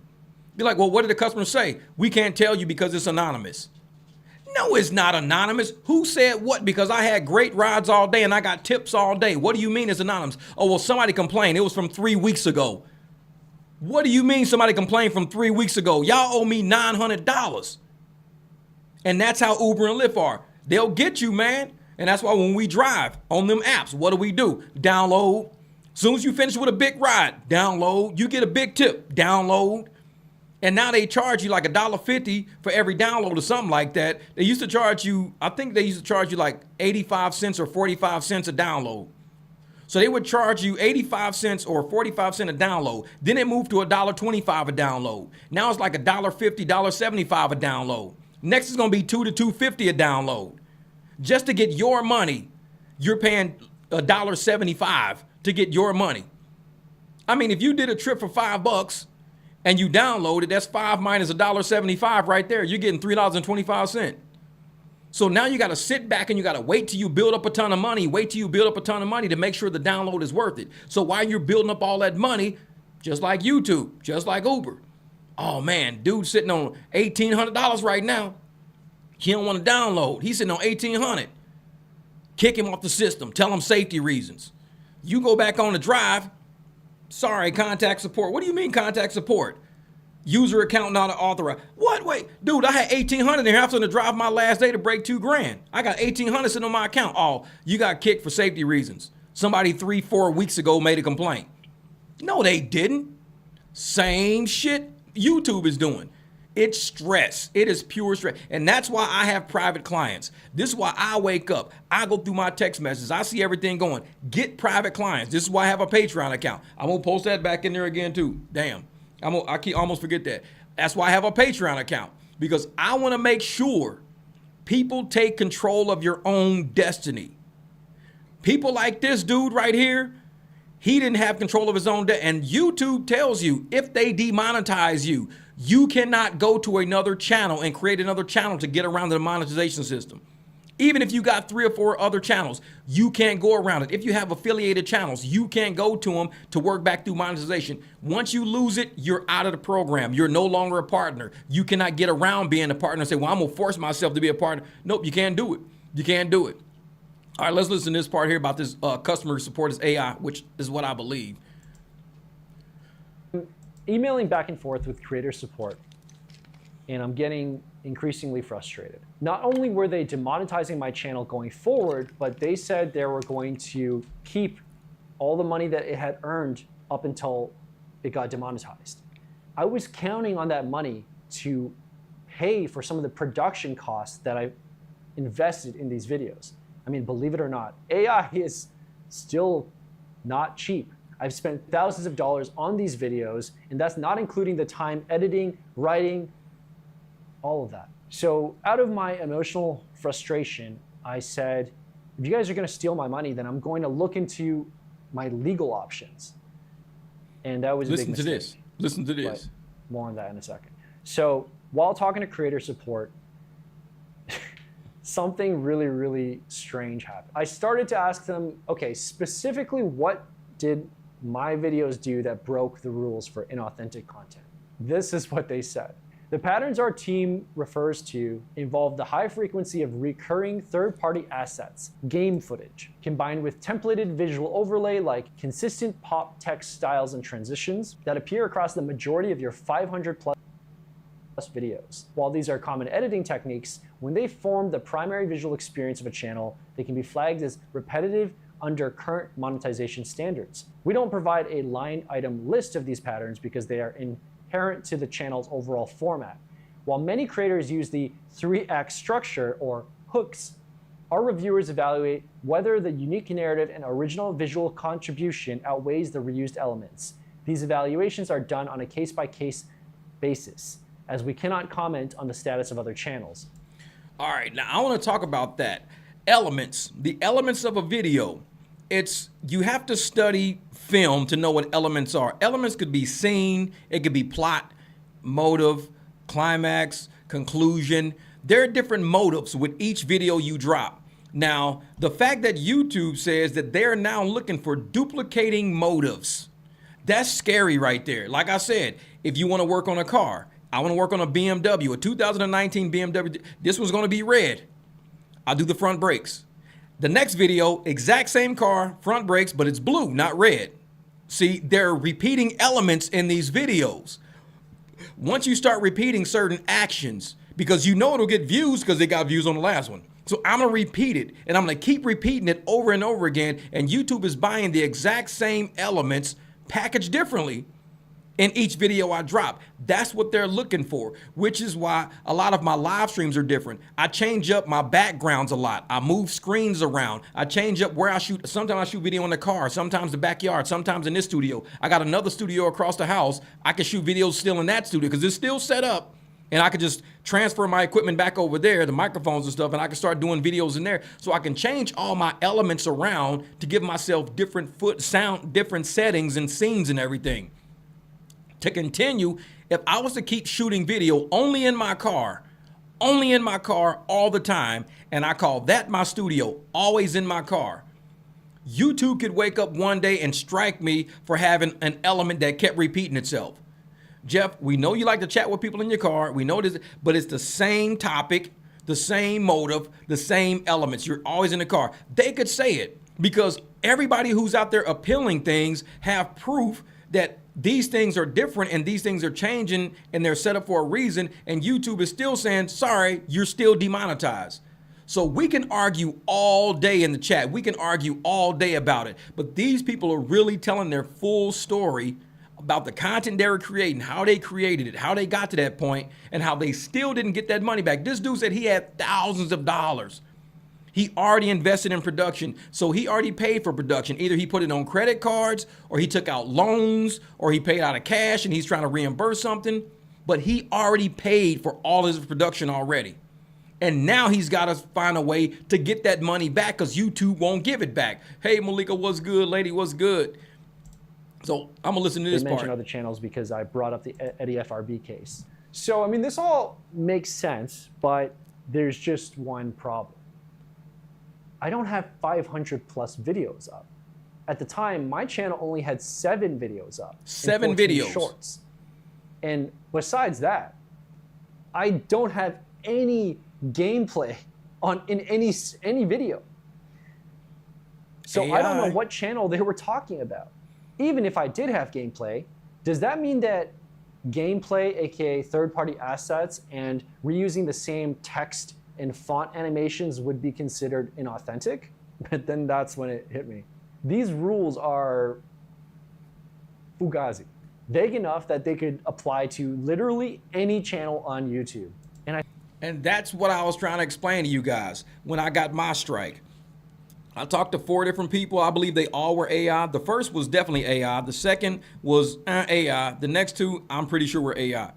Be like, well, what did the customer say? We can't tell you because it's anonymous. No, it's not anonymous. Who said what? Because I had great rides all day and I got tips all day. What do you mean it's anonymous? Oh, well, somebody complained. It was from 3 weeks ago. What do you mean somebody complained from 3 weeks ago? Y'all owe me $900. And that's how Uber and Lyft are. They'll get you, man. And that's why when we drive on them apps, what do? Download. As soon as you finish with a big ride, download. You get a big tip, download. And now they charge you like $1.50 for every download or something like that. They used to charge you, I think they used to charge you like 85 cents or 45 cents a download. So they would charge you 85 cents or 45 cents a download. Then it moved to $1.25 a download. Now it's like $1.50, $1.75 a download. Next is going to be $2 to $2.50 a download. Just to get your money, you're paying $1.75 to get your money. I mean, if you did a trip for $5 and you downloaded, that's 5 minus $1.75 right there. You're getting $3.25. So now you got to sit back and you got to wait till you build up a ton of money. Wait till you build up a ton of money to make sure the download is worth it. So while you're building up all that money, just like YouTube, just like Uber, oh man, dude's sitting on $1,800 right now. He don't want to download. He's sitting on $1,800. Kick him off the system. Tell him safety reasons. You go back on the drive. Sorry, contact support. What do you mean contact support? User account not authorized. What? Wait, dude, I had $1,800 in here after the drive my last day to break $2,000. I got $1,800 sitting on my account. Oh, you got kicked for safety reasons. Somebody 3-4 weeks ago made a complaint. No, they didn't. Same shit YouTube is doing. It's stress. It is pure stress. And that's why I have private clients. This is why I wake up. I go through my text messages. I see everything going. Get private clients. This is why I have a Patreon account. I'm going to post that back in there again too. Damn. I almost forget that. That's why I have a Patreon account. Because I want to make sure people take control of your own destiny. People like this dude right here, he didn't have control of his own destiny. And YouTube tells you if they demonetize you, you cannot go to another channel and create another channel to get around the monetization system. Even if you got 3 or 4 other channels, you can't go around it. If you have affiliated channels, you can't go to them to work back through monetization. Once you lose it, you're out of the program. You're no longer a partner. You cannot get around being a partner and say, well, I'm going to force myself to be a partner. Nope, you can't do it. You can't do it. All right, let's listen to this part here about this customer support as AI, which is what I believe. Emailing back and forth with creator support, and I'm getting increasingly frustrated. Not only were they demonetizing my channel going forward, but they said they were going to keep all the money that it had earned up until it got demonetized. I was counting on that money to pay for some of the production costs that I invested in these videos. I mean, believe it or not, AI is still not cheap. I've spent thousands of dollars on these videos, and that's not including the time editing, writing, all of that. So out of my emotional frustration, I said, if you guys are going to steal my money, then I'm going to look into my legal options. And that was a big mistake. Listen to this. But more on that in a second. So while talking to creator support, something really, really strange happened. I started to ask them, okay, specifically what did my videos do that broke the rules for inauthentic content? This is what they said. The patterns our team refers to involve the high frequency of recurring third-party assets, game footage, combined with templated visual overlay like consistent pop text styles and transitions that appear across the majority of your 500 plus videos. While these are common editing techniques, when they form the primary visual experience of a channel, they can be flagged as repetitive under current monetization standards. We don't provide a line item list of these patterns because they are inherent to the channel's overall format. While many creators use the 3-act structure or hooks, our reviewers evaluate whether the unique narrative and original visual contribution outweighs the reused elements. These evaluations are done on a case-by-case basis, as we cannot comment on the status of other channels. All right, now I want to talk about that. Elements, the elements of a video. You have to study film to know what elements are. Elements could be scene, it could be plot, motive, climax, conclusion. There are different motives with each video you drop. Now, the fact that YouTube says that they're now looking for duplicating motives, that's scary right there. Like I said, if you want to work on a car, I want to work on a BMW, a 2019 BMW. This one's going to be red. I'll do the front brakes. The next video, exact same car, front brakes, but it's blue, not red. See, there are repeating elements in these videos. Once you start repeating certain actions, because you know it'll get views because they got views on the last one. So I'm going to repeat it, and I'm going to keep repeating it over and over again, and YouTube is buying the exact same elements packaged differently in each video I drop. That's what they're looking for, which is why a lot of my live streams are different. I change up my backgrounds a lot. I move screens around. I change up where I shoot. Sometimes I shoot video in the car, sometimes the backyard, sometimes in this studio. I got another studio across the house. I can shoot videos still in that studio because it's still set up And I could just transfer my equipment back over there, the microphones and stuff, and I can start doing videos in there. So I can change all my elements around to give myself different sound, different settings and scenes and everything. To continue, if I was to keep shooting video only in my car all the time, and I call that my studio, always in my car, YouTube could wake up one day and strike me for having an element that kept repeating itself. Jeff, we know you like to chat with people in your car. We know this, but it's the same topic, the same motive, the same elements. You're always in the car. They could say it because everybody who's out there appealing things have proof that these things are different and these things are changing and they're set up for a reason. And YouTube is still saying, sorry, you're still demonetized. So we can argue all day in the chat. We can argue all day about it. But these people are really telling their full story about the content they were creating, how they created it, how they got to that point, and how they still didn't get that money back. This dude said he had thousands of dollars. He already invested in production, so he already paid for production. Either he put it on credit cards, or he took out loans, or he paid out of cash and he's trying to reimburse something. But he already paid for all his production already. And now he's got to find a way to get that money back because YouTube won't give it back. Hey, Malika, what's good? Lady, what's good? So I'm gonna listen to this part. They mentioned other channels because I brought up the Eddie FRB case. So, I mean, this all makes sense, but there's just one problem. I don't have 500 plus videos up. At the time, my channel only had 7 videos up. 7 videos. Shorts. And besides that, I don't have any gameplay in any video. So AI. I don't know what channel they were talking about. Even if I did have gameplay, does that mean that gameplay, aka third-party assets, and reusing the same text and font animations would be considered inauthentic? But then that's when it hit me. These rules are fugazi, vague enough that they could apply to literally any channel on YouTube. And that's what I was trying to explain to you guys when I got my strike. I talked to 4 different people. I believe they all were AI. The first was definitely AI. The second was AI. The next 2, I'm pretty sure were AI.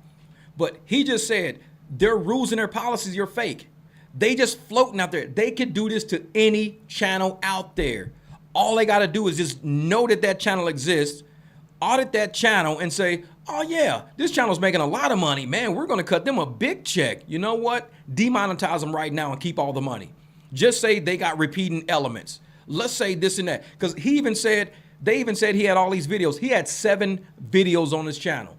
But he just said their rules and their policies are fake. They just floating out there. They could do this to any channel out there. All they got to do is just know that that channel exists, audit that channel and say, oh yeah, this channel's making a lot of money. Man, we're going to cut them a big check. You know what? Demonetize them right now and keep all the money. Just say they got repeating elements. Let's say this and that. Because they even said he had all these videos. He had 7 videos on his channel.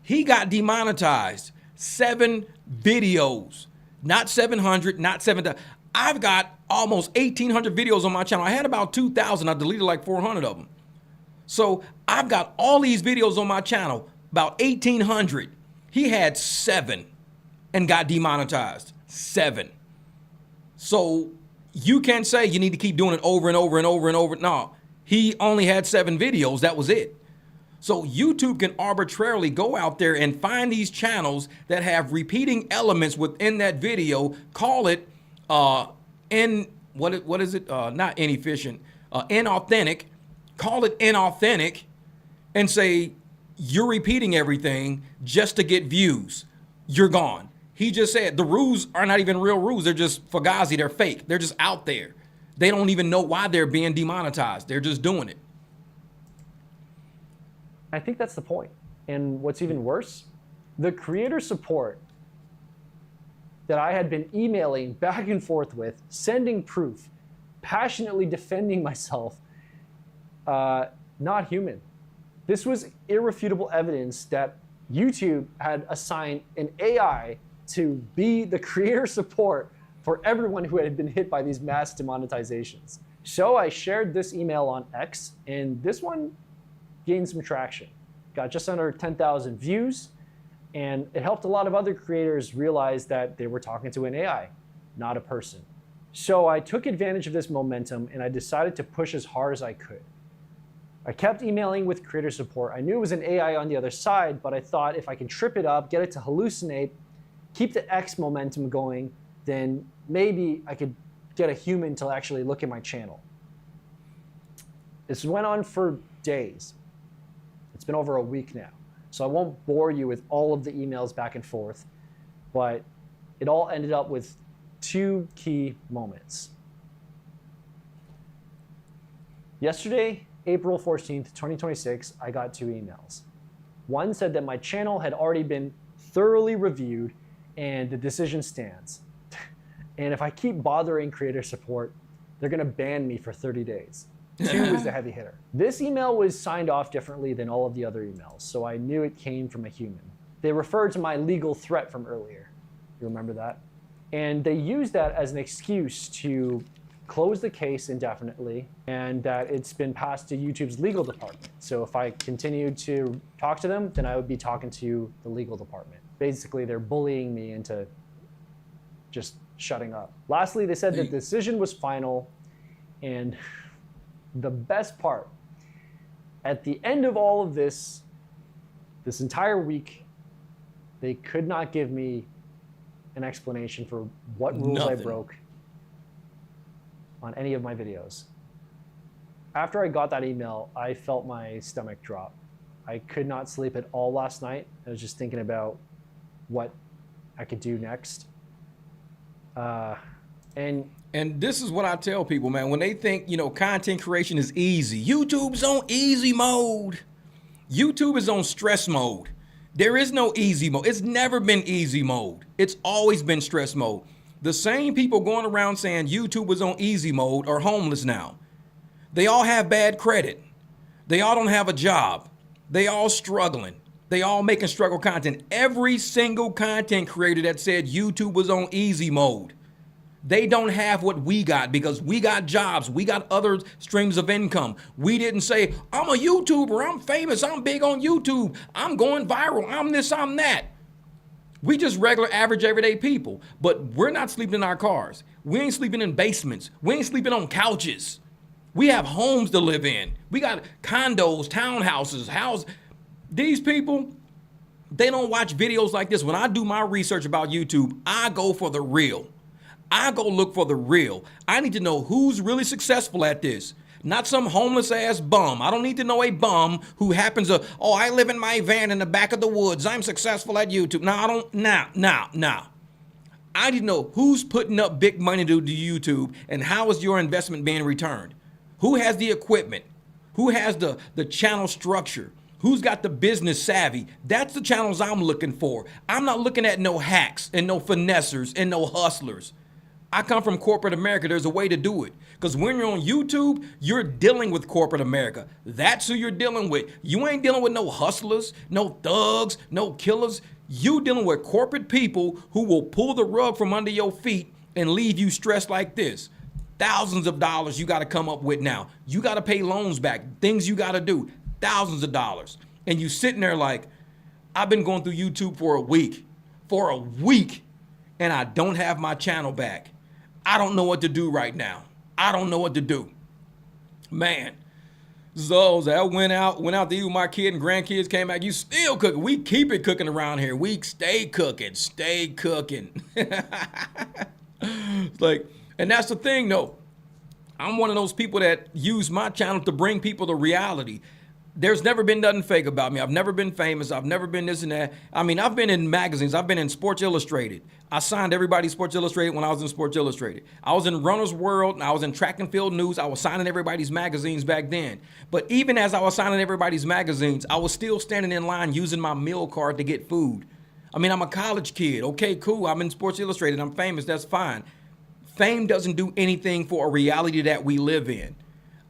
He got demonetized. 7 videos. Not 700, not 7,000. I've got almost 1,800 videos on my channel. I had about 2,000. I deleted like 400 of them. So I've got all these videos on my channel, about 1,800. He had 7 and got demonetized. 7. So you can't say you need to keep doing it over and over and over and over. No, he only had 7 videos. That was it. So YouTube can arbitrarily go out there and find these channels that have repeating elements within that video, call it not inefficient, inauthentic, call it inauthentic, and say you're repeating everything just to get views. You're gone. He just said the rules are not even real rules. They're just fugazi. They're fake. They're just out there. They don't even know why they're being demonetized. They're just doing it. I think that's the point. And what's even worse, the creator support that I had been emailing back and forth with, sending proof, passionately defending myself, not human. This was irrefutable evidence that YouTube had assigned an AI to be the creator support for everyone who had been hit by these mass demonetizations. So I shared this email on X, and this one gained some traction. Got just under 10,000 views, and it helped a lot of other creators realize that they were talking to an AI, not a person. So I took advantage of this momentum, and I decided to push as hard as I could. I kept emailing with creator support. I knew it was an AI on the other side, but I thought if I can trip it up, get it to hallucinate, keep the X momentum going, then maybe I could get a human to actually look at my channel. This went on for days. It's been over a week now. So I won't bore you with all of the emails back and forth, but it all ended up with 2 key moments. Yesterday, April 14th, 2026, I got 2 emails. One said that my channel had already been thoroughly reviewed and the decision stands. And if I keep bothering creator support, they're gonna ban me for 30 days. 2 was the heavy hitter. This email was signed off differently than all of the other emails, so I knew it came from a human. They referred to my legal threat from earlier. You remember that? And they used that as an excuse to close the case indefinitely, and that it's been passed to YouTube's legal department. So if I continued to talk to them, then I would be talking to the legal department. Basically, they're bullying me into just shutting up. Lastly, they said the decision was final, and the best part, at the end of all of this entire week, they could not give me an explanation for what rules I broke on any of my videos. After I got that email, I felt my stomach drop. I could not sleep at all last night. I was just thinking about what I could do next. And this is what I tell people, man, when they think, you know, content creation is easy. YouTube's on easy mode. YouTube is on stress mode. There is no easy mode. It's never been easy mode. It's always been stress mode. The same people going around saying YouTube was on easy mode are homeless now. They all have bad credit. They all don't have a job. They all struggling. They all making struggle content. Every single content creator that said YouTube was on easy mode, they don't have what we got because we got jobs. We got other streams of income. We didn't say, I'm a YouTuber. I'm famous. I'm big on YouTube. I'm going viral. I'm this, I'm that. We just regular, average, everyday people. But we're not sleeping in our cars. We ain't sleeping in basements. We ain't sleeping on couches. We have homes to live in. We got condos, townhouses, houses. These people, they don't watch videos like this. When I do my research about YouTube, I go for the real. I go look for the real. I need to know who's really successful at this. Not some homeless ass bum. I don't need to know a bum who happens to, oh, I live in my van in the back of the woods. I'm successful at YouTube. No, I don't, nah. I need to know who's putting up big money to YouTube and how is your investment being returned? Who has the equipment? Who has the channel structure? Who's got the business savvy? That's the channels I'm looking for. I'm not looking at no hacks and no finessers and no hustlers. I come from corporate America. There's a way to do it. Because when you're on YouTube, you're dealing with corporate America. That's who you're dealing with. You ain't dealing with no hustlers, no thugs, no killers. You dealing with corporate people who will pull the rug from under your feet and leave you stressed like this. Thousands of dollars you got to come up with now. You got to pay loans back, things you got to do, thousands of dollars. And you sitting there like, I've been going through YouTube for a week, and I don't have my channel back. I don't know what to do right now. I don't know what to do. Man, so I went out to eat with my kid and grandkids, came back. You still cooking. We keep it cooking around here. We stay cooking. Like, and that's the thing though. I'm one of those people that use my channel to bring people to reality. There's never been nothing fake about me. I've never been famous. I've never been this and that. I mean, I've been in magazines. I've been in Sports Illustrated. I signed everybody Sports Illustrated when I was in Sports Illustrated. I was in Runner's World and I was in Track and Field News. I was signing everybody's magazines back then. But even as I was signing everybody's magazines, I was still standing in line using my meal card to get food. I mean, I'm a college kid. Okay, cool. I'm in Sports Illustrated. I'm famous. That's fine. Fame doesn't do anything for a reality that we live in.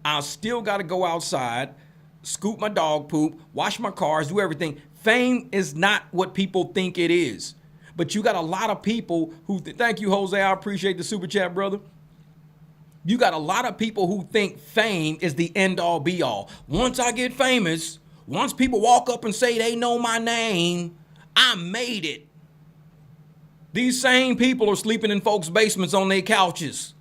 I still got to go outside, scoop my dog poop, wash my cars, do everything. Fame is not what people think it is. But you got a lot of people who, thank you, Jose, I appreciate the super chat, brother. You got a lot of people who think fame is the end all be all. Once I get famous, once people walk up and say they know my name, I made it. These same people are sleeping in folks' basements on their couches.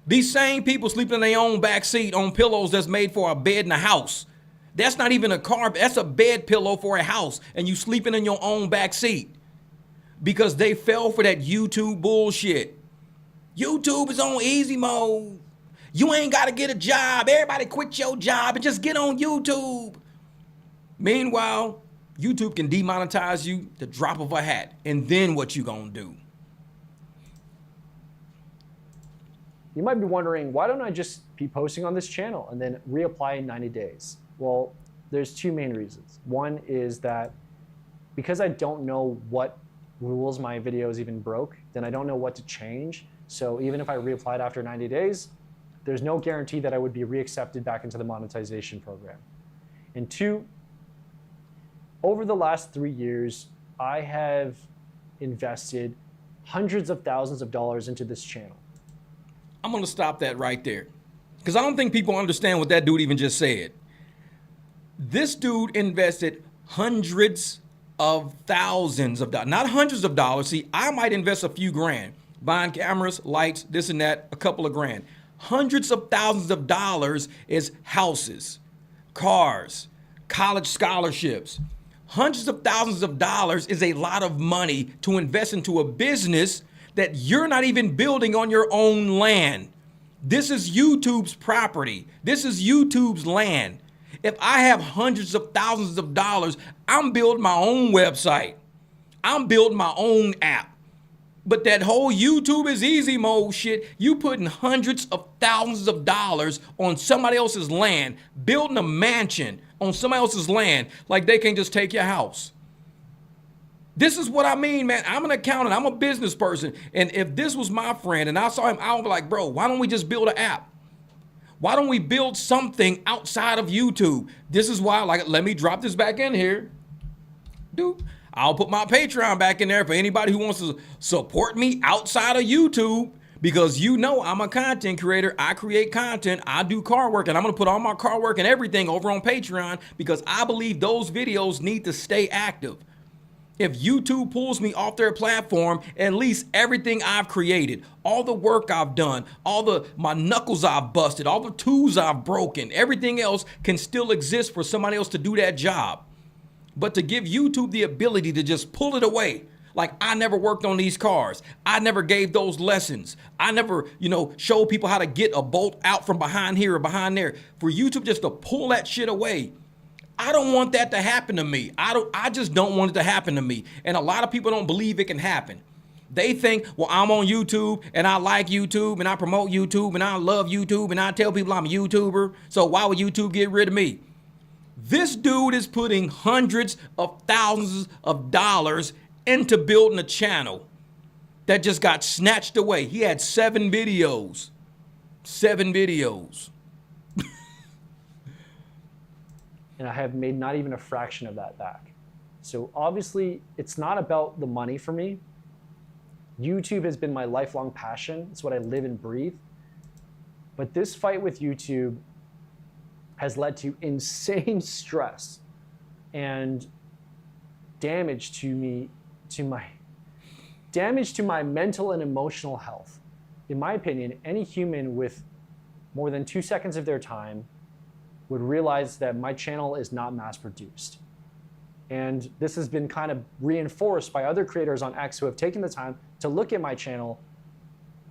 These same people sleeping in their own back seat on pillows that's made for a bed in a house. That's not even a car, that's a bed pillow for a house, and you sleeping in your own back seat. Because they fell for that YouTube bullshit. YouTube is on easy mode. You ain't got to get a job. Everybody quit your job and just get on YouTube. Meanwhile, YouTube can demonetize you the drop of a hat. And then what you gonna do? You might be wondering, why don't I just keep posting on this channel and then reapply in 90 days? Well, there's two main reasons. One is that because I don't know what rules my videos even broke, then I don't know what to change. So even if I reapplied after 90 days, there's no guarantee that I would be reaccepted back into the monetization program. And two, over the last 3 years, I have invested hundreds of thousands of dollars into this channel. I'm gonna stop that right there, because I don't think people understand what that dude even just said. This dude invested hundreds of thousands of dollars, not hundreds of dollars. See, I might invest a few grand, buying cameras, lights, this and that, a couple of grand. Hundreds of thousands of dollars is houses, cars, college scholarships. Hundreds of thousands of dollars is a lot of money to invest into a business that you're not even building on your own land. This is YouTube's property. This is YouTube's land. If I have hundreds of thousands of dollars, I'm building my own website. I'm building my own app. But that whole YouTube is easy mode shit, you putting hundreds of thousands of dollars on somebody else's land, building a mansion on somebody else's land, like they can just take your house. This is what I mean, man. I'm an accountant. I'm a business person. And if this was my friend and I saw him, I would be like, bro, why don't we just build an app? Why don't we build something outside of YouTube? This is why, like, let me drop this back in here. Dude, I'll put my Patreon back in there for anybody who wants to support me outside of YouTube, because you know I'm a content creator. I create content. I do car work, and I'm going to put all my car work and everything over on Patreon because I believe those videos need to stay active. If YouTube pulls me off their platform, at least everything I've created, all the work I've done, my knuckles I've busted, all the tools I've broken, everything else can still exist for somebody else to do that job. But to give YouTube the ability to just pull it away, like I never worked on these cars, I never gave those lessons, I never, showed people how to get a bolt out from behind here or behind there, for YouTube just to pull that shit away. I don't want that to happen to me. I just don't want it to happen to me. And a lot of people don't believe it can happen. They think, well, I'm on YouTube and I like YouTube and I promote YouTube and I love YouTube and I tell people I'm a YouTuber. So why would YouTube get rid of me? This dude is putting hundreds of thousands of dollars into building a channel that just got snatched away. He had 7 videos. 7 videos. And I have made not even a fraction of that back. So obviously, it's not about the money for me. YouTube has been my lifelong passion. It's what I live and breathe. But this fight with YouTube has led to insane stress and damage to my mental and emotional health. In my opinion, any human with more than 2 seconds of their time would realize that my channel is not mass produced. And this has been kind of reinforced by other creators on X who have taken the time to look at my channel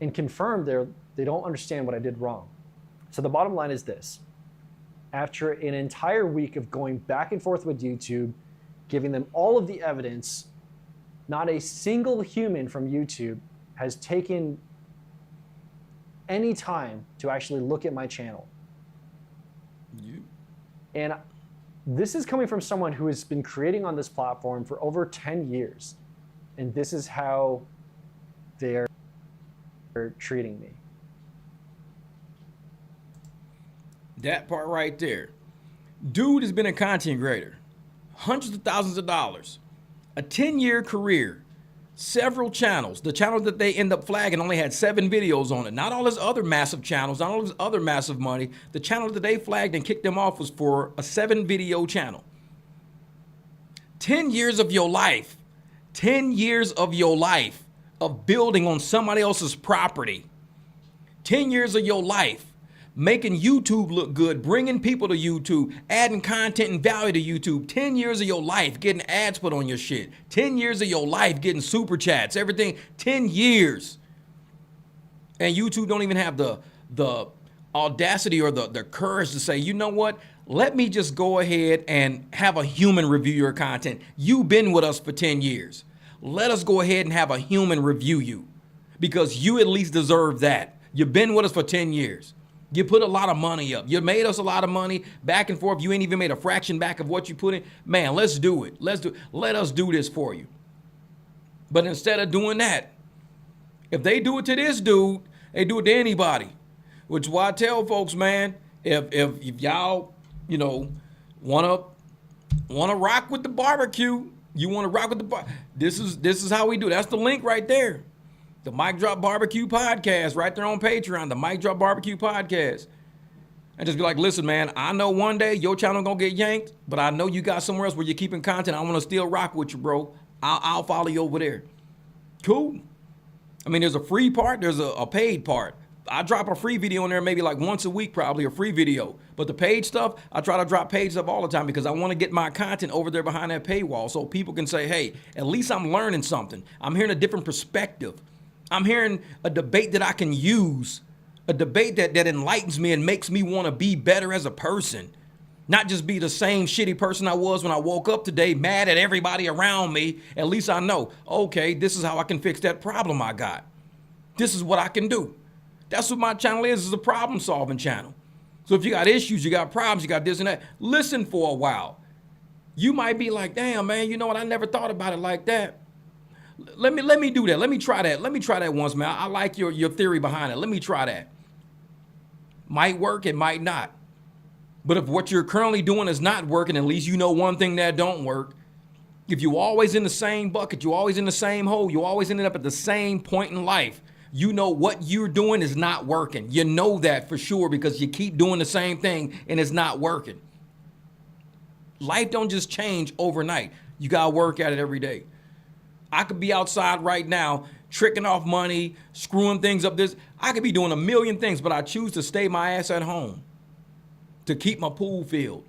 and confirm they don't understand what I did wrong. So the bottom line is this. After an entire week of going back and forth with YouTube, giving them all of the evidence, not a single human from YouTube has taken any time to actually look at my channel. And this is coming from someone who has been creating on this platform for over 10 years. And this is how they're treating me. That part right there. Dude has been a content creator. Hundreds of thousands of dollars. A 10-year career. Several channels. The channel that they end up flagging only had 7 videos on it. Not all his other massive channels, not all his other massive money. The channel that they flagged and kicked them off was for a 7-video channel. 10 years of your life. 10 years of your life of building on somebody else's property. 10 years of your life making YouTube look good, bringing people to YouTube, adding content and value to YouTube. 10 years of your life getting ads put on your shit. 10 years of your life getting super chats, everything. 10 years. And YouTube don't even have the audacity or the courage to say, you know what? let me just go ahead and have a human review your content. You've been with us for 10 years. Let us go ahead and have a human review you, because you at least deserve that. You've been with us for 10 years. You put a lot of money up. You made us a lot of money back and forth. You ain't even made a fraction back of what you put in. Man, let's do it. Let us do this for you. But instead of doing that, if they do it to this dude, they do it to anybody. Which is why I tell folks, man, if y'all, you know, wanna rock with the barbecue, you wanna rock with the this is how we do. That's the link right there. The MicDrop Barbecue Podcast right there on Patreon, the MicDrop Barbecue Podcast. And just be like, listen, man, I know one day your channel gonna get yanked, but I know you got somewhere else where you're keeping content. I wanna still rock with you, bro. I'll follow you over there. Cool. I mean, there's a free part, there's a paid part. I drop a free video in there maybe like once a week, probably a free video. But the paid stuff, I try to drop paid stuff all the time because I want to get my content over there behind that paywall so people can say, hey, at least I'm learning something. I'm hearing a different perspective. I'm hearing a debate that I can use, a debate that enlightens me and makes me want to be better as a person. Not just be the same shitty person I was when I woke up today, mad at everybody around me. At least I know, okay, this is how I can fix that problem I got. This is what I can do. That's what my channel is a problem-solving channel. So if you got issues, you got problems, you got this and that, listen for a while. You might be like, damn, man, you know what? I never thought about it like that. Let me do that. Let me try that. Let me try that once, man. I like your theory behind it. Let me try that. Might work, it might not. But if what you're currently doing is not working, at least you know one thing that don't work. If you always in the same bucket, you always in the same hole, you always ended up at the same point in life, you know what you're doing is not working. You know that for sure because you keep doing the same thing and it's not working. Life don't just change overnight. You got to work at it every day. I could be outside right now, tricking off money, screwing things up. I could be doing a million things, but I choose to stay my ass at home, to keep my pool filled,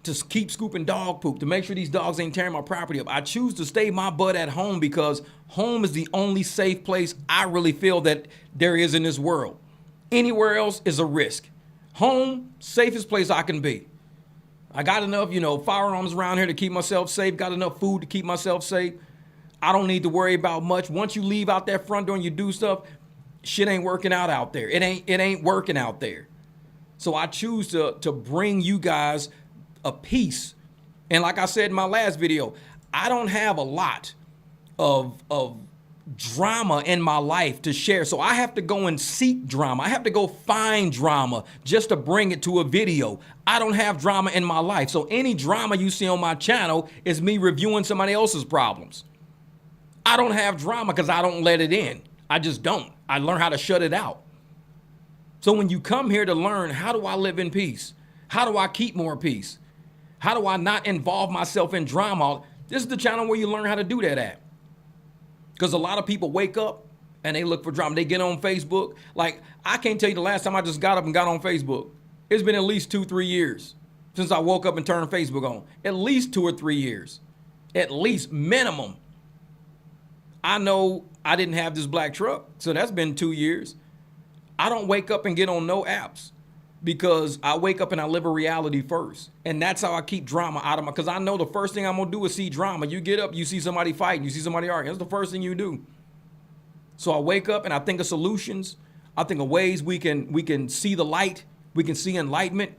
to keep scooping dog poop, to make sure these dogs ain't tearing my property up. I choose to stay my butt at home because home is the only safe place I really feel that there is in this world. Anywhere else is a risk. Home, safest place I can be. I got enough, firearms around here to keep myself safe, got enough food to keep myself safe. I don't need to worry about much. Once you leave out that front door and you do stuff, shit ain't working out there. It ain't working out there. So I choose to bring you guys a peace. And like I said in my last video, I don't have a lot of drama in my life to share. So I have to go and seek drama. I have to go find drama just to bring it to a video. I don't have drama in my life. So any drama you see on my channel is me reviewing somebody else's problems. I don't have drama because I don't let it in. I just don't. I learn how to shut it out. So when you come here to learn, how do I live in peace? How do I keep more peace? How do I not involve myself in drama? This is the channel where you learn how to do that at. Because a lot of people wake up and they look for drama. They get on Facebook. Like, I can't tell you the last time I just got up and got on Facebook. It's been at least 2-3 years since I woke up and turned Facebook on. At least 2 or 3 years. At least minimum. I know I didn't have this black truck, so that's been 2 years. I don't wake up and get on no apps because I wake up and I live a reality first. And that's how I keep drama out of because I know the first thing I'm going to do is see drama. You get up, you see somebody fighting, you see somebody arguing. That's the first thing you do. So I wake up and I think of solutions. I think of ways we can see the light. We can see enlightenment.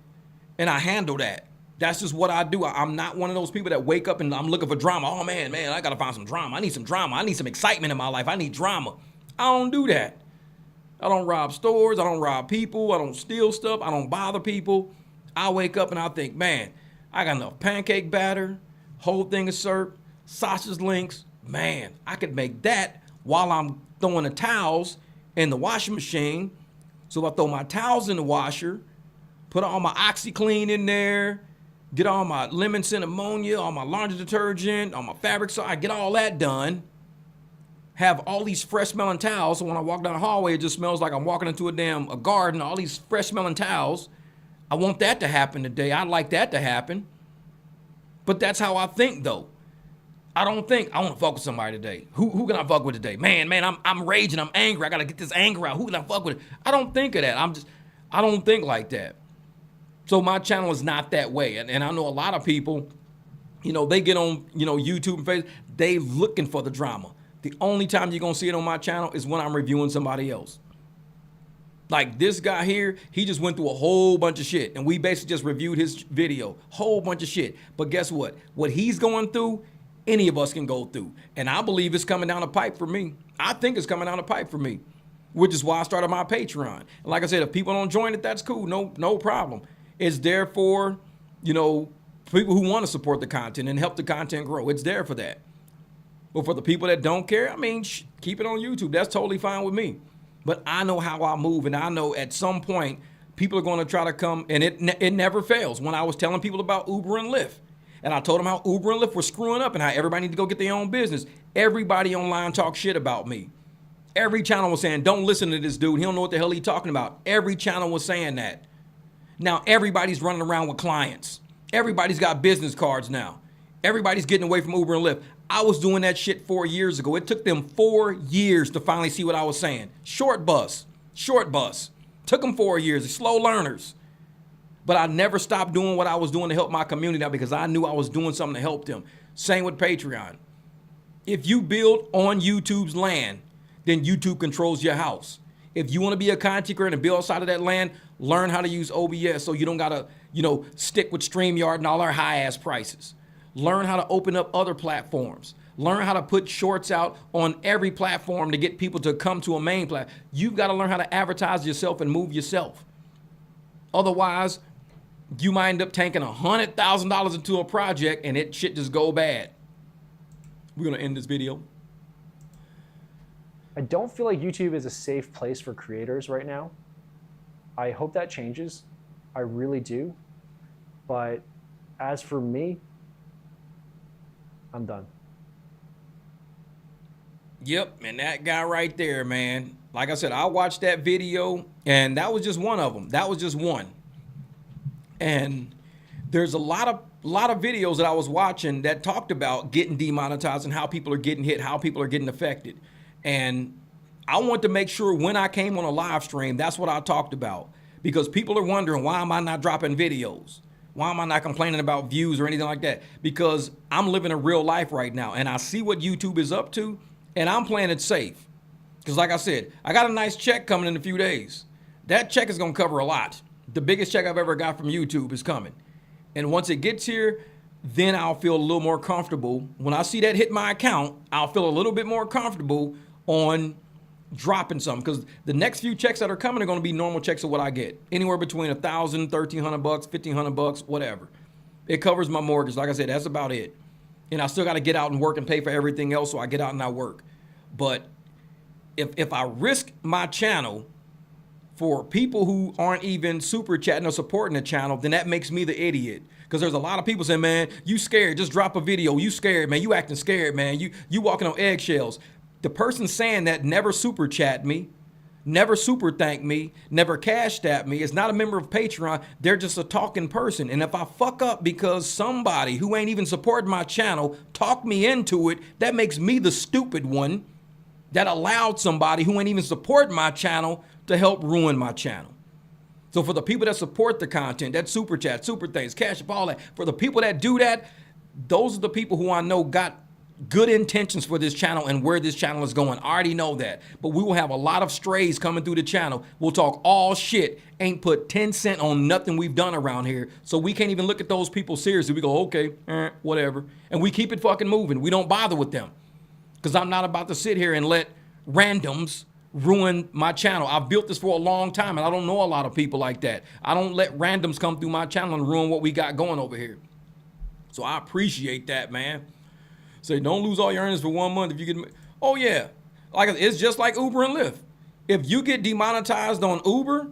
And I handle that. That's just what I do. I'm not one of those people that wake up and I'm looking for drama. Oh, man, I got to find some drama. I need some drama. I need some excitement in my life. I need drama. I don't do that. I don't rob stores. I don't rob people. I don't steal stuff. I don't bother people. I wake up and I think, man, I got enough pancake batter, whole thing of syrup, sausage links. Man, I could make that while I'm throwing the towels in the washing machine. So I throw my towels in the washer, put all my OxyClean in there, get all my lemon scent ammonia, all my laundry detergent, all my fabric. So I get all that done. Have all these fresh smelling towels. So when I walk down the hallway, it just smells like I'm walking into a garden, all these fresh smelling towels. I want that to happen today. I'd like that to happen. But that's how I think though. I don't think I want to fuck with somebody today. Who can I fuck with today? Man, I'm raging. I'm angry. I got to get this anger out. Who can I fuck with? I don't think of that. I don't think like that. So my channel is not that way. And I know a lot of people, you know, they get on, you know, YouTube and Facebook, they looking for the drama. The only time you're going to see it on my channel is when I'm reviewing somebody else. Like this guy here, he just went through a whole bunch of shit. And we basically just reviewed his video, whole bunch of shit. But guess what? What he's going through, any of us can go through. And I believe it's coming down the pipe for me. I think it's coming down the pipe for me, which is why I started my Patreon. And like I said, if people don't join it, that's cool. No problem. It's there for, you know, people who want to support the content and help the content grow. It's there for that. But for the people that don't care, I mean, keep it on YouTube. That's totally fine with me. But I know how I move, and I know at some point people are going to try to come, and it never fails. When I was telling people about Uber and Lyft, and I told them how Uber and Lyft were screwing up and how everybody need to go get their own business, everybody online talked shit about me. Every channel was saying, don't listen to this dude. He don't know what the hell he's talking about. Every channel was saying that. Now everybody's running around with clients. Everybody's got business cards now. Everybody's getting away from Uber and Lyft. I was doing that shit 4 years ago. It took them 4 years to finally see what I was saying. Short bus. Took them 4 years. They're slow learners. But I never stopped doing what I was doing to help my community out because I knew I was doing something to help them. Same with Patreon. If you build on YouTube's land, then YouTube controls your house. If you want to be a content creator and build outside of that land, learn how to use OBS so you don't got to, you know, stick with StreamYard and all our high-ass prices. Learn how to open up other platforms. Learn how to put shorts out on every platform to get people to come to a main platform. You've got to learn how to advertise yourself and move yourself. Otherwise, you might end up tanking $100,000 into a project and it shit just go bad. We're going to end this video. I don't feel like YouTube is a safe place for creators right now. I hope that changes. I really do. But as for me, I'm done. Yep, and that guy right there, man. Like I said, I watched that video, and that was just one of them. That was just one. And there's a lot of videos that I was watching that talked about getting demonetized and how people are getting hit, how people are getting affected. And I want to make sure when I came on a live stream, that's what I talked about. Because people are wondering, why am I not dropping videos? Why am I not complaining about views or anything like that? Because I'm living a real life right now, and I see what YouTube is up to, and I'm playing it safe. Because like I said, I got a nice check coming in a few days. That check is going to cover a lot. The biggest check I've ever got from YouTube is coming. And once it gets here, then I'll feel a little more comfortable. When I see that hit my account, I'll feel a little bit more comfortable on dropping some, because the next few checks that are coming are going to be normal checks of what I get. Anywhere between $1,000, $1,300, $1,500, whatever. It covers my mortgage. Like I said, that's about it. And I still got to get out and work and pay for everything else, so I get out and I work. But if I risk my channel for people who aren't even super chatting or supporting the channel, then that makes me the idiot. Because there's a lot of people saying, man, you scared, just drop a video. You scared, man. You acting scared, man. You walking on eggshells. The person saying that never super chat me, never super thank me, never cashed at me, is not a member of Patreon. They're just a talking person. And if I fuck up because somebody who ain't even supporting my channel talked me into it, that makes me the stupid one that allowed somebody who ain't even supporting my channel to help ruin my channel. So for the people that support the content, that super chat, super thanks, cash up, all that, for the people that do that, those are the people who I know got good intentions for this channel and where this channel is going. I already know that. But we will have a lot of strays coming through the channel. We'll talk all shit, ain't put 10 cents on nothing we've done around here. So we can't even look at those people seriously. We go, okay, whatever. And we keep it fucking moving. We don't bother with them. Because I'm not about to sit here and let randoms ruin my channel. I've built this for a long time, and I don't know a lot of people like that. I don't let randoms come through my channel and ruin what we got going over here. So I appreciate that, man. Say, don't lose all your earnings for 1 month if you get. Oh yeah, like it's just like Uber and Lyft. If you get demonetized on Uber,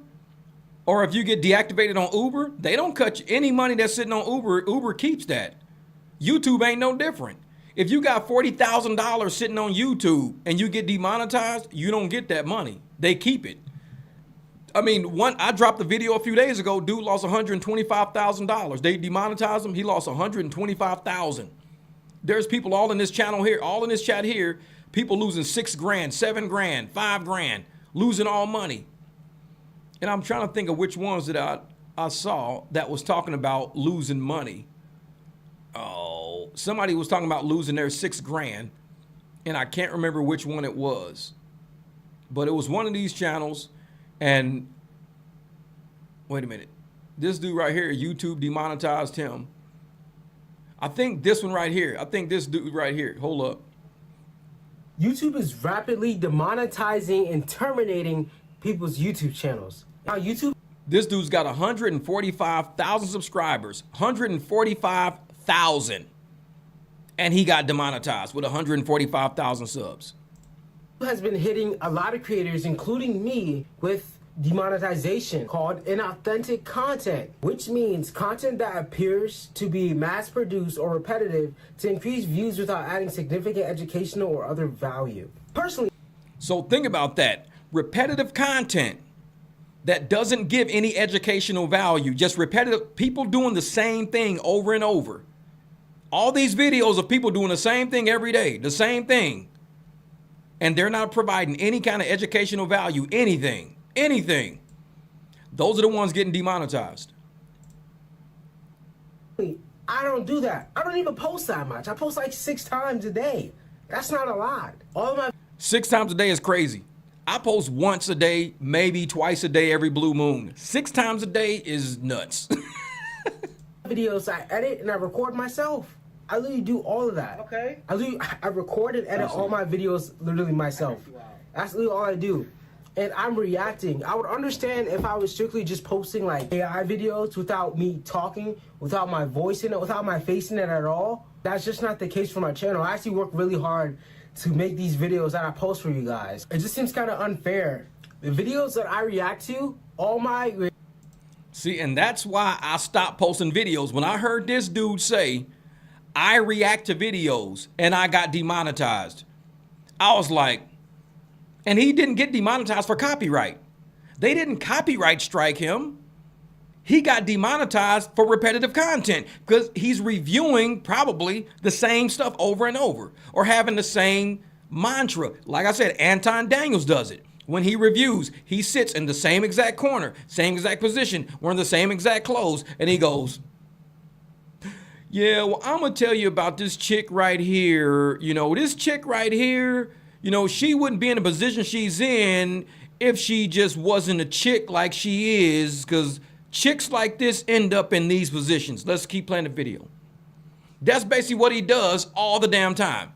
or if you get deactivated on Uber, they don't cut you any money that's sitting on Uber. Uber keeps that. YouTube ain't no different. If you got $40,000 sitting on YouTube and you get demonetized, you don't get that money. They keep it. I mean, I dropped the video a few days ago. Dude lost $125,000. They demonetized him. He lost $125,000. There's people all in this channel here, all in this chat here, people losing $6 grand, $7 grand, $5 grand, losing all money. And I'm trying to think of which ones that I saw that was talking about losing money. Oh, somebody was talking about losing their $6,000, and I can't remember which one it was, but it was one of these channels. And wait a minute, this dude right here, YouTube demonetized him. I think this one right here. I think this dude right here. Hold up. YouTube is rapidly demonetizing and terminating people's YouTube channels. Now, YouTube. This dude's got 145,000 subscribers. 145,000. And he got demonetized with 145,000 subs. Has been hitting a lot of creators, including me, with demonetization called inauthentic content, which means content that appears to be mass-produced or repetitive to increase views without adding significant educational or other value. Personally, so think about that. Repetitive content that doesn't give any educational value, just repetitive, people doing the same thing over and over. All these videos of people doing the same thing every day, the same thing, and they're not providing any kind of educational value, anything. Those are the ones getting demonetized. I don't do that. I don't even post that much. I post like 6 times a day. That's not a lot. All of my 6 times a day is crazy. I post once a day, maybe twice a day every blue moon. 6 times a day is nuts. videos I edit and I record myself. I literally do all of that. Okay. I record and edit all my videos literally myself. That's literally all I do. And I'm reacting. I would understand if I was strictly just posting like AI videos without me talking, without my voice in it, without my face in it at all. That's just not the case for my channel. I actually work really hard to make these videos that I post for you guys. It just seems kind of unfair. The videos that I react to, all my... See, and that's why I stopped posting videos. When I heard this dude say, I react to videos and I got demonetized, I was like, and he didn't get demonetized for copyright. They didn't copyright strike him. He got demonetized for repetitive content because he's reviewing probably the same stuff over and over or having the same mantra. Like I said, Anton Daniels does it. When he reviews, he sits in the same exact corner, same exact position, wearing the same exact clothes, and he goes, yeah, well, I'm going to tell you about this chick right here. You know, this chick right here, you know, she wouldn't be in the position she's in if she just wasn't a chick like she is, because chicks like this end up in these positions. Let's keep playing the video. That's basically what he does all the damn time.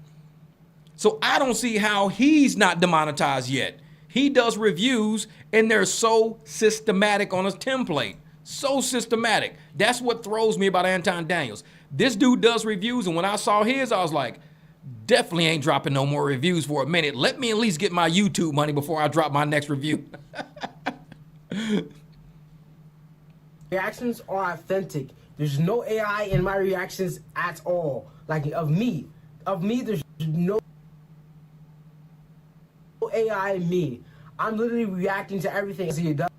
So I don't see how he's not demonetized yet. He does reviews and they're so systematic on his template. So systematic. That's what throws me about Anton Daniels. This dude does reviews, and when I saw his, I was like, definitely ain't dropping no more reviews for a minute. Let me at least get my YouTube money before I drop my next review. Reactions are authentic. There's no AI in my reactions at all. Like of me, there's no AI in me. I'm literally reacting to everything he does,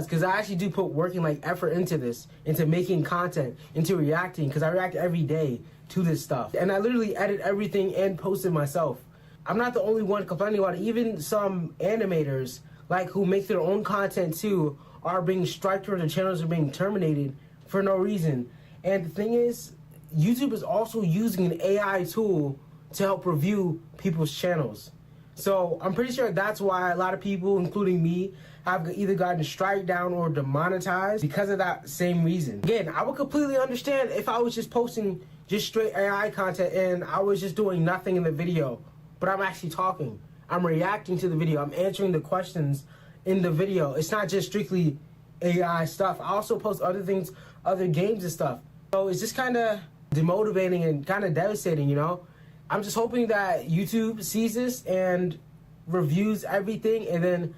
because I actually do put working like effort into this, into making content, into reacting, because I react every day to this stuff. And I literally edit everything and post it myself. I'm not the only one complaining about it. Even some animators, like who make their own content too, are being striked or their channels are being terminated for no reason. And the thing is, YouTube is also using an AI tool to help review people's channels. So I'm pretty sure that's why a lot of people, including me, have either gotten strike down or demonetized because of that same reason. Again, I would completely understand if I was just posting just straight AI content and I was just doing nothing in the video, but I'm actually talking. I'm reacting to the video. I'm answering the questions in the video. It's not just strictly AI stuff. I also post other things, other games and stuff. So it's just kind of demotivating and kind of devastating, you know? I'm just hoping that YouTube sees this and reviews everything, and then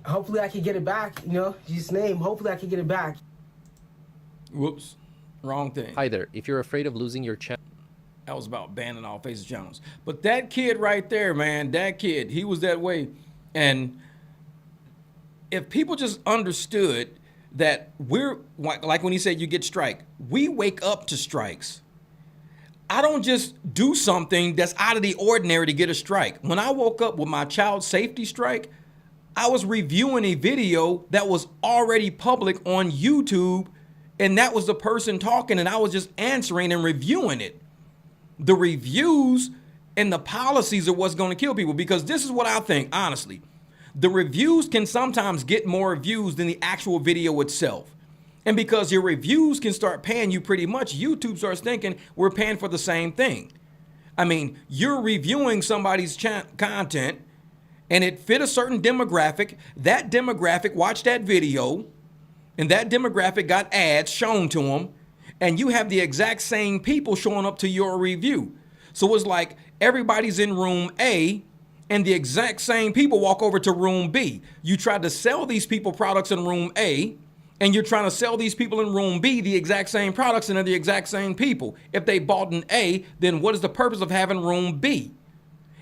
hopefully I can get it back, you know? Jesus' name, hopefully I can get it back. Whoops, wrong thing. Hi there, if you're afraid of losing your channel. That was about banning all faces channels. But that kid right there, man, that kid, he was that way. And if people just understood that we're, like when he said you get strike, we wake up to strikes. I don't just do something that's out of the ordinary to get a strike. When I woke up with my child safety strike, I was reviewing a video that was already public on YouTube, and that was the person talking, and I was just answering and reviewing it. The reviews and the policies are what's going to kill people, because this is what I think, honestly. The reviews can sometimes get more views than the actual video itself. And because your reviews can start paying you pretty much, YouTube starts thinking we're paying for the same thing. I mean, you're reviewing somebody's content and it fit a certain demographic. That demographic watched that video and that demographic got ads shown to them. And you have the exact same people showing up to your review. So it's like everybody's in room A and the exact same people walk over to room B. You tried to sell these people products in room A, and you're trying to sell these people in room B the exact same products, and they're the exact same people. If they bought in A, then what is the purpose of having room B?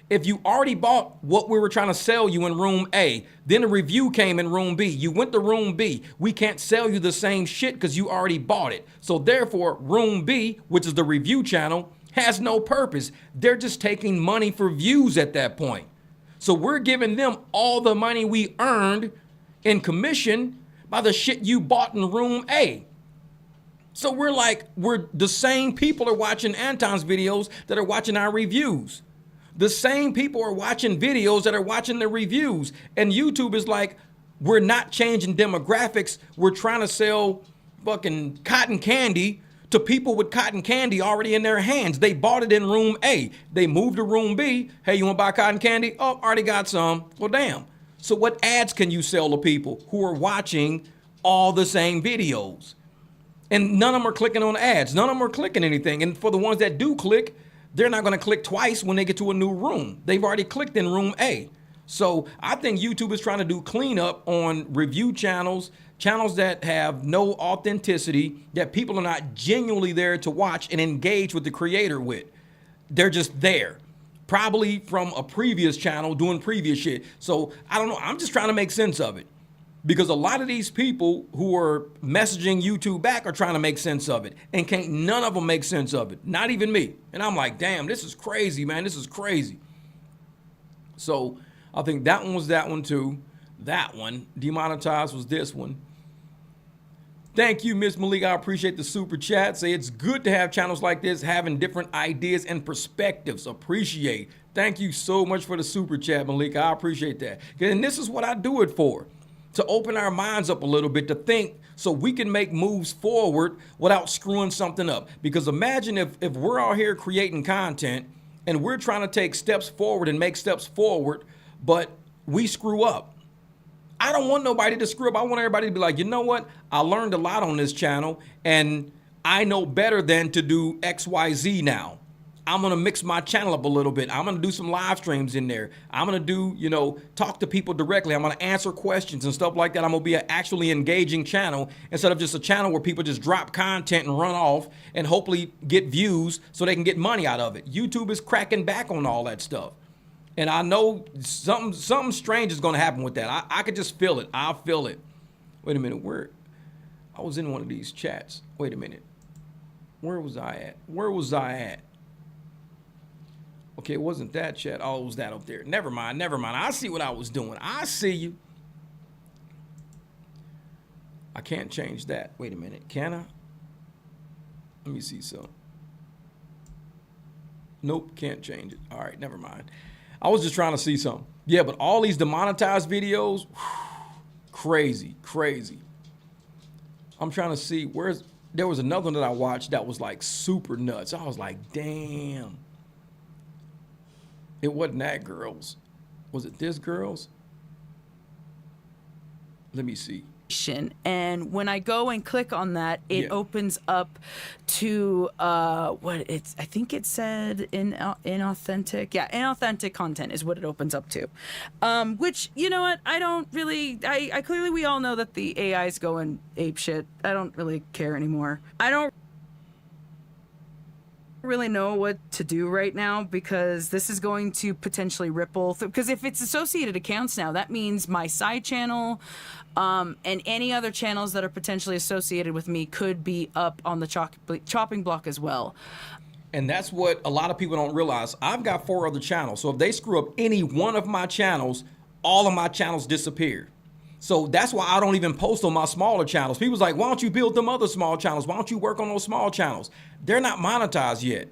If you already bought what we were trying to sell you in room A, then a review came in room B, you went to room B, we can't sell you the same shit because you already bought it. So therefore, room B, which is the review channel, has no purpose. They're just taking money for views at that point. So we're giving them all the money we earned in commission by the shit you bought in room A. So we're the same people are watching Anton's videos that are watching our reviews. The same people are watching videos that are watching the reviews. And YouTube is like, we're not changing demographics. We're trying to sell fucking cotton candy to people with cotton candy already in their hands. They bought it in room A. They moved to room B. Hey, you want to buy cotton candy? Oh, already got some. Well, damn. So what ads can you sell to people who are watching all the same videos? And none of them are clicking on ads. None of them are clicking anything. And for the ones that do click, they're not going to click twice when they get to a new room. They've already clicked in room A. So I think YouTube is trying to do cleanup on review channels, channels that have no authenticity, that people are not genuinely there to watch and engage with the creator with. They're just there, probably from a previous channel doing previous shit. So I don't know. I'm just trying to make sense of it, because a lot of these people who are messaging YouTube back are trying to make sense of it, and can't none of them make sense of it. Not even me. And I'm like, damn, this is crazy, man. This is crazy. So I think that one was that one too. That one demonetized was this one. Thank you, Miss Malik. I appreciate the super chat. Say it's good to have channels like this having different ideas and perspectives. Appreciate. Thank you so much for the super chat, Malik. I appreciate that. And this is what I do it for, to open our minds up a little bit, to think so we can make moves forward without screwing something up. Because imagine if we're out here creating content and we're trying to take steps forward and make steps forward, but we screw up. I don't want nobody to screw up. I want everybody to be like, you know what? I learned a lot on this channel and I know better than to do XYZ now. I'm going to mix my channel up a little bit. I'm going to do some live streams in there. I'm going to do, talk to people directly. I'm going to answer questions and stuff like that. I'm going to be an actually engaging channel instead of just a channel where people just drop content and run off and hopefully get views so they can get money out of it. YouTube is cracking back on all that stuff. And I know something strange is going to happen with that. I could just feel it. I'll feel it. Wait a minute. I was in one of these chats. Wait a minute. Where was I at? Okay, it wasn't that chat. Oh, it was that up there. Never mind. I see what I was doing. I see you. I can't change that. Wait a minute. Can I? Let me see something. Nope, can't change it. All right, never mind. I was just trying to see something. Yeah, but all these demonetized videos, crazy. I'm trying to see there was another one that I watched that was like super nuts. I was like, damn. It wasn't that girl's. Was it this girl's? Let me see. And when I go and click on that, it opens up to I think it said inauthentic. Yeah, inauthentic content is what it opens up to. Which, you know what? I clearly, we all know that the AI is going ape shit. I don't really care anymore. I don't really know what to do right now, because this is going to potentially ripple through, because if it's associated accounts now, that means my side channel and any other channels that are potentially associated with me could be up on the chopping block as well. And that's what a lot of people don't realize. I've got 4 other channels, so if they screw up any one of my channels, all of my channels disappeared. So that's why I don't even post on my smaller channels. People's like, why don't you build them other small channels? Why don't you work on those small channels? They're not monetized yet.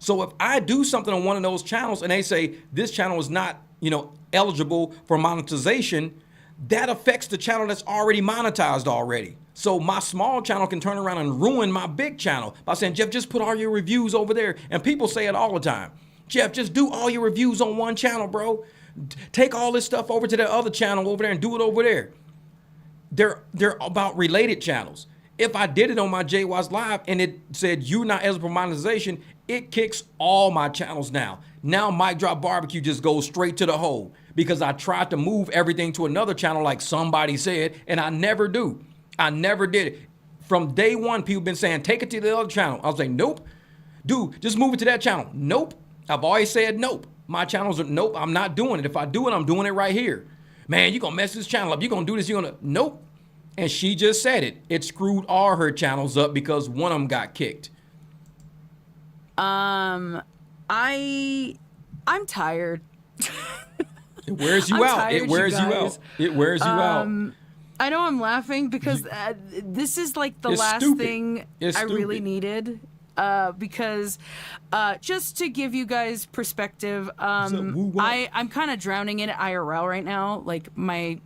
So if I do something on one of those channels and they say this channel is not, eligible for monetization, that affects the channel that's already monetized already. So my small channel can turn around and ruin my big channel by saying, Jeff, just put all your reviews over there. And people say it all the time. Jeff, just do all your reviews on one channel, bro. Take all this stuff over to the other channel over there and do it over there. They're about related channels. If I did it on my JWise Live and it said you're not eligible for monetization, it kicks all my channels now. Now MicDrop Barbecue just goes straight to the hole because I tried to move everything to another channel like somebody said, and I never do. I never did it. From day one, people been saying, take it to the other channel. I was like, nope. Dude, just move it to that channel. Nope. I've always said nope. My channels are nope, I'm not doing it. If I do it, I'm doing it right here. Man, you're gonna mess this channel up. You're gonna do this, you're gonna, nope. And she just said it. It screwed all her channels up because one of them got kicked. I'm tired. It wears you out. It wears you out. It wears you out. I know I'm laughing because this is like the last thing I really needed. Because just to give you guys perspective, I'm kind of drowning in it IRL right now. Like my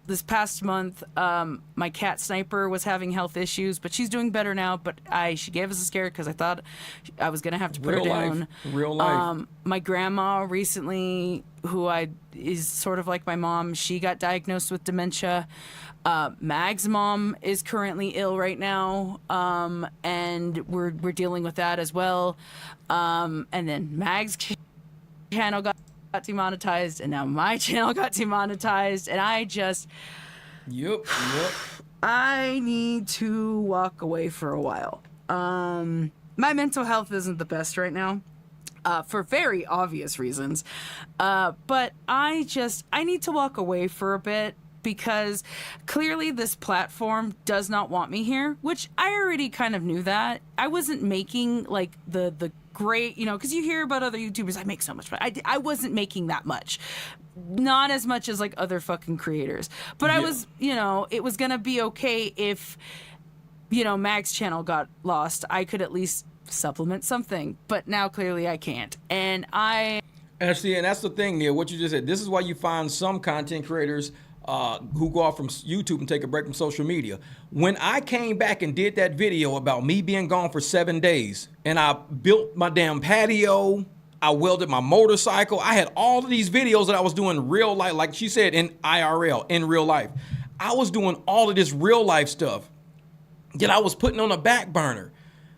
this past month, my cat Sniper was having health issues, but she's doing better now. But she gave us a scare because I thought I was gonna have to put her down. Real life. My grandma recently, who is sort of like my mom, she got diagnosed with dementia. Mag's mom is currently ill right now, and we're dealing with that as well. And then Mag's channel got demonetized, and now my channel got demonetized, and I just... Yep. I need to walk away for a while. My mental health isn't the best right now. For very obvious reasons. But I need to walk away for a bit because clearly this platform does not want me here, which I already kind of knew that. I wasn't making like the great, because you hear about other YouTubers, I make so much money. I wasn't making that much. Not as much as like other fucking creators. But I was, it was going to be okay if, Mag's channel got lost. I could at least supplement something, but now clearly I can't. And that's the thing, Neil, what you just said. This is why you find some content creators who go off from YouTube and take a break from social media. When I came back and did that video about me being gone for 7 days, and I built my damn patio, I welded my motorcycle, I had all of these videos that I was doing real life, like she said, in IRL, in real life. I was doing all of this real life stuff that I was putting on a back burner.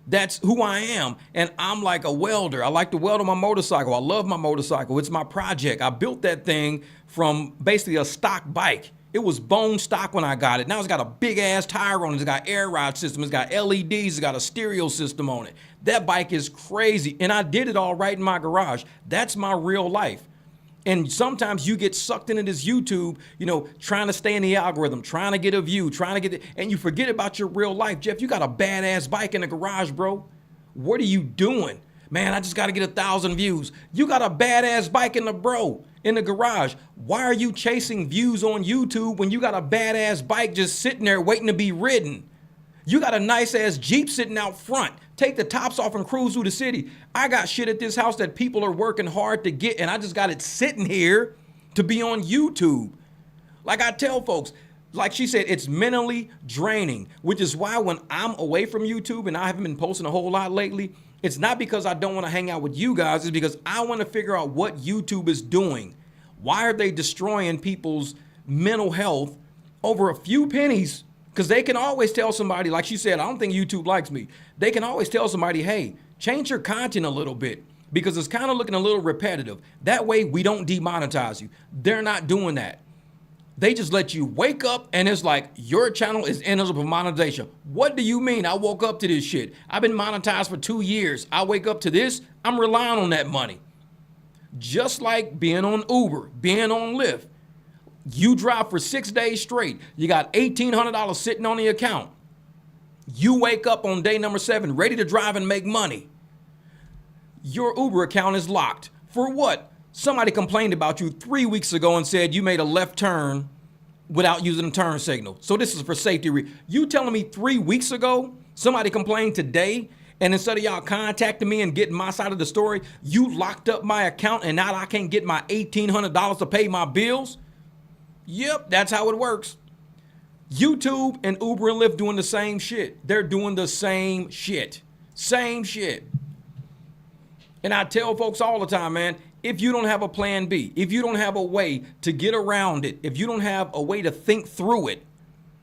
That's who I am. And I'm like a welder. I like to weld on my motorcycle. I love my motorcycle. It's my project. I built that thing from basically a stock bike. It was bone stock when I got it. Now it's got a big ass tire on it. It's got air ride system. It's got LEDs. It's got a stereo system on it. That bike is crazy. And I did it all right in my garage. That's my real life. And sometimes you get sucked into this YouTube, trying to stay in the algorithm, trying to get a view, and you forget about your real life. Jeff, you got a badass bike in the garage, bro. What are you doing? Man, I just got to get 1,000 views. You got a badass bike in the garage. Why are you chasing views on YouTube when you got a badass bike just sitting there waiting to be ridden? You got a nice ass Jeep sitting out front. Take the tops off and cruise through the city. I got shit at this house that people are working hard to get, and I just got it sitting here to be on YouTube. Like I tell folks, like she said, it's mentally draining, which is why when I'm away from YouTube and I haven't been posting a whole lot lately, it's not because I don't want to hang out with you guys. It's because I want to figure out what YouTube is doing. Why are they destroying people's mental health over a few pennies? Because they can always tell somebody, like she said, I don't think YouTube likes me. They can always tell somebody, hey, change your content a little bit because it's kind of looking a little repetitive. That way we don't demonetize you. They're not doing that. They just let you wake up and it's like, your channel is ineligible for monetization. What do you mean? I woke up to this shit. I've been monetized for 2 years. I wake up to this. I'm relying on that money. Just like being on Uber, being on Lyft. You drive for 6 days straight. You got $1,800 sitting on the account. You wake up on day number 7, ready to drive and make money. Your Uber account is locked. For what? Somebody complained about you 3 weeks ago and said you made a left turn without using a turn signal. So this is for safety. You telling me 3 weeks ago somebody complained today, and instead of y'all contacting me and getting my side of the story, you locked up my account and now I can't get my $1,800 to pay my bills? Yep, that's how it works. YouTube and Uber and Lyft doing the same shit. They're doing the same shit. Same shit. And I tell folks all the time, man, if you don't have a plan B, if you don't have a way to get around it, if you don't have a way to think through it,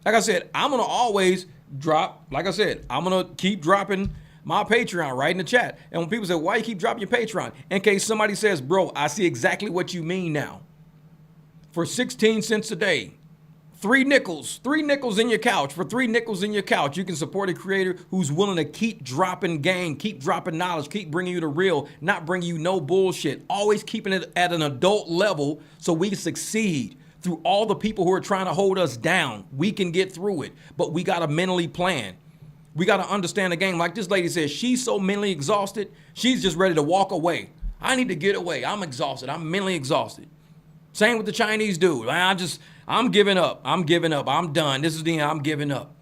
like I said, I'm going to always drop, like I said, I'm going to keep dropping my Patreon right in the chat. And when people say, why you keep dropping your Patreon? In case somebody says, bro, I see exactly what you mean now. For 16 cents a day, 3 nickels in your couch. For 3 nickels in your couch, you can support a creator who's willing to keep dropping game, keep dropping knowledge, keep bringing you the real, not bringing you no bullshit, always keeping it at an adult level so we can succeed. Through all the people who are trying to hold us down, we can get through it, but we got to mentally plan. We got to understand the game. Like this lady says, she's so mentally exhausted, she's just ready to walk away. I need to get away. I'm exhausted. I'm mentally exhausted. Same with the Chinese dude. I'm giving up. I'm giving up. I'm done. This is the end. I'm giving up.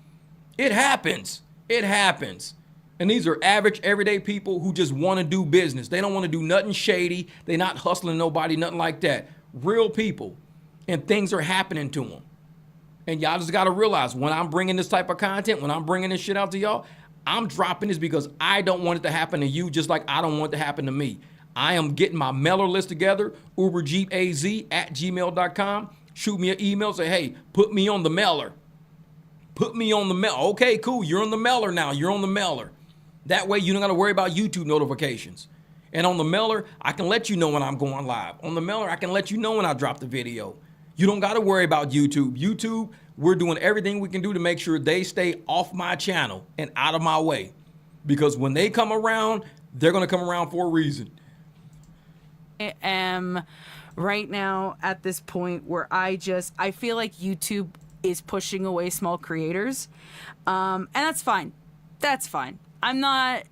It happens. It happens. And these are average, everyday people who just want to do business. They don't want to do nothing shady. They're not hustling nobody, nothing like that. Real people. And things are happening to them. And y'all just got to realize when I'm bringing this type of content, when I'm bringing this shit out to y'all, I'm dropping this because I don't want it to happen to you just like I don't want it to happen to me. I am getting my mailer list together, uberjeepaz@gmail.com. Shoot me an email, say, hey, put me on the mailer. Put me on the mailer. Okay, cool. You're on the mailer now. You're on the mailer. That way you don't got to worry about YouTube notifications. And on the mailer, I can let you know when I'm going live. On the mailer, I can let you know when I drop the video. You don't got to worry about YouTube. YouTube, we're doing everything we can do to make sure they stay off my channel and out of my way. Because when they come around, they're going to come around for a reason. I am right now at this point where I feel like YouTube is pushing away small creators. And that's fine. That's fine. I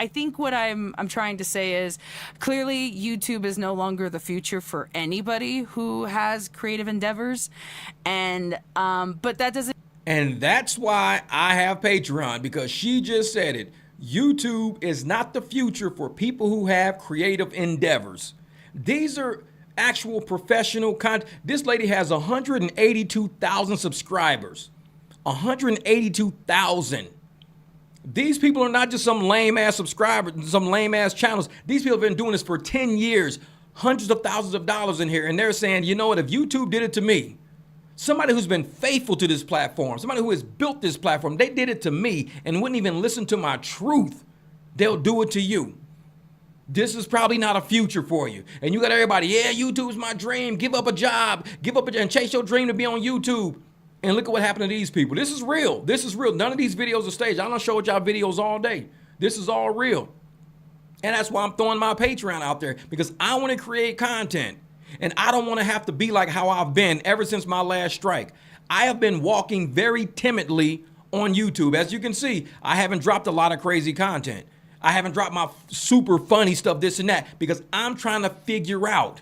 think what I'm trying to say is clearly YouTube is no longer the future for anybody who has creative endeavors. And, but that doesn't. And that's why I have Patreon, because she just said it. YouTube is not the future for people who have creative endeavors. These are actual professional content. This lady has 182,000 subscribers. 182,000. These people are not just some lame ass subscribers, some lame ass channels. These people have been doing this for 10 years, hundreds of thousands of dollars in here. And they're saying, you know what, if YouTube did it to me, somebody who's been faithful to this platform, somebody who has built this platform, they did it to me and wouldn't even listen to my truth, they'll do it to you. This is probably not a future for you. And you got everybody, yeah, YouTube's my dream. Give up a job, and chase your dream to be on YouTube. And look at what happened to these people. This is real. This is real. None of these videos are staged. I don't show y'all videos all day. This is all real. And that's why I'm throwing my Patreon out there, because I want to create content. And I don't want to have to be like how I've been ever since my last strike. I have been walking very timidly on YouTube. As you can see, I haven't dropped a lot of crazy content. I haven't dropped my super funny stuff, this and that, because I'm trying to figure out,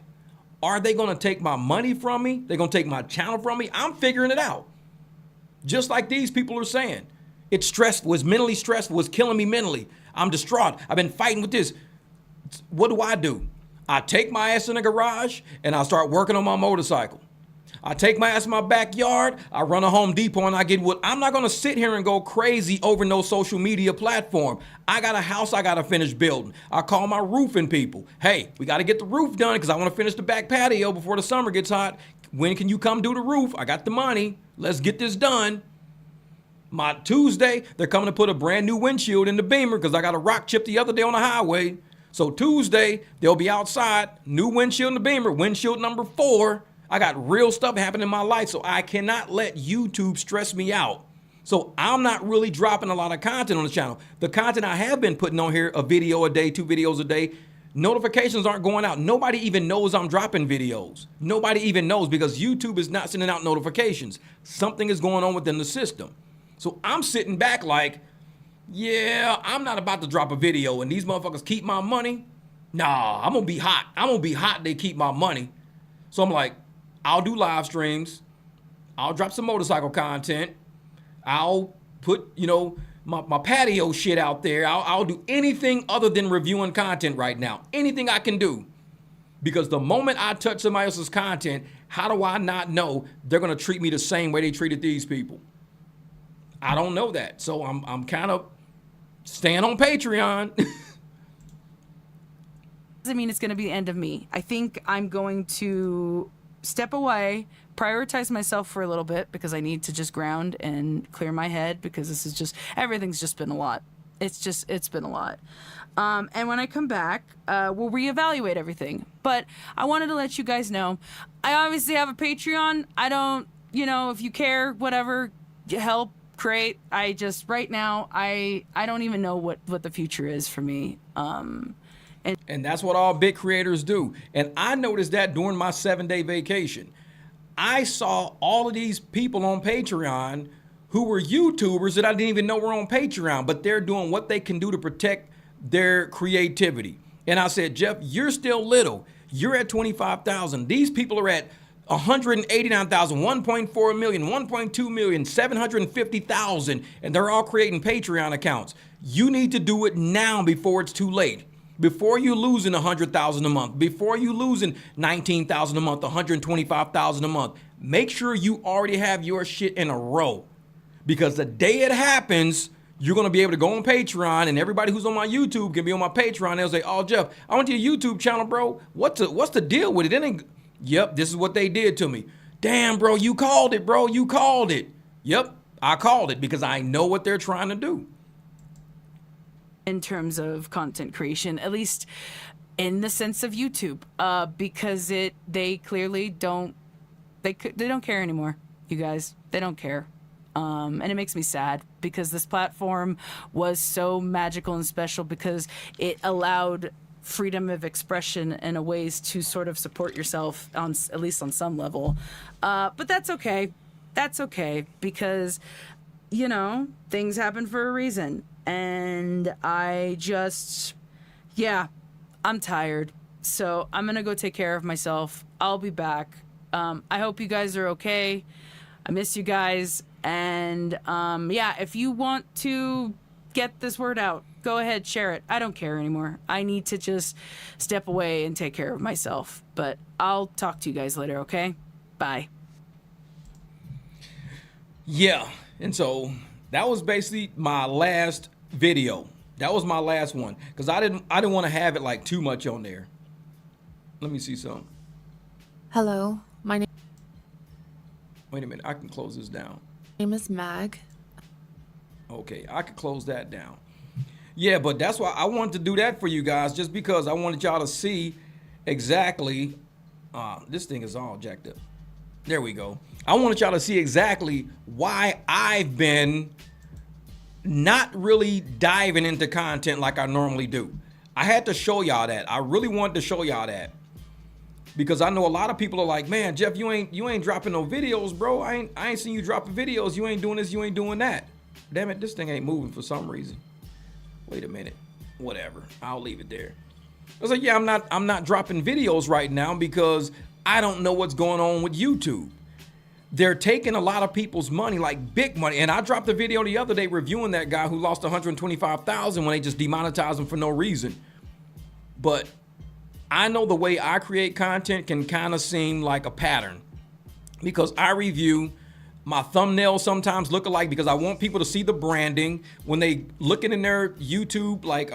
are they going to take my money from me? They're going to take my channel from me? I'm figuring it out. Just like these people are saying. It's stressful, it's mentally stressful, it's killing me mentally. I'm distraught. I've been fighting with this. What do? I take my ass in the garage and I start working on my motorcycle. I take my ass in my backyard, I run a Home Depot and I get wood. I'm not gonna sit here and go crazy over no social media platform. I got a house I gotta finish building. I call my roofing people. Hey, we gotta get the roof done because I wanna finish the back patio before the summer gets hot. When can you come do the roof? I got the money. Let's get this done. My Tuesday, they're coming to put a brand new windshield in the Beamer because I got a rock chip the other day on the highway. So Tuesday, they'll be outside, new windshield in the Beamer, windshield number 4. I got real stuff happening in my life, so I cannot let YouTube stress me out. So I'm not really dropping a lot of content on the channel. The content I have been putting on here, a video a day, 2 videos a day, notifications aren't going out. Nobody even knows I'm dropping videos. Nobody even knows because YouTube is not sending out notifications. Something is going on within the system. So I'm sitting back like, yeah, I'm not about to drop a video and these motherfuckers keep my money. Nah, I'm gonna be hot. I'm gonna be hot. They keep my money. So I'm like, I'll do live streams. I'll drop some motorcycle content. I'll put, you know, my patio shit out there. I'll do anything other than reviewing content right now. Anything I can do. Because the moment I touch somebody else's content, how do I not know they're gonna treat me the same way they treated these people? I don't know that. So I'm kind of staying on Patreon. Doesn't mean it's going to be the end of me. I think I'm going to step away, prioritize myself for a little bit because I need to just ground and clear my head because this is just, everything's just been a lot. It's been a lot. And when I come back, we'll reevaluate everything. But I wanted to let you guys know, I obviously have a Patreon. I don't, you know, if you care, whatever, help, create. I just, right now, I don't even know what the future is for me. And that's what all big creators do. And I noticed that during my 7-day vacation. I saw all of these people on Patreon who were YouTubers that I didn't even know were on Patreon, but they're doing what they can do to protect their creativity. And I said, Jeff, you're still little. You're at 25,000. These people are at 189,000, 1.4 million, 1.2 million, 750,000, and they're all creating Patreon accounts. You need to do it now before it's too late. Before you losing 100,000 a month, before you losing 19,000 a month, 125,000 a month, make sure you already have your shit in a row. Because the day it happens, you're gonna be able to go on Patreon, and everybody who's on my YouTube can be on my Patreon. They'll say, "Oh, Jeff, I went to your YouTube channel, bro. What's the deal with it?" Yep, this is what they did to me. Damn, bro, you called it, bro. You called it. Yep, I called it because I know what they're trying to do. In terms of content creation, at least in the sense of YouTube, because they clearly don't care anymore. You guys, they don't care, and it makes me sad because this platform was so magical and special because it allowed freedom of expression and a ways to sort of support yourself on at least on some level, but that's okay. That's okay because, you know, things happen for a reason. And I just, yeah, I'm tired. So I'm going to go take care of myself. I'll be back. I hope you guys are okay. I miss you guys. And yeah, if you want to get this word out, go ahead, share it. I don't care anymore. I need to just step away and take care of myself. But I'll talk to you guys later, okay? Bye. Yeah, and so that was basically my last video. That was my last one because I didn't want to have it like too much on there. Let me see some. Hello, my name. Wait a minute, I can close this down. Name is Mag. Okay, I could close that down. Yeah, but that's why I wanted to do that for you guys, just because I wanted y'all to see exactly. This thing is all jacked up. There we go. I wanted y'all to see exactly why I've been not really diving into content like I normally do. I had to show y'all that. I really wanted to show y'all that because I know a lot of people are like, man, Jeff, you ain't dropping no videos, bro. I ain't seen you dropping videos. You ain't doing this. You ain't doing that. Damn it, this thing ain't moving for some reason. Wait a minute. Whatever. I'll leave it there. I was like, yeah, I'm not dropping videos right now because I don't know what's going on with YouTube. They're taking a lot of people's money, like big money. And I dropped a video the other day reviewing that guy who lost 125,000 when they just demonetized him for no reason. But I know the way I create content can kind of seem like a pattern because I review. My thumbnails sometimes look alike because I want people to see the branding when they looking in their YouTube like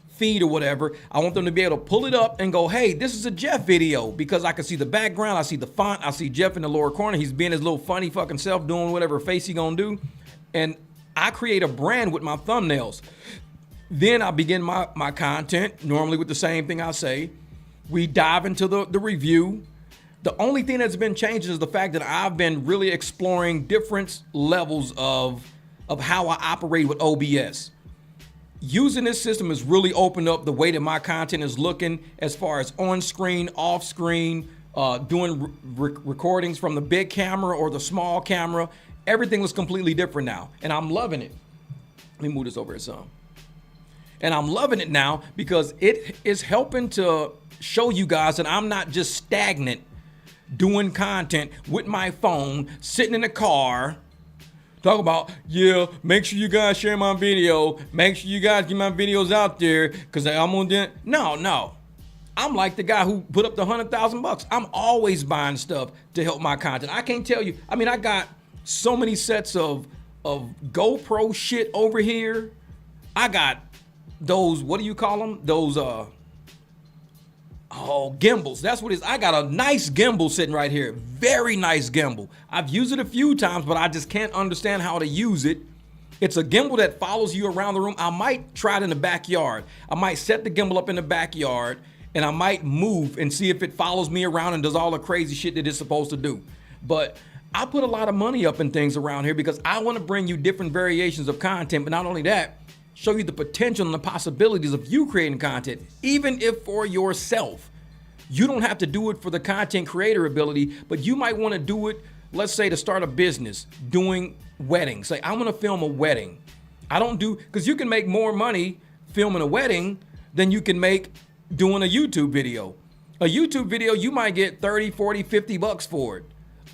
feed or whatever. I want them to be able to pull it up and go, hey, this is a Jeff video because I can see the background. I see the font. I see Jeff in the lower corner. He's being his little funny fucking self doing whatever face he gonna do. And I create a brand with my thumbnails. Then I begin my content, normally with the same thing I say. We dive into the review. The only thing that's been changed is the fact that I've been really exploring different levels of how I operate with OBS. Using this system has really opened up the way that my content is looking as far as on screen, off screen, doing recordings from the big camera or the small camera. Everything was completely different now, and I'm loving it. Let me move this over here some. And I'm loving it now because it is helping to show you guys that I'm not just stagnant doing content with my phone, sitting in the car, talk about, yeah, make sure you guys share my video. Make sure you guys get my videos out there because I'm on the... No. I'm like the guy who put up the $100,000. I'm always buying stuff to help my content. I can't tell you. I mean, I got so many sets of GoPro shit over here. I got those, what do you call them? Those, gimbals. That's what it is. I got a nice gimbal sitting right here. Very nice gimbal. I've used it a few times, but I just can't understand how to use it. It's a gimbal that follows you around the room. I might try it in the backyard. I might set the gimbal up in the backyard and I might move and see if it follows me around and does all the crazy shit that it's supposed to do. But I put a lot of money up in things around here because I want to bring you different variations of content, but not only that, show you the potential and the possibilities of you creating content, even if for yourself. You don't have to do it for the content creator ability, but you might want to do it, let's say, to start a business doing weddings. Say, I'm going to film a wedding. Because you can make more money filming a wedding than you can make doing a YouTube video. A YouTube video, you might get 30, 40, 50 bucks for it.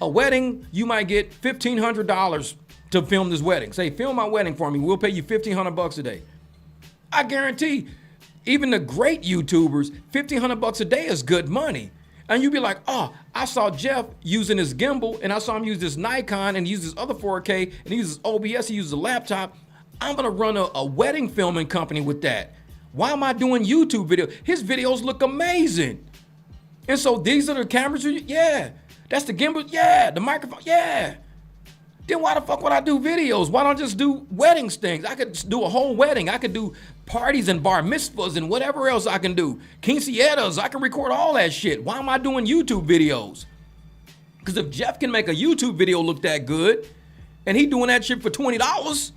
A wedding, you might get $1,500 to film this wedding. Say, film my wedding for me. We'll pay you $1,500 a day. I guarantee even the great YouTubers, $1,500 a day is good money. And you'd be like, oh, I saw Jeff using his gimbal and I saw him use this Nikon and use this other 4K and he uses OBS, he uses a laptop. I'm gonna run a wedding filming company with that. Why am I doing YouTube videos? His videos look amazing. And so these are the cameras, yeah. That's the gimbal, yeah. The microphone, yeah. Then why the fuck would I do videos? Why don't I just do weddings things? I could do a whole wedding. I could do parties and bar mitzvahs and whatever else I can do. Quinceañeras, I can record all that shit. Why am I doing YouTube videos? Because if Jeff can make a YouTube video look that good and he doing that shit for $20,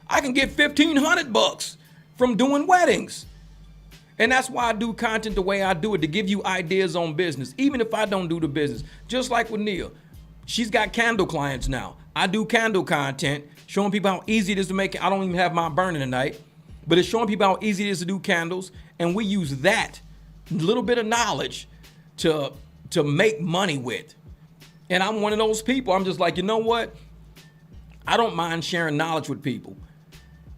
I can get $1,500 from doing weddings. And that's why I do content the way I do it, to give you ideas on business, even if I don't do the business. Just like with Nia. She's got candle clients now. I do candle content, showing people how easy it is to make it. I don't even have mine burning tonight, but it's showing people how easy it is to do candles. And we use that little bit of knowledge to make money with. And I'm one of those people. I'm just like, you know what? I don't mind sharing knowledge with people.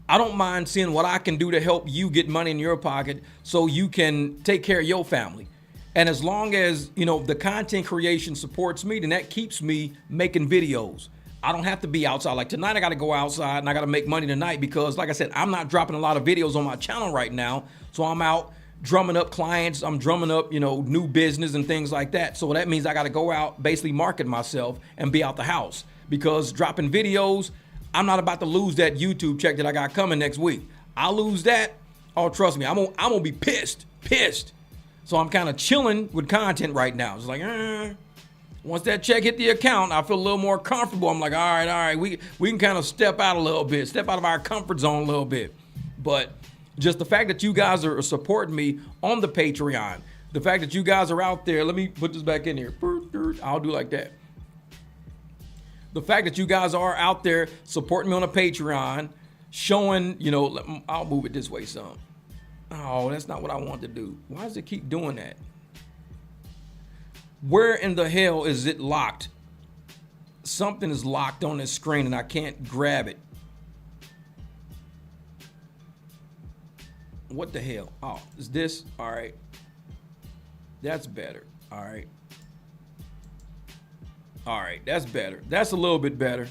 I don't mind seeing what I can do to help you get money in your pocket so you can take care of your family. And as long as, the content creation supports me, then that keeps me making videos. I don't have to be outside. Like tonight, I got to go outside and I got to make money tonight because, like I said, I'm not dropping a lot of videos on my channel right now. So I'm out drumming up clients. I'm drumming up, new business and things like that. So that means I got to go out, basically market myself and be out the house, because dropping videos, I'm not about to lose that YouTube check that I got coming next week. I'll lose that. Oh, trust me, I'm gonna be pissed. So I'm kind of chilling with content right now. It's like, once that check hit the account, I feel a little more comfortable. I'm like, all right, we can kind of step out a little bit, step out of our comfort zone a little bit. But just the fact that you guys are supporting me on the Patreon, the fact that you guys are out there, let me put this back in here. I'll do like that. The fact that you guys are out there supporting me on the Patreon, showing, I'll move it this way some. Oh, that's not what I want to do. Why does it keep doing that? Where in the hell is it locked? Something is locked on this screen and I can't grab it. What the hell? Oh, is this? All right. That's better. All right. All right, that's better. That's a little bit better.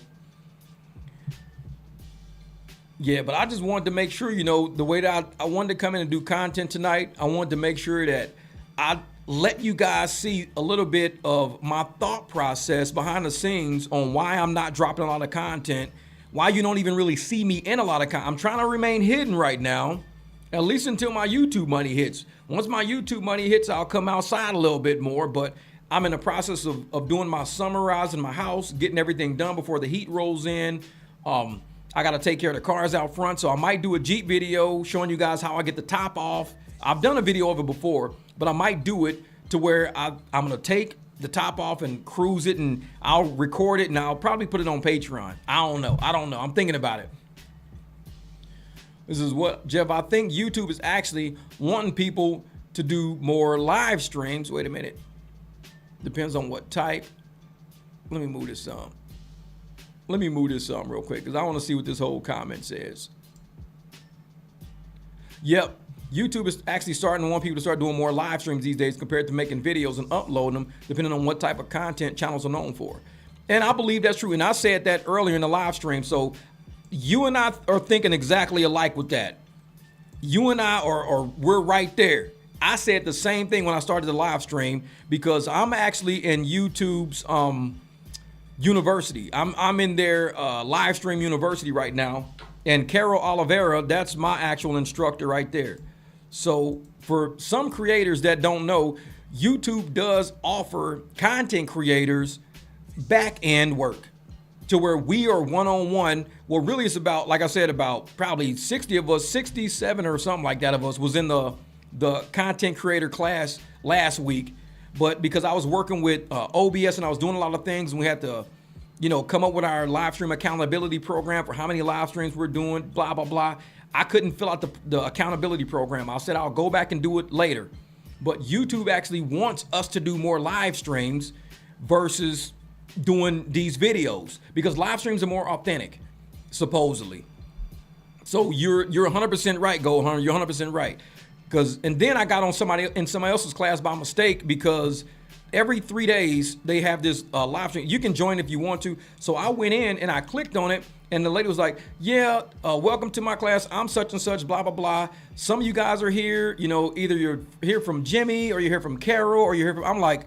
Yeah, but I just wanted to make sure, the way that I wanted to come in and do content tonight, I wanted to make sure that I let you guys see a little bit of my thought process behind the scenes on why I'm not dropping a lot of content, why you don't even really see me in a lot of content. I'm trying to remain hidden right now, at least until my YouTube money hits. Once my YouTube money hits, I'll come outside a little bit more, but I'm in the process of doing my summarizing my house, getting everything done before the heat rolls in. I got to take care of the cars out front, so I might do a Jeep video showing you guys how I get the top off. I've done a video of it before, but I might do it to where I'm going to take the top off and cruise it, and I'll record it, and I'll probably put it on Patreon. I don't know. I'm thinking about it. This is what, Jeff, I think YouTube is actually wanting people to do more live streams. Wait a minute. Depends on what type. Let me move this up. Let me move this up real quick because I want to see what this whole comment says. Yep. YouTube is actually starting to want people to start doing more live streams these days compared to making videos and uploading them, depending on what type of content channels are known for. And I believe that's true. And I said that earlier in the live stream. So you and I are thinking exactly alike with that. You and I we're right there. I said the same thing when I started the live stream because I'm actually in YouTube's university. I'm in their live stream university right now. And Carol Oliveira, that's my actual instructor right there. So for some creators that don't know, YouTube does offer content creators back-end work to where we are one-on-one. Well, really it's about, like I said, about probably 60 of us, 67 or something like that of us was in the content creator class last week. But because I was working with OBS and I was doing a lot of things and we had to, come up with our live stream accountability program for how many live streams we're doing, blah, blah, blah. I couldn't fill out the accountability program. I said I'll go back and do it later. But YouTube actually wants us to do more live streams versus doing these videos because live streams are more authentic, supposedly. So you're 100% right, Gold Hunter. You're 100% right. And then I got on somebody else's class by mistake because every 3 days they have this live stream. You can join if you want to. So I went in and I clicked on it. And the lady was like, yeah, welcome to my class. I'm such and such, blah, blah, blah. Some of you guys are here, either you're here from Jimmy or you're here from Carol or you're here from, I'm like,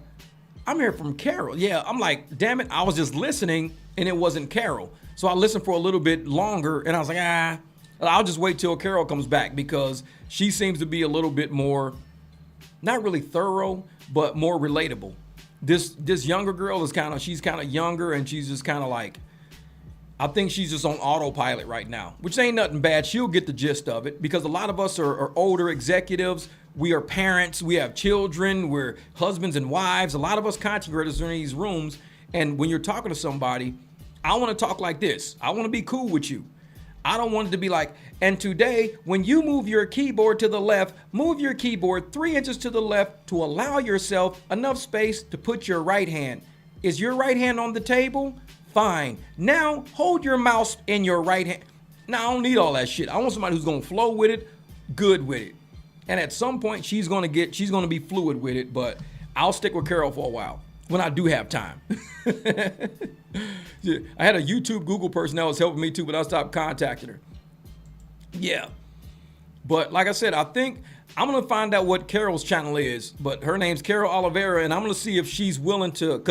I'm here from Carol. Yeah, I'm like, damn it. I was just listening and it wasn't Carol. So I listened for a little bit longer and I was like, I'll just wait till Carol comes back because she seems to be a little bit more, not really thorough, but more relatable. This younger girl is she's kind of younger and she's just kind of like, I think she's just on autopilot right now, which ain't nothing bad. She'll get the gist of it because a lot of us are older executives. We are parents. We have children. We're husbands and wives. A lot of us content creators are in these rooms. And when you're talking to somebody, I want to talk like this. I want to be cool with you. I don't want it to be like, and today, when you move your keyboard to the left, move your keyboard 3 inches to the left to allow yourself enough space to put your right hand. Is your right hand on the table? Fine. Now hold your mouse in your right hand. Now I don't need all that shit. I want somebody who's gonna flow with it, good with it. And at some point she's gonna be fluid with it, but I'll stick with Carol for a while when I do have time. Yeah, I had a YouTube Google person that was helping me too, but I stopped contacting her. Yeah. But like I said, I think I'm gonna find out what Carol's channel is, but her name's Carol Oliveira, and I'm gonna see if she's willing to.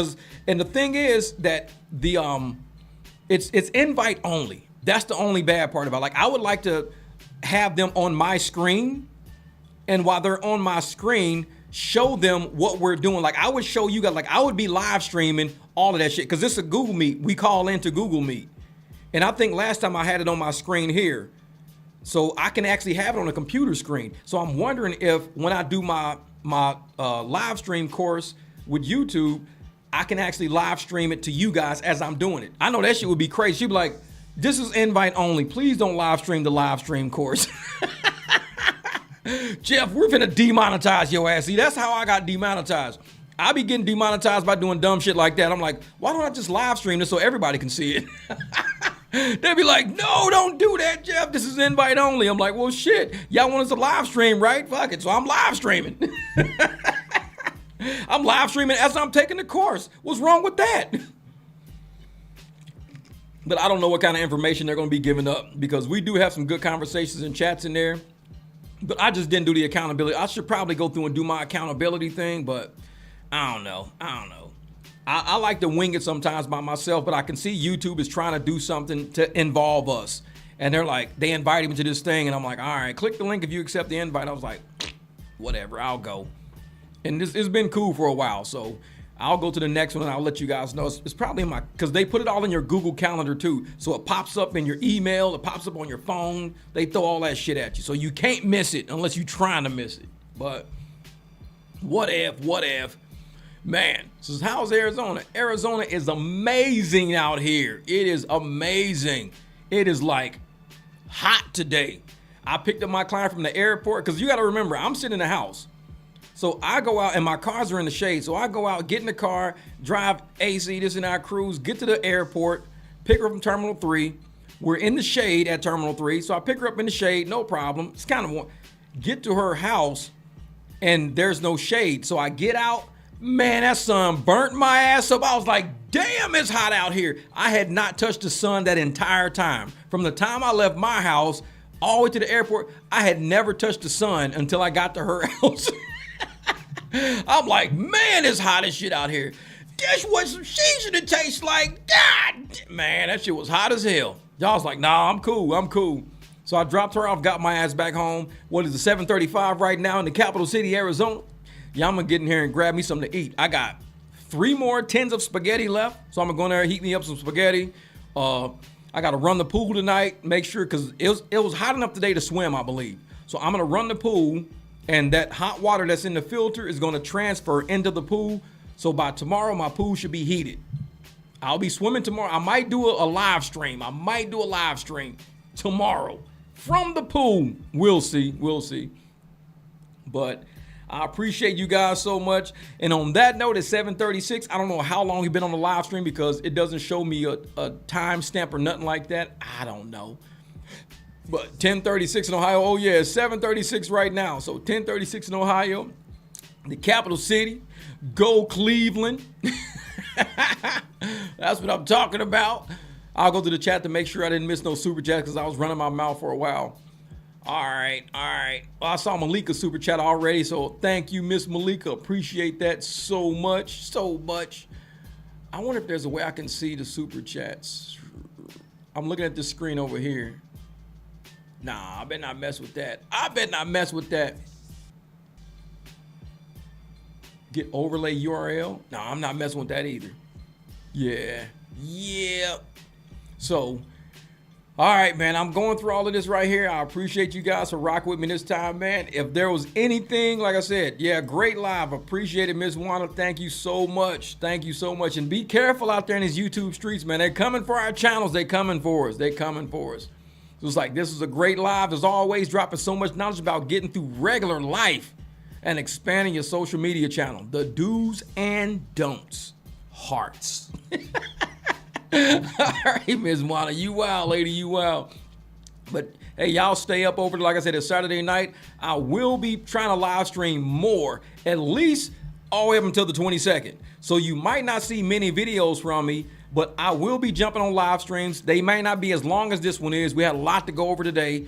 And the thing is that it's invite only. That's the only bad part about it. Like I would like to have them on my screen, and while they're on my screen, show them what we're doing. Like I would show you guys. Like I would be live streaming all of that shit because this is a Google Meet. We call into Google Meet, and I think last time I had it on my screen here. So I can actually have it on a computer screen. So I'm wondering if when I do my live stream course with YouTube, I can actually live stream it to you guys as I'm doing it. I know that shit would be crazy. She'd be like, this is invite only. Please don't live stream the live stream course. Jeff, we're finna demonetize your ass. See, that's how I got demonetized. I be getting demonetized by doing dumb shit like that. I'm like, why don't I just live stream this so everybody can see it? They'd be like, no, don't do that, Jeff. This is invite only. I'm like, well, shit. Y'all want us to live stream, right? Fuck it. So I'm live streaming. I'm live streaming as I'm taking the course. What's wrong with that? But I don't know what kind of information they're going to be giving up because we do have some good conversations and chats in there. But I just didn't do the accountability. I should probably go through and do my accountability thing, but I don't know. I like to wing it sometimes by myself, but I can see YouTube is trying to do something to involve us. And they're like, they invited me to this thing, and I'm like, all right, click the link if you accept the invite. I was like, whatever, I'll go. And it's been cool for a while, so I'll go to the next one and I'll let you guys know. It's probably in because they put it all in your Google Calendar too. So it pops up in your email, it pops up on your phone. They throw all that shit at you. So you can't miss it unless you're trying to miss it. But what if? Man, so how's Arizona? Arizona is amazing out here. It is amazing. It is like hot today. I picked up my client from the airport, because you got to remember, I'm sitting in the house. So I go out and my cars are in the shade. So I go out, get in the car, drive AC, this and that, cruise, get to the airport, pick her up from Terminal 3. We're in the shade at Terminal 3. So I pick her up in the shade, no problem. It's kind of get to her house and there's no shade. So I get out, man, that sun burnt my ass up. I was like, damn, it's hot out here. I had not touched the sun that entire time. From the time I left my house all the way to the airport, I had never touched the sun until I got to her house. I'm like, man, it's hot as shit out here. That's what some seasoning tastes like. God, man, that shit was hot as hell. Y'all was like, nah, I'm cool. So I dropped her off, got my ass back home. What is it, 7:35 right now in the capital city, Arizona? Yeah, I'm gonna get in here and grab me something to eat. I got 3 more tins of spaghetti left. So I'm gonna go in there and heat me up some spaghetti. I gotta run the pool tonight, make sure, cause it was hot enough today to swim, I believe. So I'm gonna run the pool, and that hot water that's in the filter is gonna transfer into the pool. So by tomorrow, my pool should be heated. I'll be swimming tomorrow. I might do a live stream. Tomorrow from the pool. We'll see. But I appreciate you guys so much. And on that note, at 7:36, I don't know how long you've been on the live stream because it doesn't show me a time stamp or nothing like that. I don't know. But 10:36 in Ohio. Oh yeah, it's 7:36 right now. So 10:36 in Ohio, the capital city. Go Cleveland. That's what I'm talking about. I'll go to the chat to make sure I didn't miss no super chat because I was running my mouth for a while. All right. Well, I saw Malika's super chat already, so thank you, Miss Malika. Appreciate that so much. I wonder if there's a way I can see the super chats. I'm looking at this screen over here. Nah, I better not mess with that. Get overlay URL. Nah, I'm not messing with that either. Yeah. So, all right, man, I'm going through all of this right here. I appreciate you guys for rocking with me this time, man. If there was anything, like I said, yeah, great live. Appreciate it, Miss Wanda. Thank you so much. And be careful out there in these YouTube streets, man. They're coming for our channels. They're coming for us. So it's like, this is a great live. There's always dropping so much knowledge about getting through regular life and expanding your social media channel. The do's and don'ts. Hearts. All right, Ms. Wanda, you wild, lady, you wild. But hey, y'all stay up over, like I said, it's Saturday night. I will be trying to live stream more, at least all the way up until the 22nd. So you might not see many videos from me, but I will be jumping on live streams. They may not be as long as this one is. We had a lot to go over today.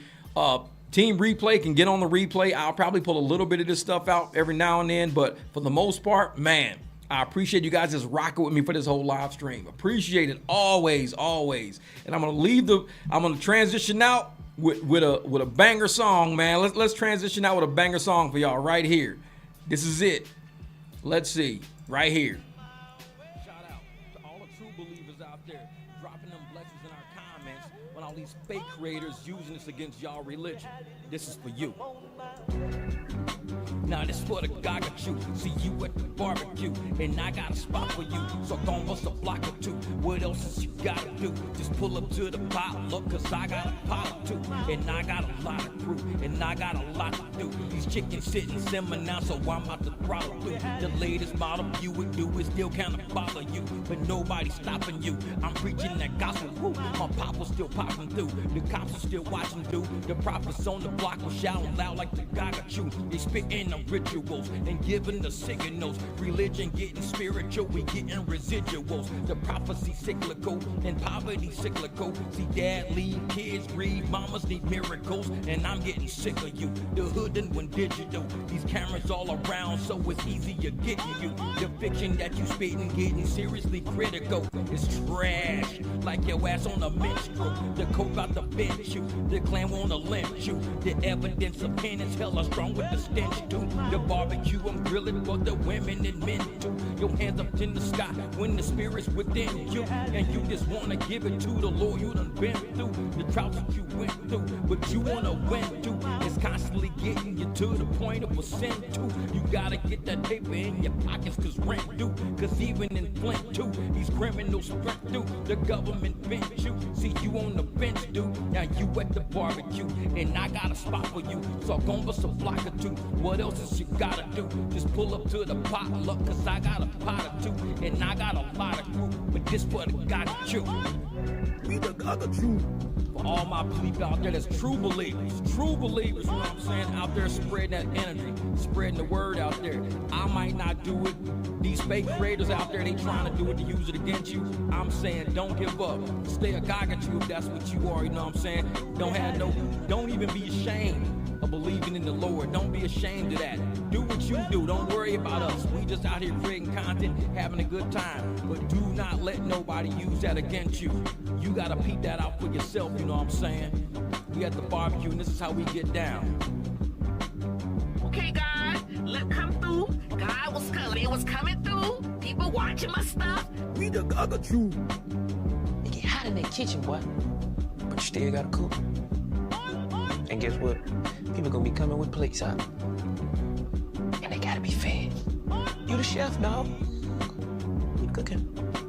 Team Replay can get on the replay. I'll probably pull a little bit of this stuff out every now and then, but for the most part, man, I appreciate you guys just rocking with me for this whole live stream. Appreciate it always. And I'm gonna transition out with a banger song, man. Let's transition out with a banger song for y'all right here. This is it. Let's see, right here. Shout out to all the true believers out there, dropping them blessings in our comments when all these fake creators using this against y'all religion. This is for you. Now this for the guy got you. See you at the barbecue, and I got a spot for you. So gon' bust a block or two. What else is you gotta do? Just pull up to the potluck, cause I got a pot or two. And I got a lot of crew, and I got a lot to do. These chickens sitting simmer now, so I'm about to throttle through. The latest model you would do is still kinda bother you, but nobody's stopping you. I'm preaching that gospel, woo. My pop was still popping through. The cops are still watching through. The prophets on the block was shouting loud like the guy got you. They spitting the rituals and giving the signals. Religion getting spiritual, we getting residuals. The prophecy cyclical and poverty cyclical. See, dad leave, kids grieve, mamas need miracles, and I'm getting sick of you. The hood done went digital. These cameras all around, so it's easier getting you. The fiction that you spitting getting seriously critical. It's trash, like your ass on a minstrel. The coke about to bench you. The clan wanna lynch you. The evidence of penance hella strong with the stench too. The barbecue I'm grilling for the women women and men too. Your hands up in the sky when the spirit's within you, and you just wanna give it to the Lord. You done been through the droughts that you went through, but you wanna win through. It's constantly getting you to the point of a sin too. You gotta get that paper in your pockets, cause rent due. Cause even in Flint too, these criminals sprint through. The government bent you. See you on the bench, dude. Now you at the barbecue, and I got a spot for you. So gon' bust a block or two. What else is you gotta do? Just pull up to the potluck, cause I got a pot or two, and I got a lot of crew. But this for the God you. We the other true. For all my people out there that's true believers, you know what I'm saying? Out there spreading that energy, spreading the word out there. I might not do it. These fake creators out there, they trying to do it to use it against you. I'm saying don't give up. Stay a gog at you if that's what you are, you know what I'm saying? Don't even be ashamed of believing in the Lord. Don't be ashamed of that. Do what you do. Don't worry about us. We just out here creating content, having a good time. But do not let nobody use that against you. You gotta peep that out for yourself, you know what I'm saying? We at the barbecue and this is how we get down. Okay, guys, look, come through. God was coming. It was coming through. People watching my stuff. We the other true. It get hot in that kitchen, boy. But you still gotta cook. And guess what? People gonna be coming with plates out. And they gotta be fed. You the chef, dog. Quit cooking.